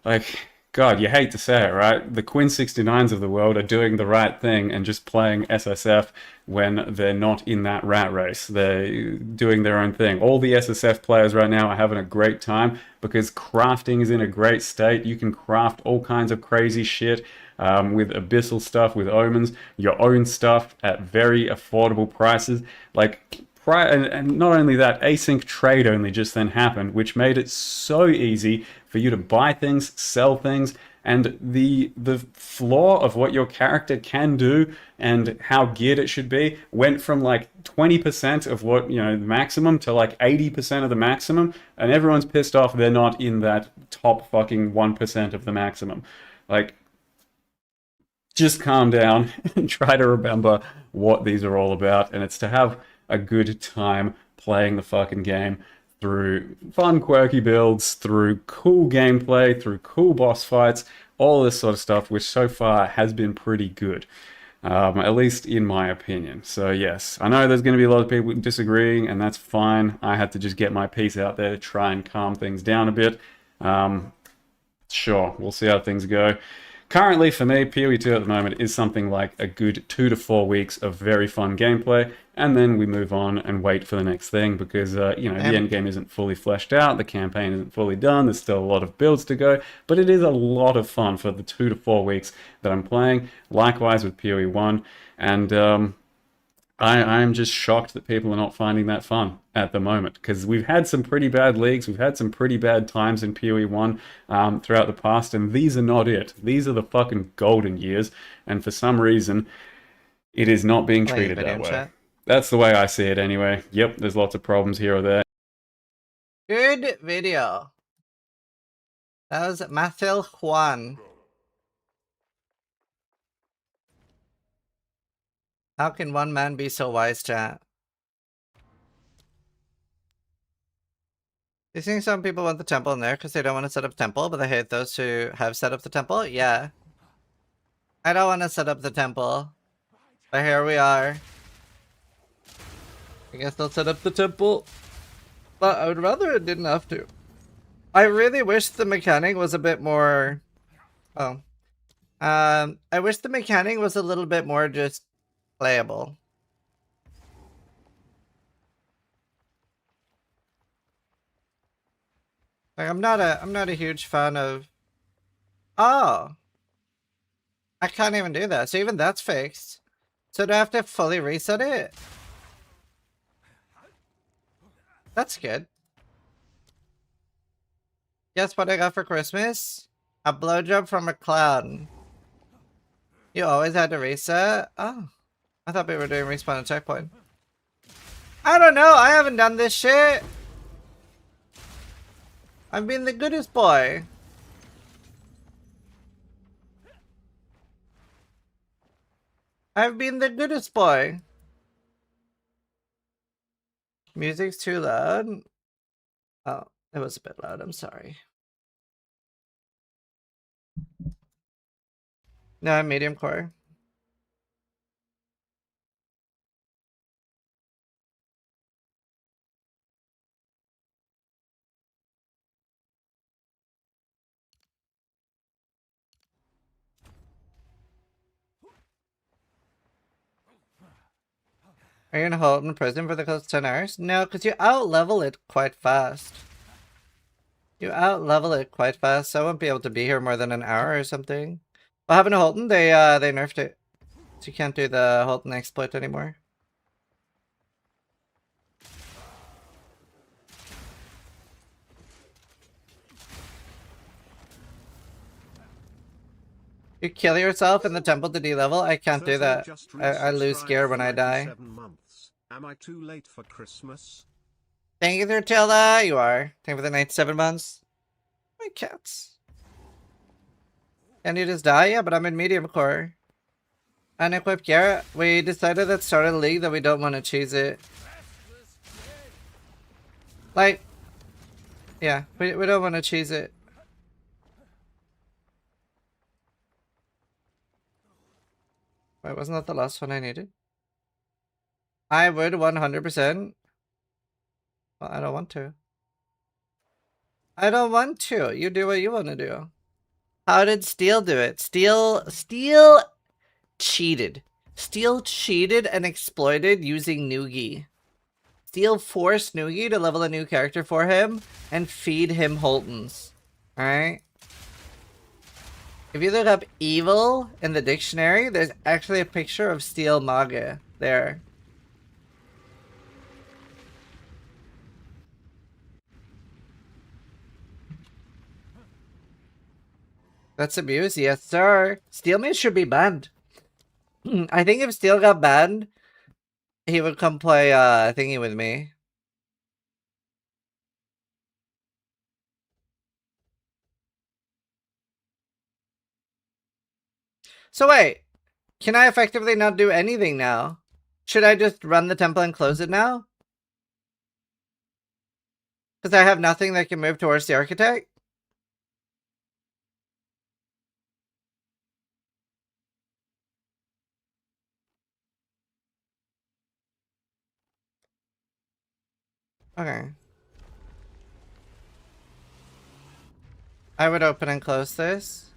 like, God, you hate to say it, right? The Quinn 69s of the world are doing the right thing and just playing SSF when they're not in that rat race. They're doing their own thing. All the SSF players right now are having a great time because crafting is in a great state. You can craft all kinds of crazy shit with abyssal stuff, with omens, your own stuff at very affordable prices. Like, and not only that, async trade only just then happened, which made it so easy for you to buy things, sell things, and the floor of what your character can do and how geared it should be went from like 20% of what, you know, the maximum to like 80% of the maximum, and everyone's pissed off they're not in that top fucking 1% of the maximum. Like, just calm down and try to remember what these are all about, and it's to have a good time playing the fucking game through fun, quirky builds, through cool gameplay, through cool boss fights, all this sort of stuff, which so far has been pretty good, at least in my opinion. So yes, I know there's going to be a lot of people disagreeing, and that's fine. I had to just get my piece out there to try and calm things down a bit. Sure, we'll see how things go. Currently, for me, PoE2 at the moment is something like a good 2 to 4 weeks of very fun gameplay, and then we move on and wait for the next thing because, you know, the end game isn't fully fleshed out, the campaign isn't fully done, there's still a lot of builds to go, but it is a lot of fun for the 2 to 4 weeks that I'm playing. Likewise with PoE1, and I'm just shocked that people are not finding that fun at the moment, because we've had some pretty bad leagues, we've had some pretty bad times in PoE1 throughout the past, and these are not it. These are the fucking golden years, and for some reason, it is not being treated that way. Chat. That's the way I see it anyway. Yep, there's lots of problems here or there. Good video. That was Mathil Juan. How can one man be so wise, chat? You think some people want the temple in there because they don't want to set up temple, but they hate those who have set up the temple? Yeah. I don't want to set up the temple, but here we are. I guess they'll set up the temple, but I would rather it didn't have to. I really wish the mechanic was a bit more... Oh. I wish the mechanic was a little bit more just playable. Like, I'm not a huge fan of... Oh! I can't even do that. So even that's fixed. So do I have to fully reset it? That's good. Guess what I got for Christmas? A blowjob from a clown. You always had to reset? Oh. I thought we were doing respawn and checkpoint. I don't know. I haven't done this shit. I've been the goodest boy. I've been the goodest boy. Music's too loud. Oh, it was a bit loud. I'm sorry. No, I'm medium core. Are you gonna hold in prison for the close 10 hours? No, because you out-level it quite fast. You out-level it quite fast, so I won't be able to be here more than an hour or something. What happened to Holton? They nerfed it. So you can't do the Holton exploit anymore. You kill yourself in the temple to D-level? I can't do that. I lose gear when I die. Am I too late for Christmas? Thank you, Tilda. You are. Thank you for the 97 months. My cats. Can you just die? Yeah, but I'm in medium core. Unequipped gear. We decided at start of the league that we don't want to choose it. Like, yeah, we don't want to choose it. Wait, wasn't that the last one I needed? I would 100%. Well, I don't want to. I don't want to. You do what you want to do. How did Steel do it? Steel cheated. Steel cheated and exploited using Noogie. Steel forced Noogie to level a new character for him and feed him Holtons. Alright? If you look up evil in the dictionary, there's actually a picture of Steel Mage there. That's abuse? Yes, sir. Steelmate should be banned. I think if Steel got banned, he would come play thingy with me. So wait, can I effectively not do anything now? Should I just run the temple and close it now? Because I have nothing that can move towards the architect? Okay. I would open and close this.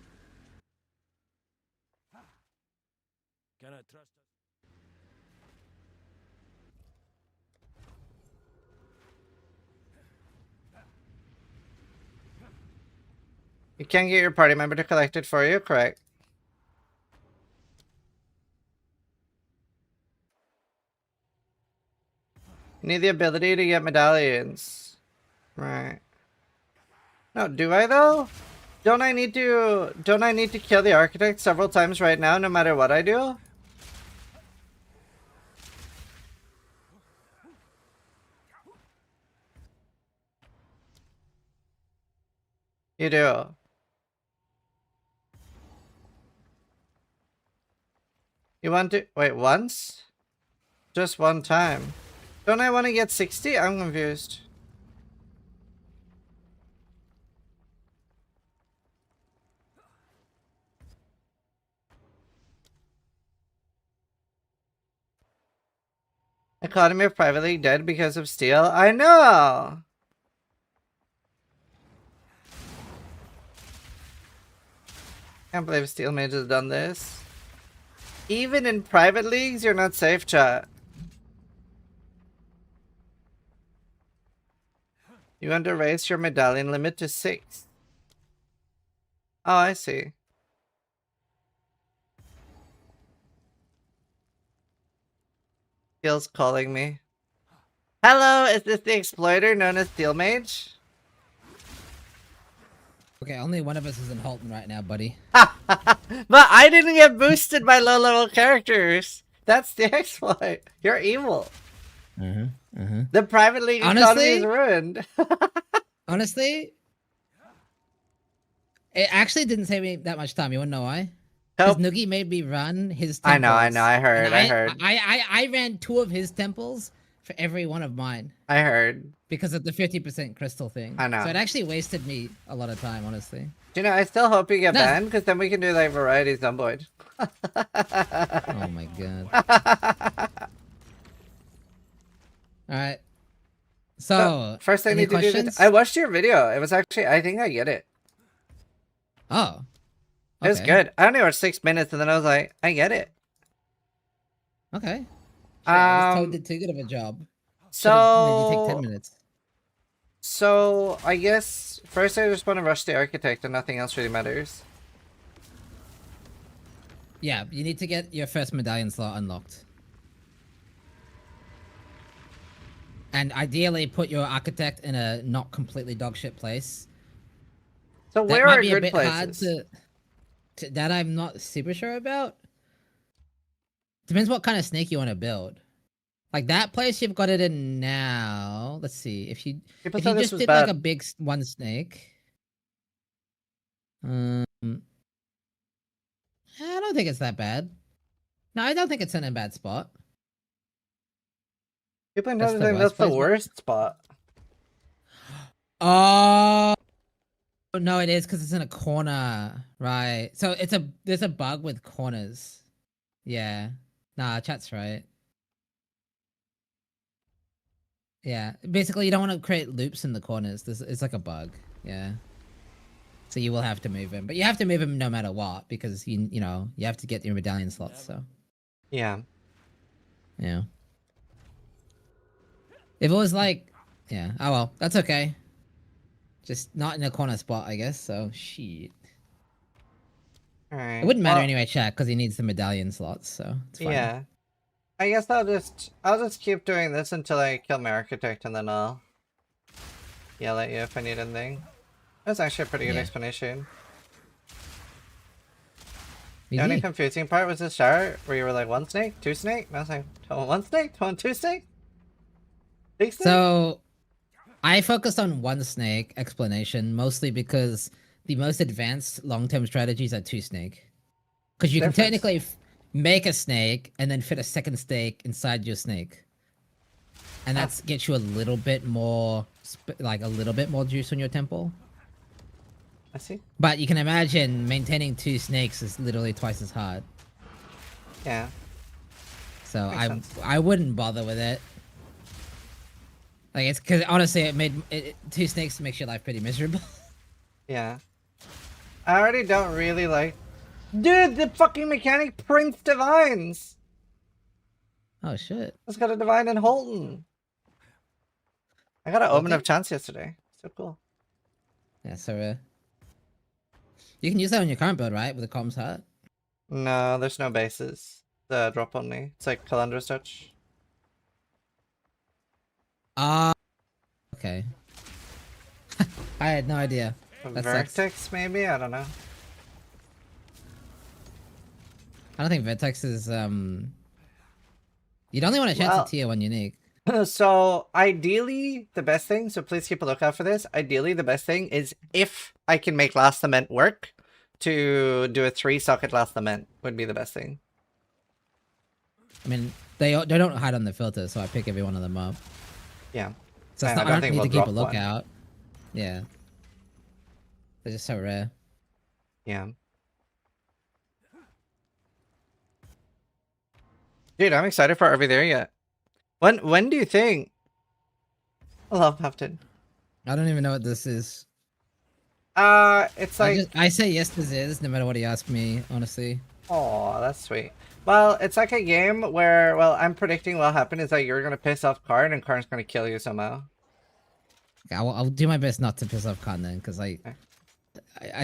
Can I trust? You can't get your party member to collect it for you, correct? You need the ability to get medallions. Right. No, do I though? Don't I need to kill the architect several times right now, no matter what I do? You do. You want to wait once? Just one time. Don't I want to get 60? I'm confused. Economy of Private League dead because of Steel? I know! Can't believe Steel Mage has done this. Even in private leagues, you're not safe, chat. You want to raise your medallion limit to 6. Oh, I see. Steel's calling me. Hello, is this the exploiter known as Steel Mage? Okay, only one of us is in Holton right now, buddy. But I didn't get boosted by low-level characters. That's the exploit. You're evil. The private league economy is ruined. Honestly, it actually didn't save me that much time. You wanna know why? Nope. Because Noogie made me run his I temples. know, I heard, and I heard. I ran 2 of his temples for every one of mine. I heard. Because of the 50% crystal thing. I know. So it actually wasted me a lot of time, honestly. Do you know, I still hope you get No. banned, because then we can do like variety Zomboid. Oh my god. Alright. So, first I any need to do questions? this. I watched your video. It was actually, I think I get it. Oh. It was Okay. good. I only watched 6 minutes and then I was like, I get it. Okay. I just did too good of a job. Should've made you take 10 minutes. So, I guess first I just want to rush the architect and nothing else really matters. Yeah, you need to get your first medallion slot unlocked. And ideally put your architect in a not completely dogshit place. So That where might are be good a bit places? hard to that I'm not super sure about. Depends what kind of snake you want to build. Like that place you've got it in now. Let's see. If you People if thought you this just was did bad. like a big one snake. I don't think it's that bad. No, I don't think it's in a bad spot. People That's know the that worst that's the place, but- worst spot. Oh no, it is because it's in a corner, right? So there's a bug with corners. Yeah, nah, chat's right. Yeah, basically you don't want to create loops in the corners. It's like a bug. Yeah. So you will have to move him, but you have to move him no matter what because you know you have to get your medallion slots. So Yeah. yeah. If it was like, yeah, oh well, that's okay. Just not in a corner spot, I guess. So shit. Alright. It wouldn't matter well, anyway, chat, because he needs the medallion slots, so it's fine. Yeah. I guess I'll just keep doing this until I kill my architect and then I'll yell at you if I need anything. That's actually a pretty good Yeah. explanation. The Easy. only confusing part was the start where you were like 1 snake, 2 snake, and I was like, do I want 1 snake? Do I want 2 snake? Big snake? So I focused on one snake explanation mostly because the most advanced long-term strategies are 2 snake. Because you can Difference. technically make a snake and then fit a second snake inside your snake. And that gets you a little bit more, like a little bit more juice on your temple. I see. But you can imagine maintaining 2 snakes is literally twice as hard. Yeah. So Makes sense. I wouldn't bother with it. Like it's because honestly, it made 2 snakes makes your life pretty miserable. Yeah. I already don't really like... Dude, the fucking mechanic prints divines! Oh shit! I just got a divine in Holton. I got an Omen Okay. of Chance yesterday. So cool. Yeah, so you can use that on your current build, right? With the comms heart. No, there's no bases. The drop only. It's like Calendar's Touch. Okay. I had no idea. That sucks. Vertex, maybe? I don't know. I don't think Vertex is You'd only want a chance Well- at tier 1 unique. So, ideally, the best thing, so please keep a lookout for this. Ideally, the best thing is if I can make Last Lament work, to do a 3-socket Last Lament would be the best thing. I mean, they don't hide on the filter, so I pick every one of them up. Yeah. So it's I not, don't I don't think need we'll to keep a drop one. lookout. Yeah. They're just so rare. Yeah. Dude, I'm excited for Are We There Yet? When do you think? I love Halton. I don't even know what this is. It's like... I say yes this is, no matter what he asks me, honestly. Oh, that's sweet. Well, it's like a game where, well, I'm predicting what'll happen is that you're gonna piss off Karn and Karn's gonna kill you somehow. Okay, I'll do my best not to piss off Khan then, because I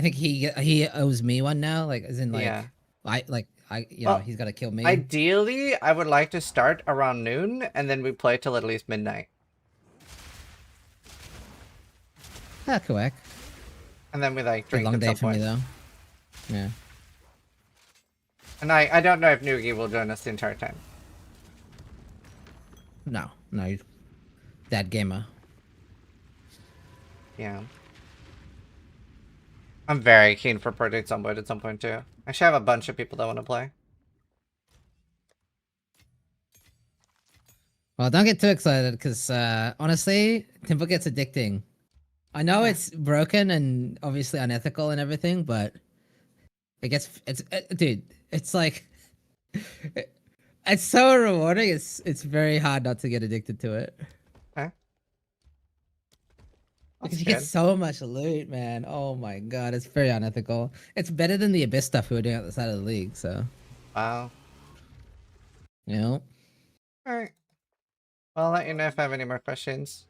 think he owes me one now, like as in like Yeah. you Well, know he's got to kill me. Ideally, I would like to start around noon and then we play till at least midnight. Ah, correct. And then we like Big drink long at day some for me point. though. Yeah. And I don't know if Noogie will join us the entire time. No, he's that gamer. Yeah. I'm very keen for Project Zomboid at some point too. I should have a bunch of people that want to play. Well, don't get too excited, because honestly, Temple gets addicting. I know it's broken and obviously unethical and everything, but dude, it's like it's so rewarding. It's very hard not to get addicted to it. Okay. Because you get so much loot, man. Oh my god, it's very unethical. It's better than the Abyss stuff we were doing at the side of the league, so. Wow. You know? Alright. Well, I'll let you know if I have any more questions.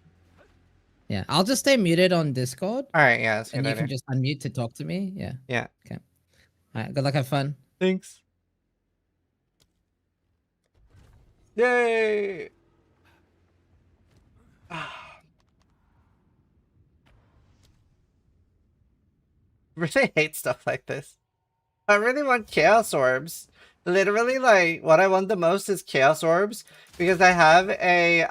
Yeah, I'll just stay muted on Discord. Alright, yeah, that's a and good you idea. can just unmute to talk to me. Yeah. Yeah. Okay. Alright, good luck, have fun. Thanks. Yay! Really hate stuff like this. I really want Chaos Orbs. Literally, like, what I want the most is Chaos Orbs, because I have a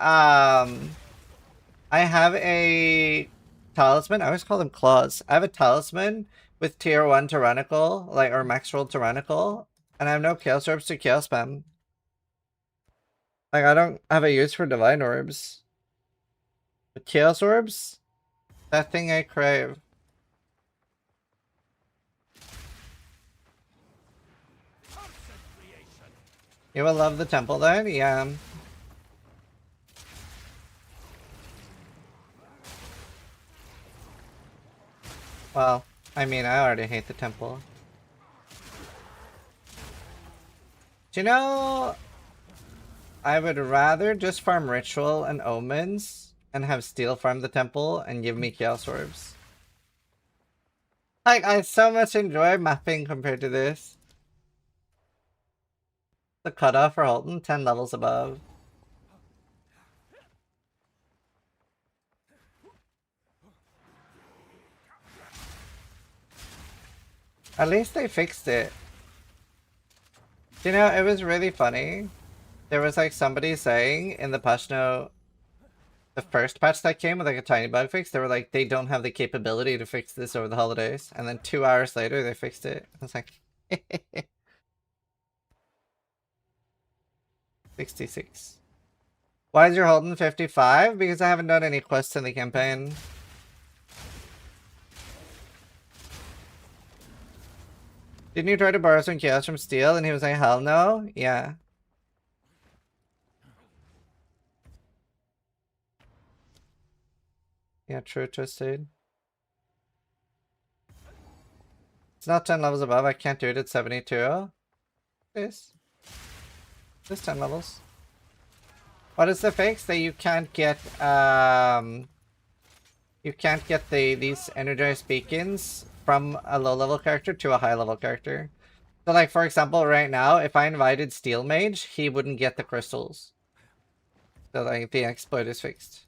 Talisman. I always call them claws. I have a Talisman with tier 1 Tyrannical, like, or Maxroll Tyrannical, and I have no Chaos Orbs to Chaos Spam. Like, I don't have a use for Divine Orbs. But Chaos Orbs? That thing I crave. You will love the temple then? Yeah. Well, I mean, I already hate the temple. Do you know, I would rather just farm Ritual and Omens and have Steel farm the temple and give me Chaos Orbs. Like, I so much enjoy mapping compared to this. The cutoff for Holton, 10 levels above. At least they fixed it. You know, it was really funny. There was like somebody saying in the patch note, the first patch that came with like a tiny bug fix, they were like, they don't have the capability to fix this over the holidays. And then 2 hours later, they fixed it. I was like, 66. Why is your Holton 55? Because I haven't done any quests in the campaign. Didn't you try to borrow some chaos from Steel? And he was like, hell no? Yeah. Yeah, true, Twisted. It's not 10 levels above. I can't do it at 72. This. Just 10 levels. What is the fix? That you can't get these energized beacons from a low level character to a high level character. So like for example right now, if I invited Steel Mage, he wouldn't get the crystals. So like the exploit is fixed.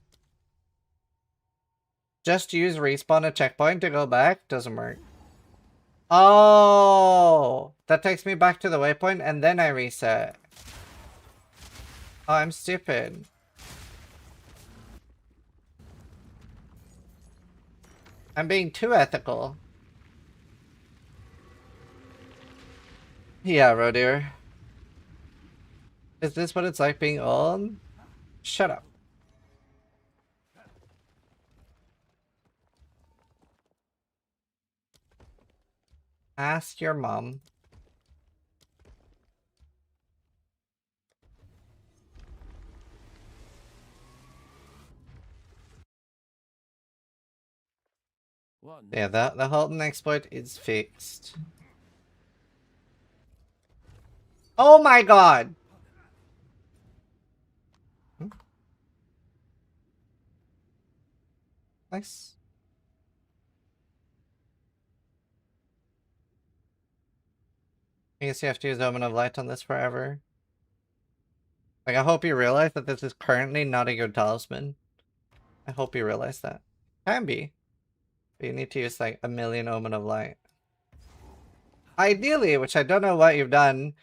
Just use respawn at checkpoint to go back, doesn't work. Oh, that takes me back to the waypoint and then I reset. Oh, I'm stupid. I'm being too ethical. Yeah, Rodeer. Is this what it's like being old? Shut up. Ask your mom. Yeah, the Halton exploit is fixed. Oh my god! Nice. I guess you have to use Omen of Light on this forever. Like, I hope you realize that this is currently not a good talisman. I hope you realize that. Can be. You need to use like 1,000,000 Omen of Light. Ideally, which I don't know what you've done.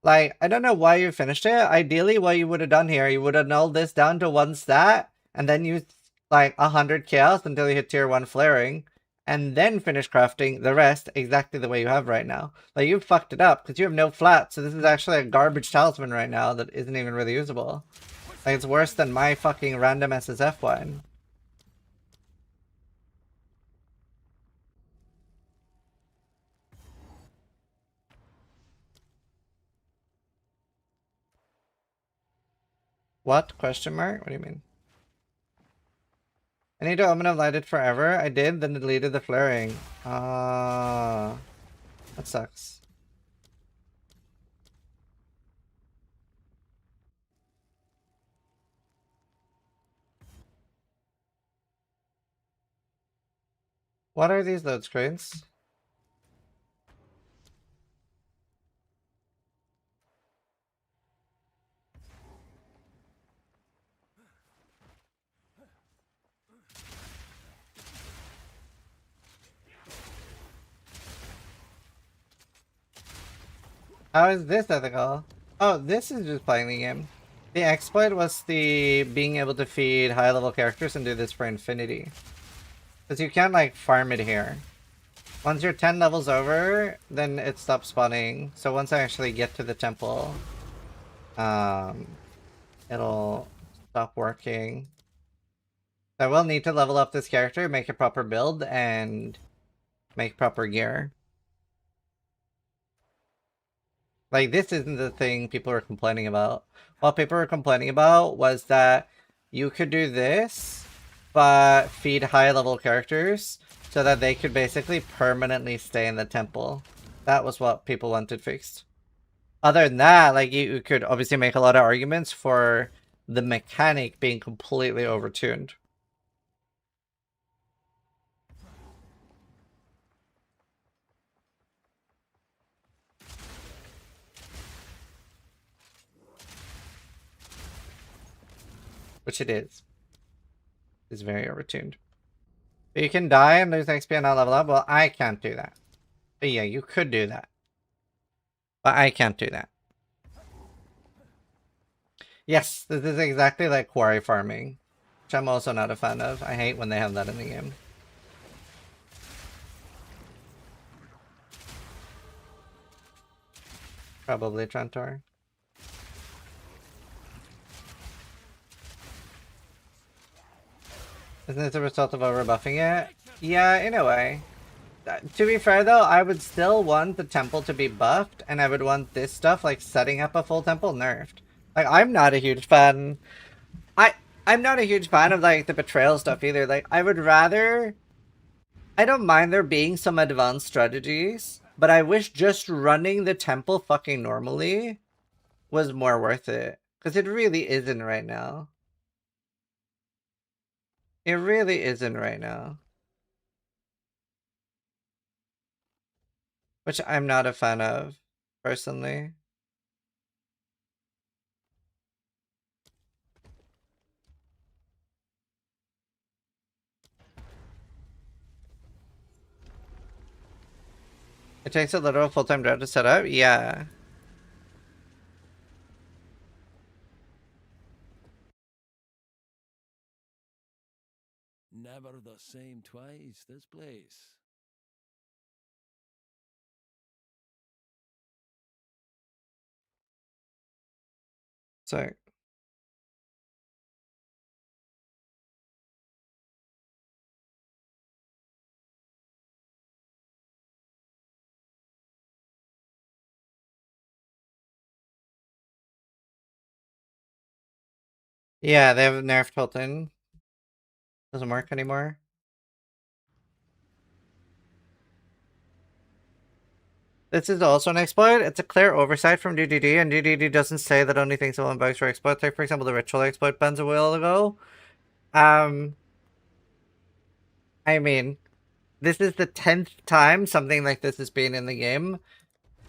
Like, I don't know why you finished it. Ideally, what you would have done here, you would have nulled this down to 1 stat, and then use like 100 chaos until you hit tier 1 flaring, and then finish crafting the rest exactly the way you have right now. Like, you fucked it up because you have no flat, so this is actually a garbage talisman right now that isn't even really usable. Like, it's worse than my fucking random SSF one. What? Question mark? What do you mean? I need to Omen of Light it forever. I did, then deleted the flaring. That sucks. What are these load screens? How is this ethical? Oh, this is just playing the game. The exploit was the being able to feed high level characters and do this for infinity. Because you can't like farm it here. Once you're 10 levels over, then it stops spawning. So once I actually get to the temple, it'll stop working. I will need to level up this character, make a proper build, and make proper gear. Like, this isn't the thing people were complaining about. What people were complaining about was that you could do this, but feed high-level characters so that they could basically permanently stay in the temple. That was what people wanted fixed. Other than that, like, you could obviously make a lot of arguments for the mechanic being completely overtuned. Which it is. It's very overtuned. But you can die and lose XP and not level up. Well, I can't do that. But yeah, you could do that. But I can't do that. Yes, this is exactly like quarry farming. Which I'm also not a fan of. I hate when they have that in the game. Probably Trantor. Isn't this a result of overbuffing it? Yeah, in a way. To be fair though, I would still want the temple to be buffed, and I would want this stuff, like setting up a full temple, nerfed. Like, I'm not a huge fan. I'm not a huge fan of like the betrayal stuff either. Like, I would rather... I don't mind there being some advanced strategies, but I wish just running the temple fucking normally was more worth it. Because it really isn't right now. It really isn't right now. Which I'm not a fan of, personally. It takes a literal full-time job to set up? Yeah. Never the same twice, this place. So... yeah, they have nerfed Holten. Doesn't work anymore. This is also an exploit. It's a clear oversight from DDD, and DDD doesn't say that only things alone bugs for exploits. Like, for example, the ritual exploit bans a while ago. I mean, this is the 10th time something like this has been in the game,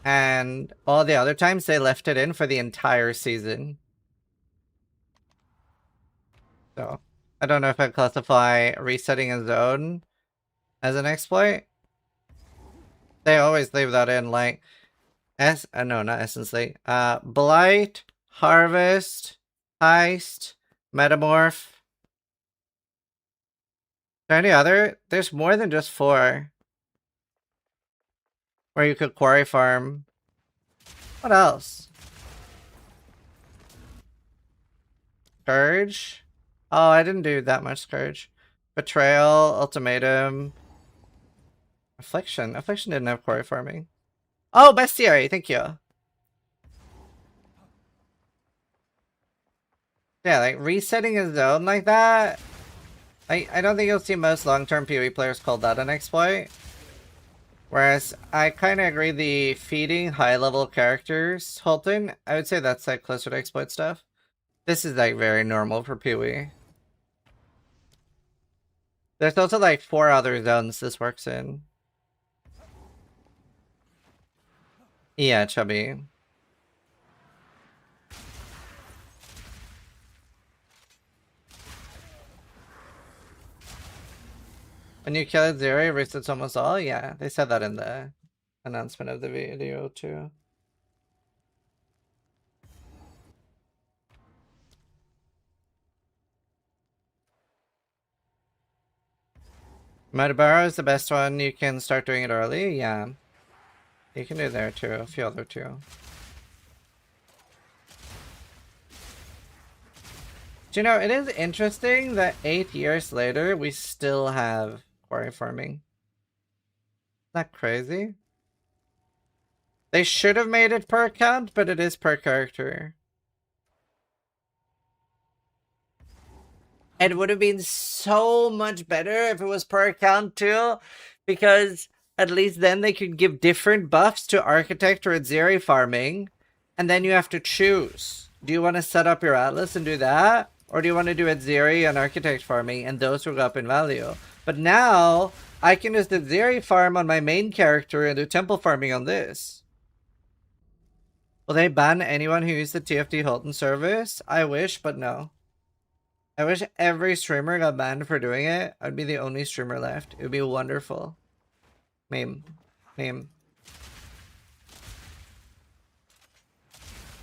and all the other times they left it in for the entire season. So, I don't know if I'd classify resetting a zone as an exploit. They always leave that in, like no, not Essence Leak. Blight, Harvest, Heist, Metamorph. Is there any other? There's more than just 4. Where you could quarry farm. What else? Scourge? Oh, I didn't do that much Scourge. Betrayal, Ultimatum. Affliction. Affliction didn't have quarry farming. Oh, Bestiary, thank you. Yeah, like resetting a zone like that. I don't think you'll see most long-term PoE players call that an exploit. Whereas I kind of agree the feeding high-level characters, Holton, I would say that's like closer to exploit stuff. This is like very normal for PoE. There's also like 4 other zones this works in. Yeah, Chubby. When you kill a zero, it resets almost all? Yeah, they said that in the announcement of the video too. Metabaro is the best one. You can start doing it early. Yeah. You can do there too, a few other too. Do you know, it is interesting that 8 years later, we still have quarry farming. Isn't that crazy? They should have made it per account, but it is per character. It would have been so much better if it was per account too, because at least then they could give different buffs to Architect or Azeri farming, and then you have to choose. Do you want to set up your Atlas and do that? Or do you want to do Azeri and Architect farming, and those will go up in value? But now, I can just Azeri farm on my main character and do Temple farming on this. Will they ban anyone who used the TFT Holton service? I wish, but no. I wish every streamer got banned for doing it. I'd be the only streamer left. It would be wonderful. Meme.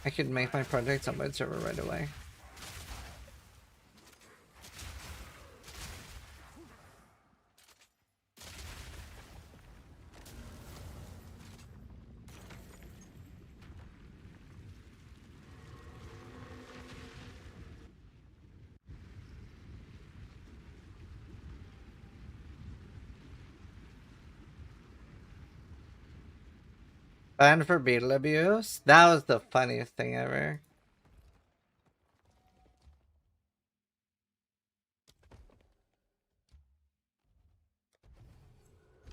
I could make my project Zomboid server right away. Banned for beetle abuse? That was the funniest thing ever.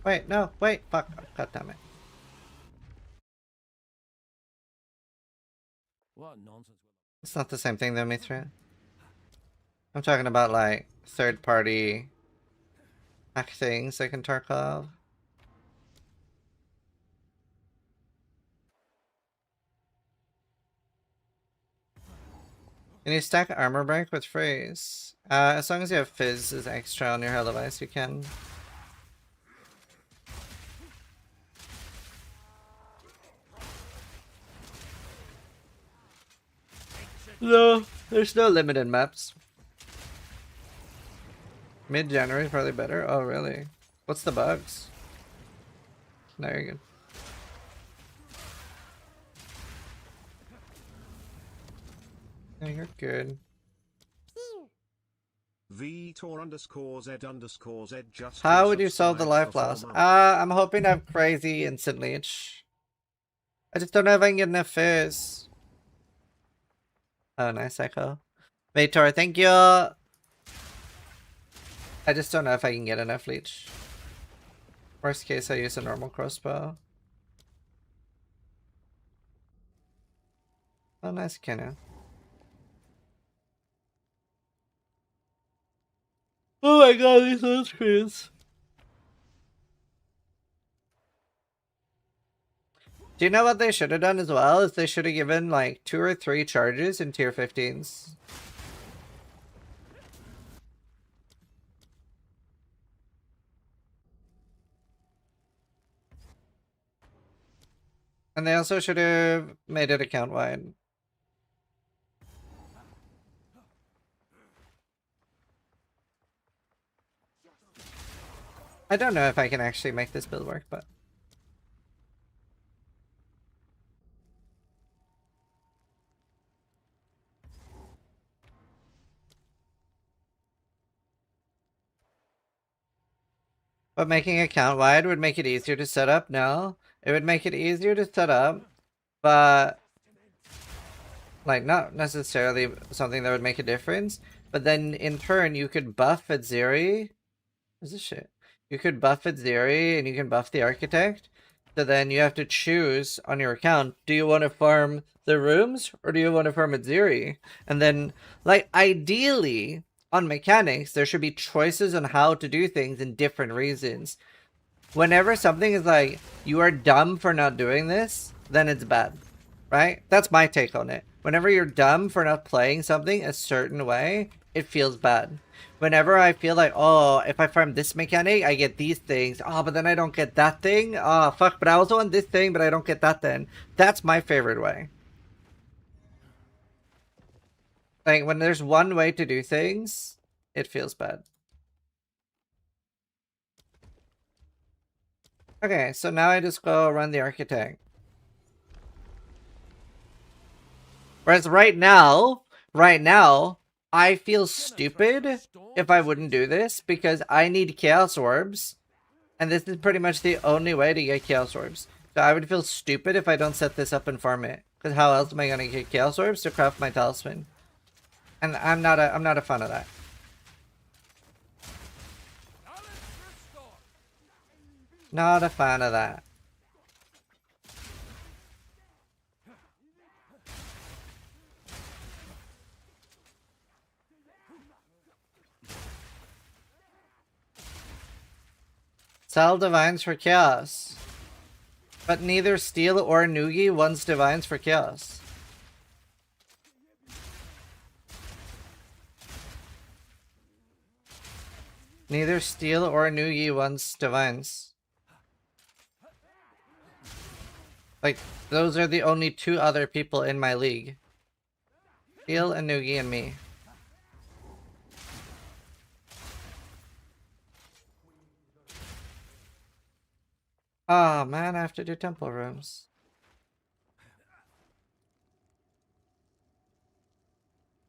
Wait, no, wait, fuck, god damn it. What nonsense. It's not the same thing though, Mithra. I'm talking about like third-party hack things like in Tarkov. Can you stack armor break with freeze? As long as you have fizz as extra on your hell device, you can. No, there's no limited maps. Mid-January is probably better. Oh, really? What's the bugs? No, you're good. Yeah, you're good. Vitor_Z_Z just. How would you solve the life loss? I'm hoping to have crazy instant leech. I just don't know if I can get enough fizz. Oh, nice echo. Vitor, thank you. I just don't know if I can get enough leech. Worst case, I use a normal crossbow. Oh, nice canoe. Oh my god, these sunscreens. Do you know what they should have done as well? Is they should have given like 2 or 3 charges in tier 15s. And they also should have made it account wide. I don't know if I can actually make this build work, but... But making account wide would make it easier to set up? No. It would make it easier to set up, but... like, not necessarily something that would make a difference. But then, in turn, you could buff at Zeri. What's this shit? You could buff at Zeri, and you can buff the Architect. So then you have to choose on your account, do you want to farm the rooms, or do you want to farm at Zeri? And then, like, ideally... on mechanics, there should be choices on how to do things in different reasons. Whenever something is like, you are dumb for not doing this, then it's bad. Right? That's my take on it. Whenever you're dumb for not playing something a certain way, it feels bad. Whenever I feel like, oh, if I farm this mechanic, I get these things. Oh, but then I don't get that thing. Oh, fuck, but I also want this thing, but I don't get that then. That's my favorite way. Like, when there's one way to do things, it feels bad. Okay, so now I just go run the Architect. Whereas right now, I feel stupid if I wouldn't do this, because I need Chaos Orbs, and this is pretty much the only way to get Chaos Orbs. So I would feel stupid if I don't set this up and farm it, because how else am I going to get Chaos Orbs to craft my Talisman? And I'm not a fan of that. Not a fan of that. Sell Divines for Chaos. But neither Steel or Nugi wants Divines for Chaos. Neither Steel or Nugi wants Divines. Like, those are the only two other people in my league. Steel and Nugi and me. Oh man, I have to do temple rooms.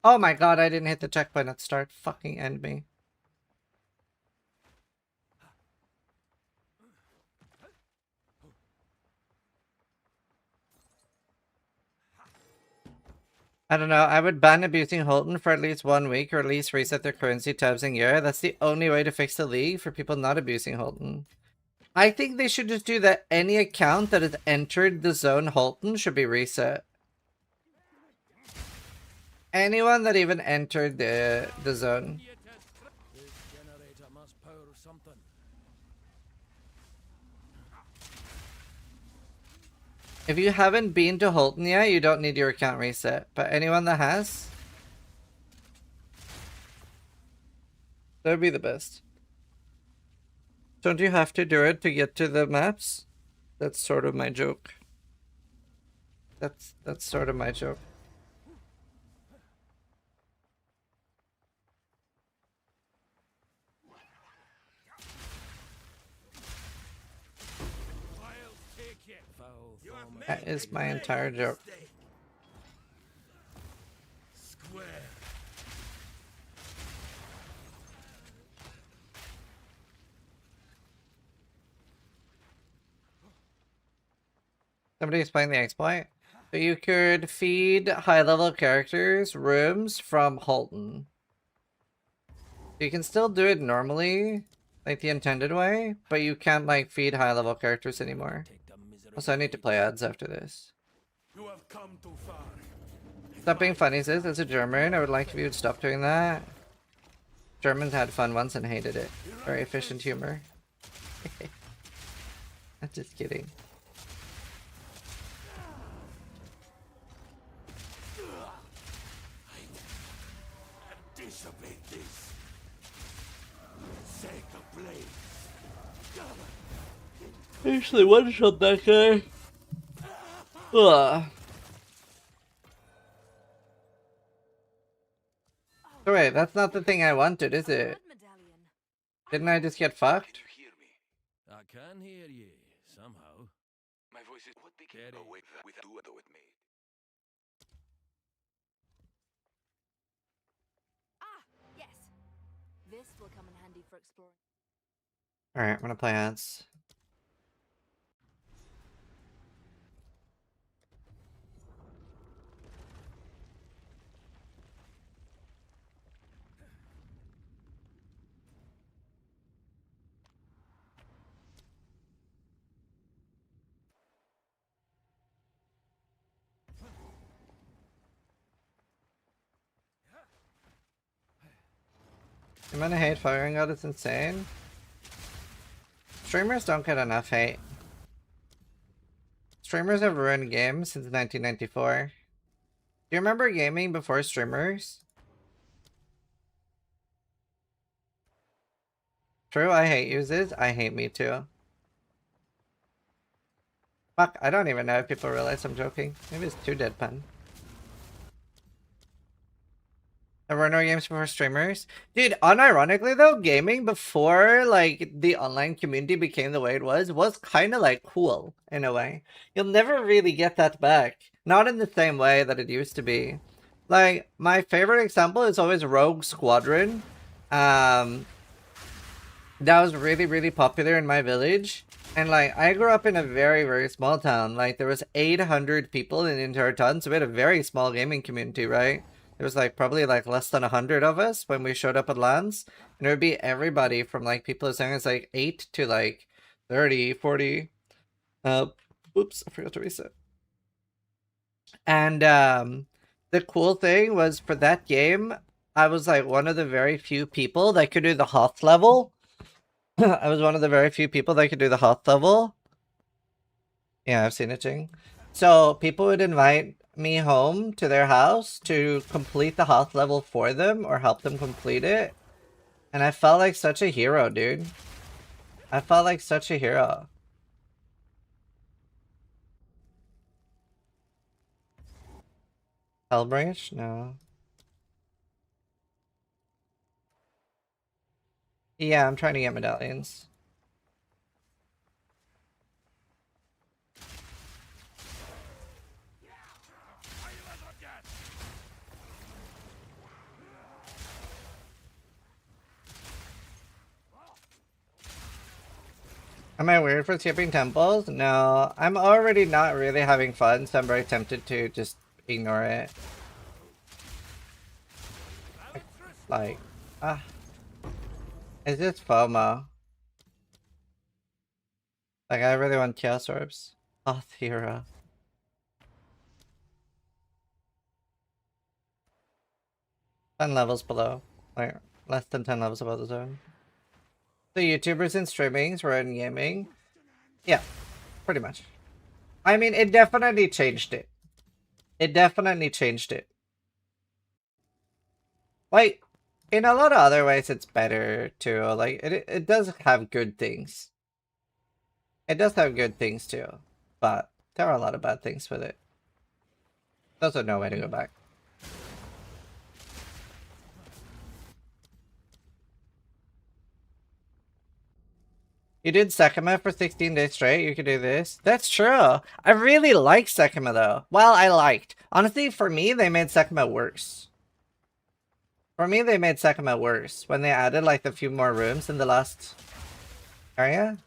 Oh my god, I didn't hit the checkpoint at start. Fucking end me. I don't know, I would ban abusing Holton for at least 1 week, or at least reset their currency tabs in year. That's the only way to fix the league for people not abusing Holton. I think they should just do that. Any account that has entered the zone Holton should be reset. Anyone that even entered the zone. This generator must power something. If you haven't been to Holton yet, you don't need your account reset. But anyone that has, that would be the best. Don't you have to do it to get to the maps? That's sort of my joke. That's sort of my joke. That is my entire joke. Square. Somebody explain the exploit. So you could feed high-level characters rooms from Holton. You can still do it normally, like the intended way, but you can't like feed high-level characters anymore. Also, I need to play ads after this. You have come too far. Stop being funny, sis. As a German, I would like if you would stop doing that. Germans had fun once and hated it. Very efficient humor. I'm just kidding. Anticipate this. Set the blaze. I actually one-shot that guy. Ugh. So wait, that's not the thing I wanted, is it? Didn't I just get fucked? I can hear you, somehow. My voice is what became awake with me. Ah, yes. This will come in handy for exploring. Alright, I'm gonna play ants. I'm gonna hate firing out, it's insane. Streamers don't get enough hate. Streamers have ruined games since 1994. Do you remember gaming before streamers? True, I hate uses. I hate me too. Fuck, I don't even know if people realize I'm joking. Maybe it's too deadpan. There were no games before streamers? Dude, unironically though, gaming before like the online community became the way it was kind of like cool in a way. You'll never really get that back. Not in the same way that it used to be. Like, my favorite example is always Rogue Squadron. That was really, really popular in my village. And like, I grew up in a very, very small town. Like, there was 800 people in the entire town, so we had a very small gaming community, right? There was like probably like less than 100 of us when we showed up at LANs. And it would be everybody from like people as young as like 8 to like 30, 40. Oops, I forgot to reset. And the cool thing was for that game, I was like one of the very few people that could do the Hoth level. I was one of the very few people that could do the Hoth level. Yeah, I've seen it, Jing. So people would invite me home to their house to complete the Hoth level for them or help them complete it. And I felt like such a hero, dude. I felt like such a hero. Hellbranch? No. Yeah, I'm trying to get medallions. Am I weird for skipping temples? No, I'm already not really having fun, so I'm very tempted to just ignore it. Like, it's just FOMO. Like, I really want Chaos Orbs. Oh, Thera. Ten levels below. Like, less than 10 levels above the zone. The YouTubers and streamings were in gaming. Yeah, pretty much. I mean, it definitely changed it. It definitely changed it. Like, in a lot of other ways, it's better too. Like, it does have good things. It does have good things too. But there are a lot of bad things with it. There's also no way to go back. You did Sekima for 16 days straight, you could do this. That's true. I really like Sekima though. Well, I liked. Honestly, for me, they made Sekima worse. For me, they made Sekima worse when they added like a few more rooms in the last area.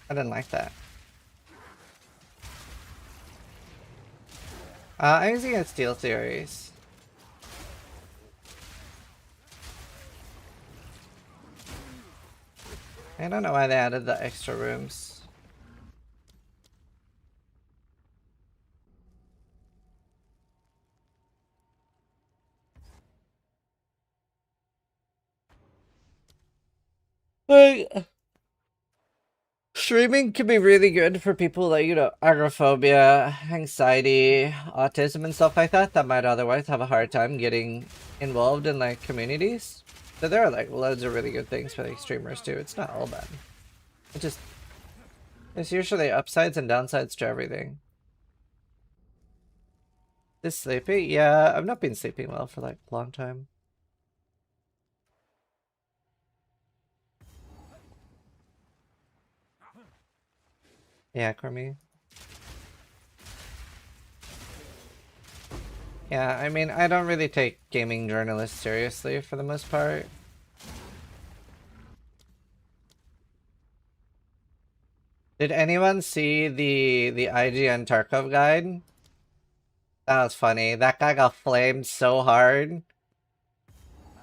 I didn't like that. I'm using a Steel Series. I don't know why they added the extra rooms. Like, streaming can be really good for people like, you know, agoraphobia, anxiety, autism and stuff like that might otherwise have a hard time getting involved in like communities. So there are like loads of really good things for like streamers too. It's not all bad. It's usually upsides and downsides to everything. Is sleepy? Yeah, I've not been sleeping well for like a long time. Yeah, Cormy. Yeah, I mean, I don't really take gaming journalists seriously for the most part. Did anyone see the IGN Tarkov guide? That was funny. That guy got flamed so hard.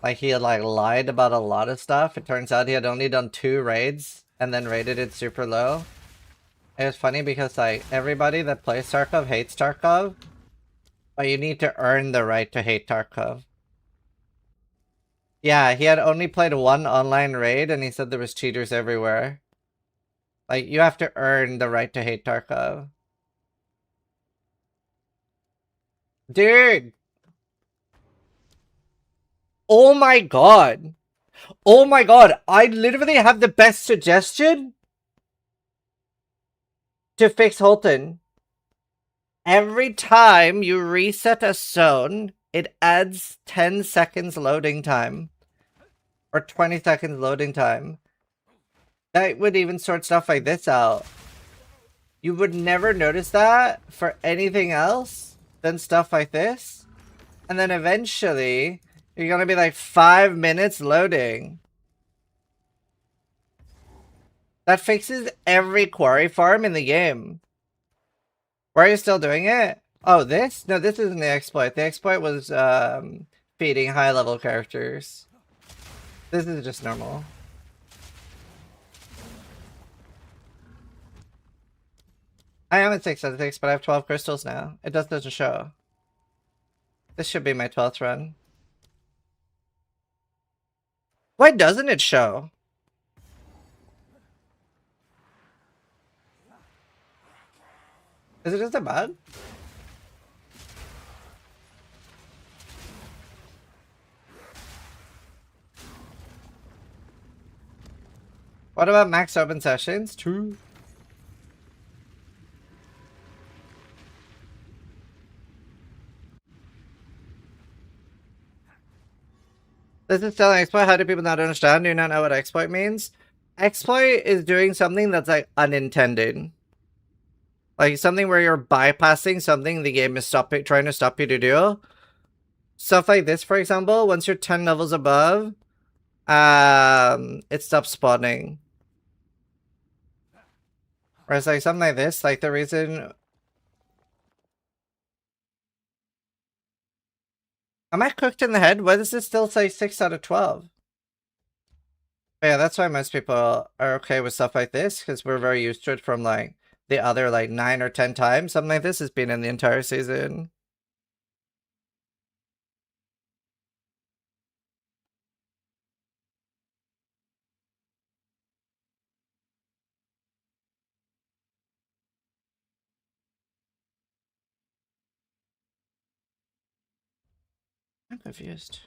Like he had like lied about a lot of stuff. It turns out he had only done 2 raids and then rated it super low. It was funny because like everybody that plays Tarkov hates Tarkov, but you need to earn the right to hate Tarkov. Yeah, he had only played 1 online raid and he said there was cheaters everywhere. Like you have to earn the right to hate Tarkov. Dude! Oh my god! Oh my god! I literally have the best suggestion to fix Holton. Every time you reset a zone, it adds 10 seconds loading time. Or 20 seconds loading time. That would even sort stuff like this out. You would never notice that for anything else than stuff like this. And then eventually, you're gonna be like 5 minutes loading. That fixes every quarry farm in the game. Why are you still doing it? Oh, this? No, this isn't the exploit. The exploit was feeding high-level characters. This is just normal. I am at 6 out of 6, but I have 12 crystals now. It doesn't show. This should be my 12th run. Why doesn't it show? Is it just a bug? What about max open sessions? True. This is still an exploit. How do people not understand? Do you not know what exploit means? Exploit is doing something that's like unintended. Like something where you're bypassing something the game is trying to stop you to do. Stuff like this, for example, once you're 10 levels above, it stops spawning. Whereas like something like this, like the reason... Am I cooked in the head? Why does it still say 6 out of 12? But yeah, that's why most people are okay with stuff like this, because we're very used to it from like the other like 9 or 10 times. Something like this has been in the entire season. I'm confused.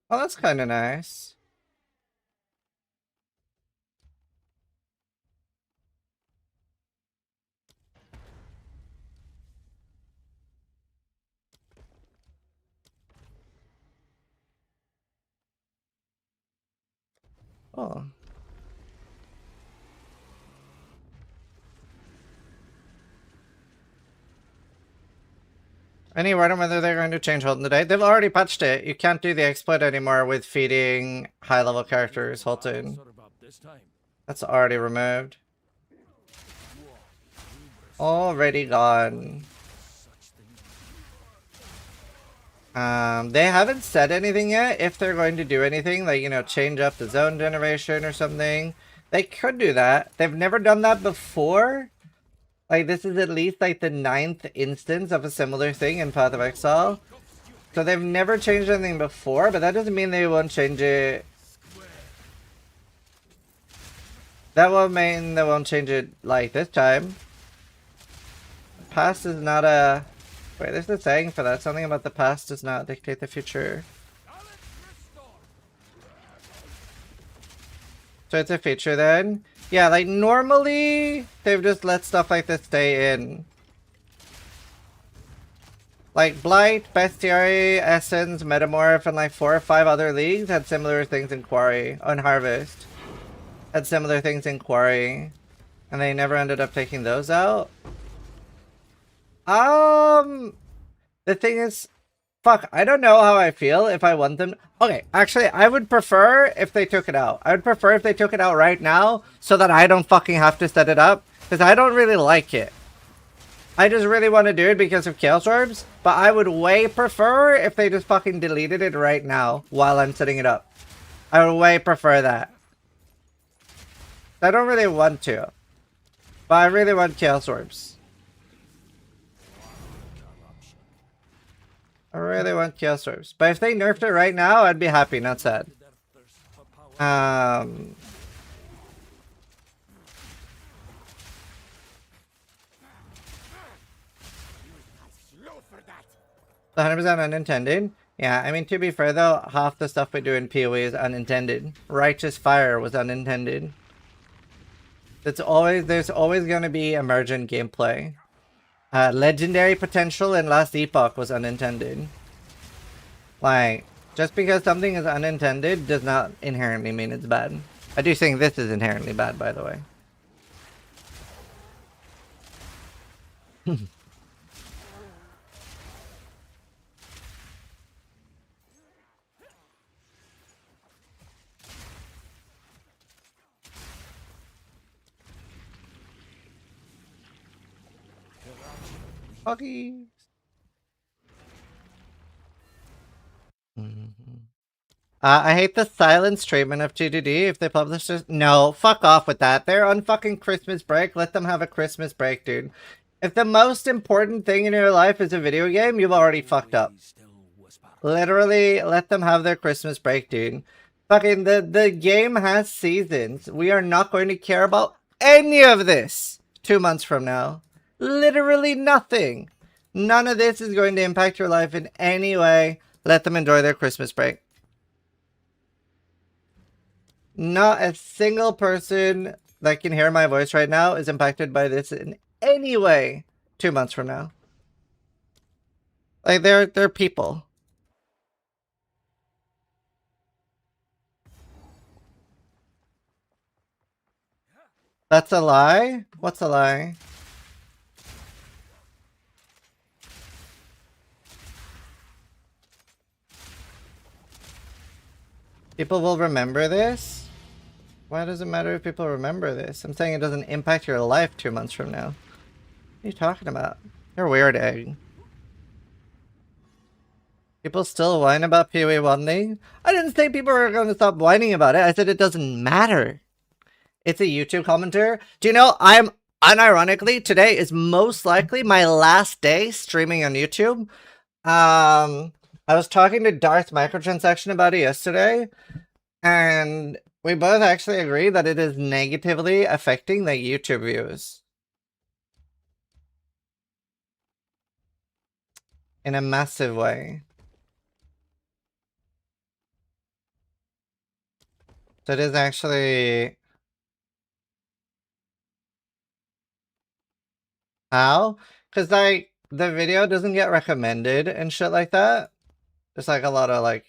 Oh, that's kind of nice. Oh. Any word on whether they're going to change Holton today? They've already patched it. You can't do the exploit anymore with feeding high-level characters, Holton. That's already removed. Already gone. They haven't said anything yet. If they're going to do anything, like, you know, change up the zone generation or something, they could do that. They've never done that before. Like, this is at least, like, the 9th instance of a similar thing in Path of Exile. So they've never changed anything before, but that doesn't mean they won't change it. That won't mean they won't change it, like, this time. Past is not a... Wait, there's a saying for that. Something about the past does not dictate the future. So it's a feature then. Yeah, like normally they've just let stuff like this stay in. Like Blight, Bestiary, Essence, Metamorph, and like 4 or 5 other leagues had similar things in Quarry. On Harvest. Had similar things in Quarry. And they never ended up taking those out. The thing is, fuck, I don't know how I feel if I want them. Okay, actually, I would prefer if they took it out. I would prefer if they took it out right now so that I don't fucking have to set it up. Because I don't really like it. I just really want to do it because of Chaos Orbs. But I would way prefer if they just fucking deleted it right now while I'm setting it up. I would way prefer that. I don't really want to. But I really want Chaos Orbs. I really want Chaos Orbs. But if they nerfed it right now, I'd be happy, not sad. The 100% unintended. Yeah, I mean, to be fair though, half the stuff we do in PoE is unintended. Righteous Fire was unintended. There's always going to be emergent gameplay. Legendary potential in Last Epoch was unintended. Like, just because something is unintended does not inherently mean it's bad. I do think this is inherently bad, by the way. Huggies. I hate the silence treatment of TDD if they publish this. No, fuck off with that. They're on fucking Christmas break. Let them have a Christmas break, dude. If the most important thing in your life is a video game, you've already fucked up. Literally, let them have their Christmas break, dude. Fucking, the game has seasons. We are not going to care about any of this 2 months from now. Literally nothing. None of this is going to impact your life in any way. Let them enjoy their Christmas break. Not a single person that can hear my voice right now is impacted by this in any way 2 months from now. Like, they're people. That's a lie? What's a lie? People will remember this? Why does it matter if people remember this? I'm saying it doesn't impact your life 2 months from now. What are you talking about? You're weird, egg. People still whine about PoE 1 League? I didn't say people are going to stop whining about it. I said it doesn't matter. It's a YouTube commentator. Do you know, I'm unironically, today is most likely my last day streaming on YouTube. I was talking to Darth Microtransaction about it yesterday, and we both actually agree that it is negatively affecting the YouTube views. In a massive way. So it is actually... How? Because, like, the video doesn't get recommended and shit like that. There's, like, a lot of, like...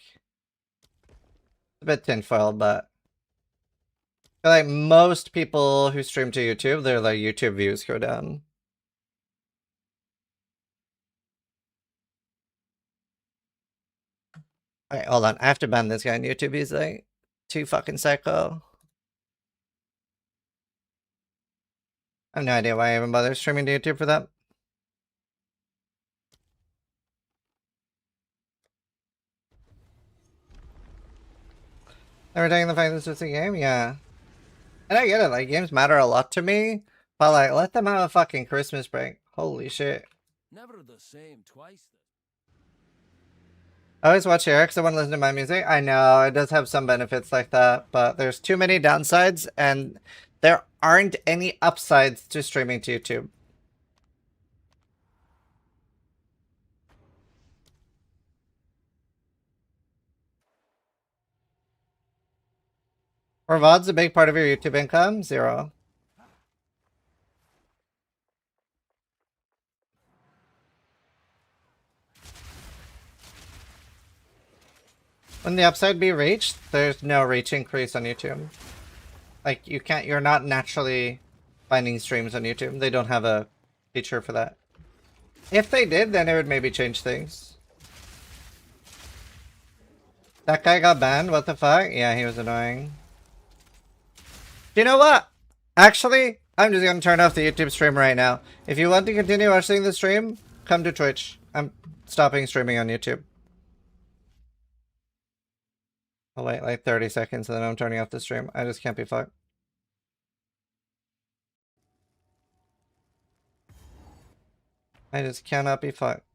a bit tinfoil, but... I feel like most people who stream to YouTube, their, like, YouTube views go down. Alright, hold on. I have to ban this guy on YouTube. He's, like, too fucking psycho. I have no idea why I even bother streaming to YouTube for that. Never taking the fact this is a game? Yeah. And I get it, like, games matter a lot to me, but, like, let them have a fucking Christmas break. Holy shit. Never the same twice. I always watch Eric, so I want to listen to my music. I know, it does have some benefits like that, but there's too many downsides, and there aren't any upsides to streaming to YouTube. Or VOD's a big part of your YouTube income? 0. When the upside be reached, there's no reach increase on YouTube. Like, you're not naturally finding streams on YouTube. They don't have a feature for that. If they did, then it would maybe change things. That guy got banned? What the fuck? Yeah, he was annoying. You know what? Actually, I'm just gonna turn off the YouTube stream right now. If you want to continue watching the stream, come to Twitch. I'm stopping streaming on YouTube. I'll wait like 30 seconds and then I'm turning off the stream. I just can't be fucked. I just cannot be fucked.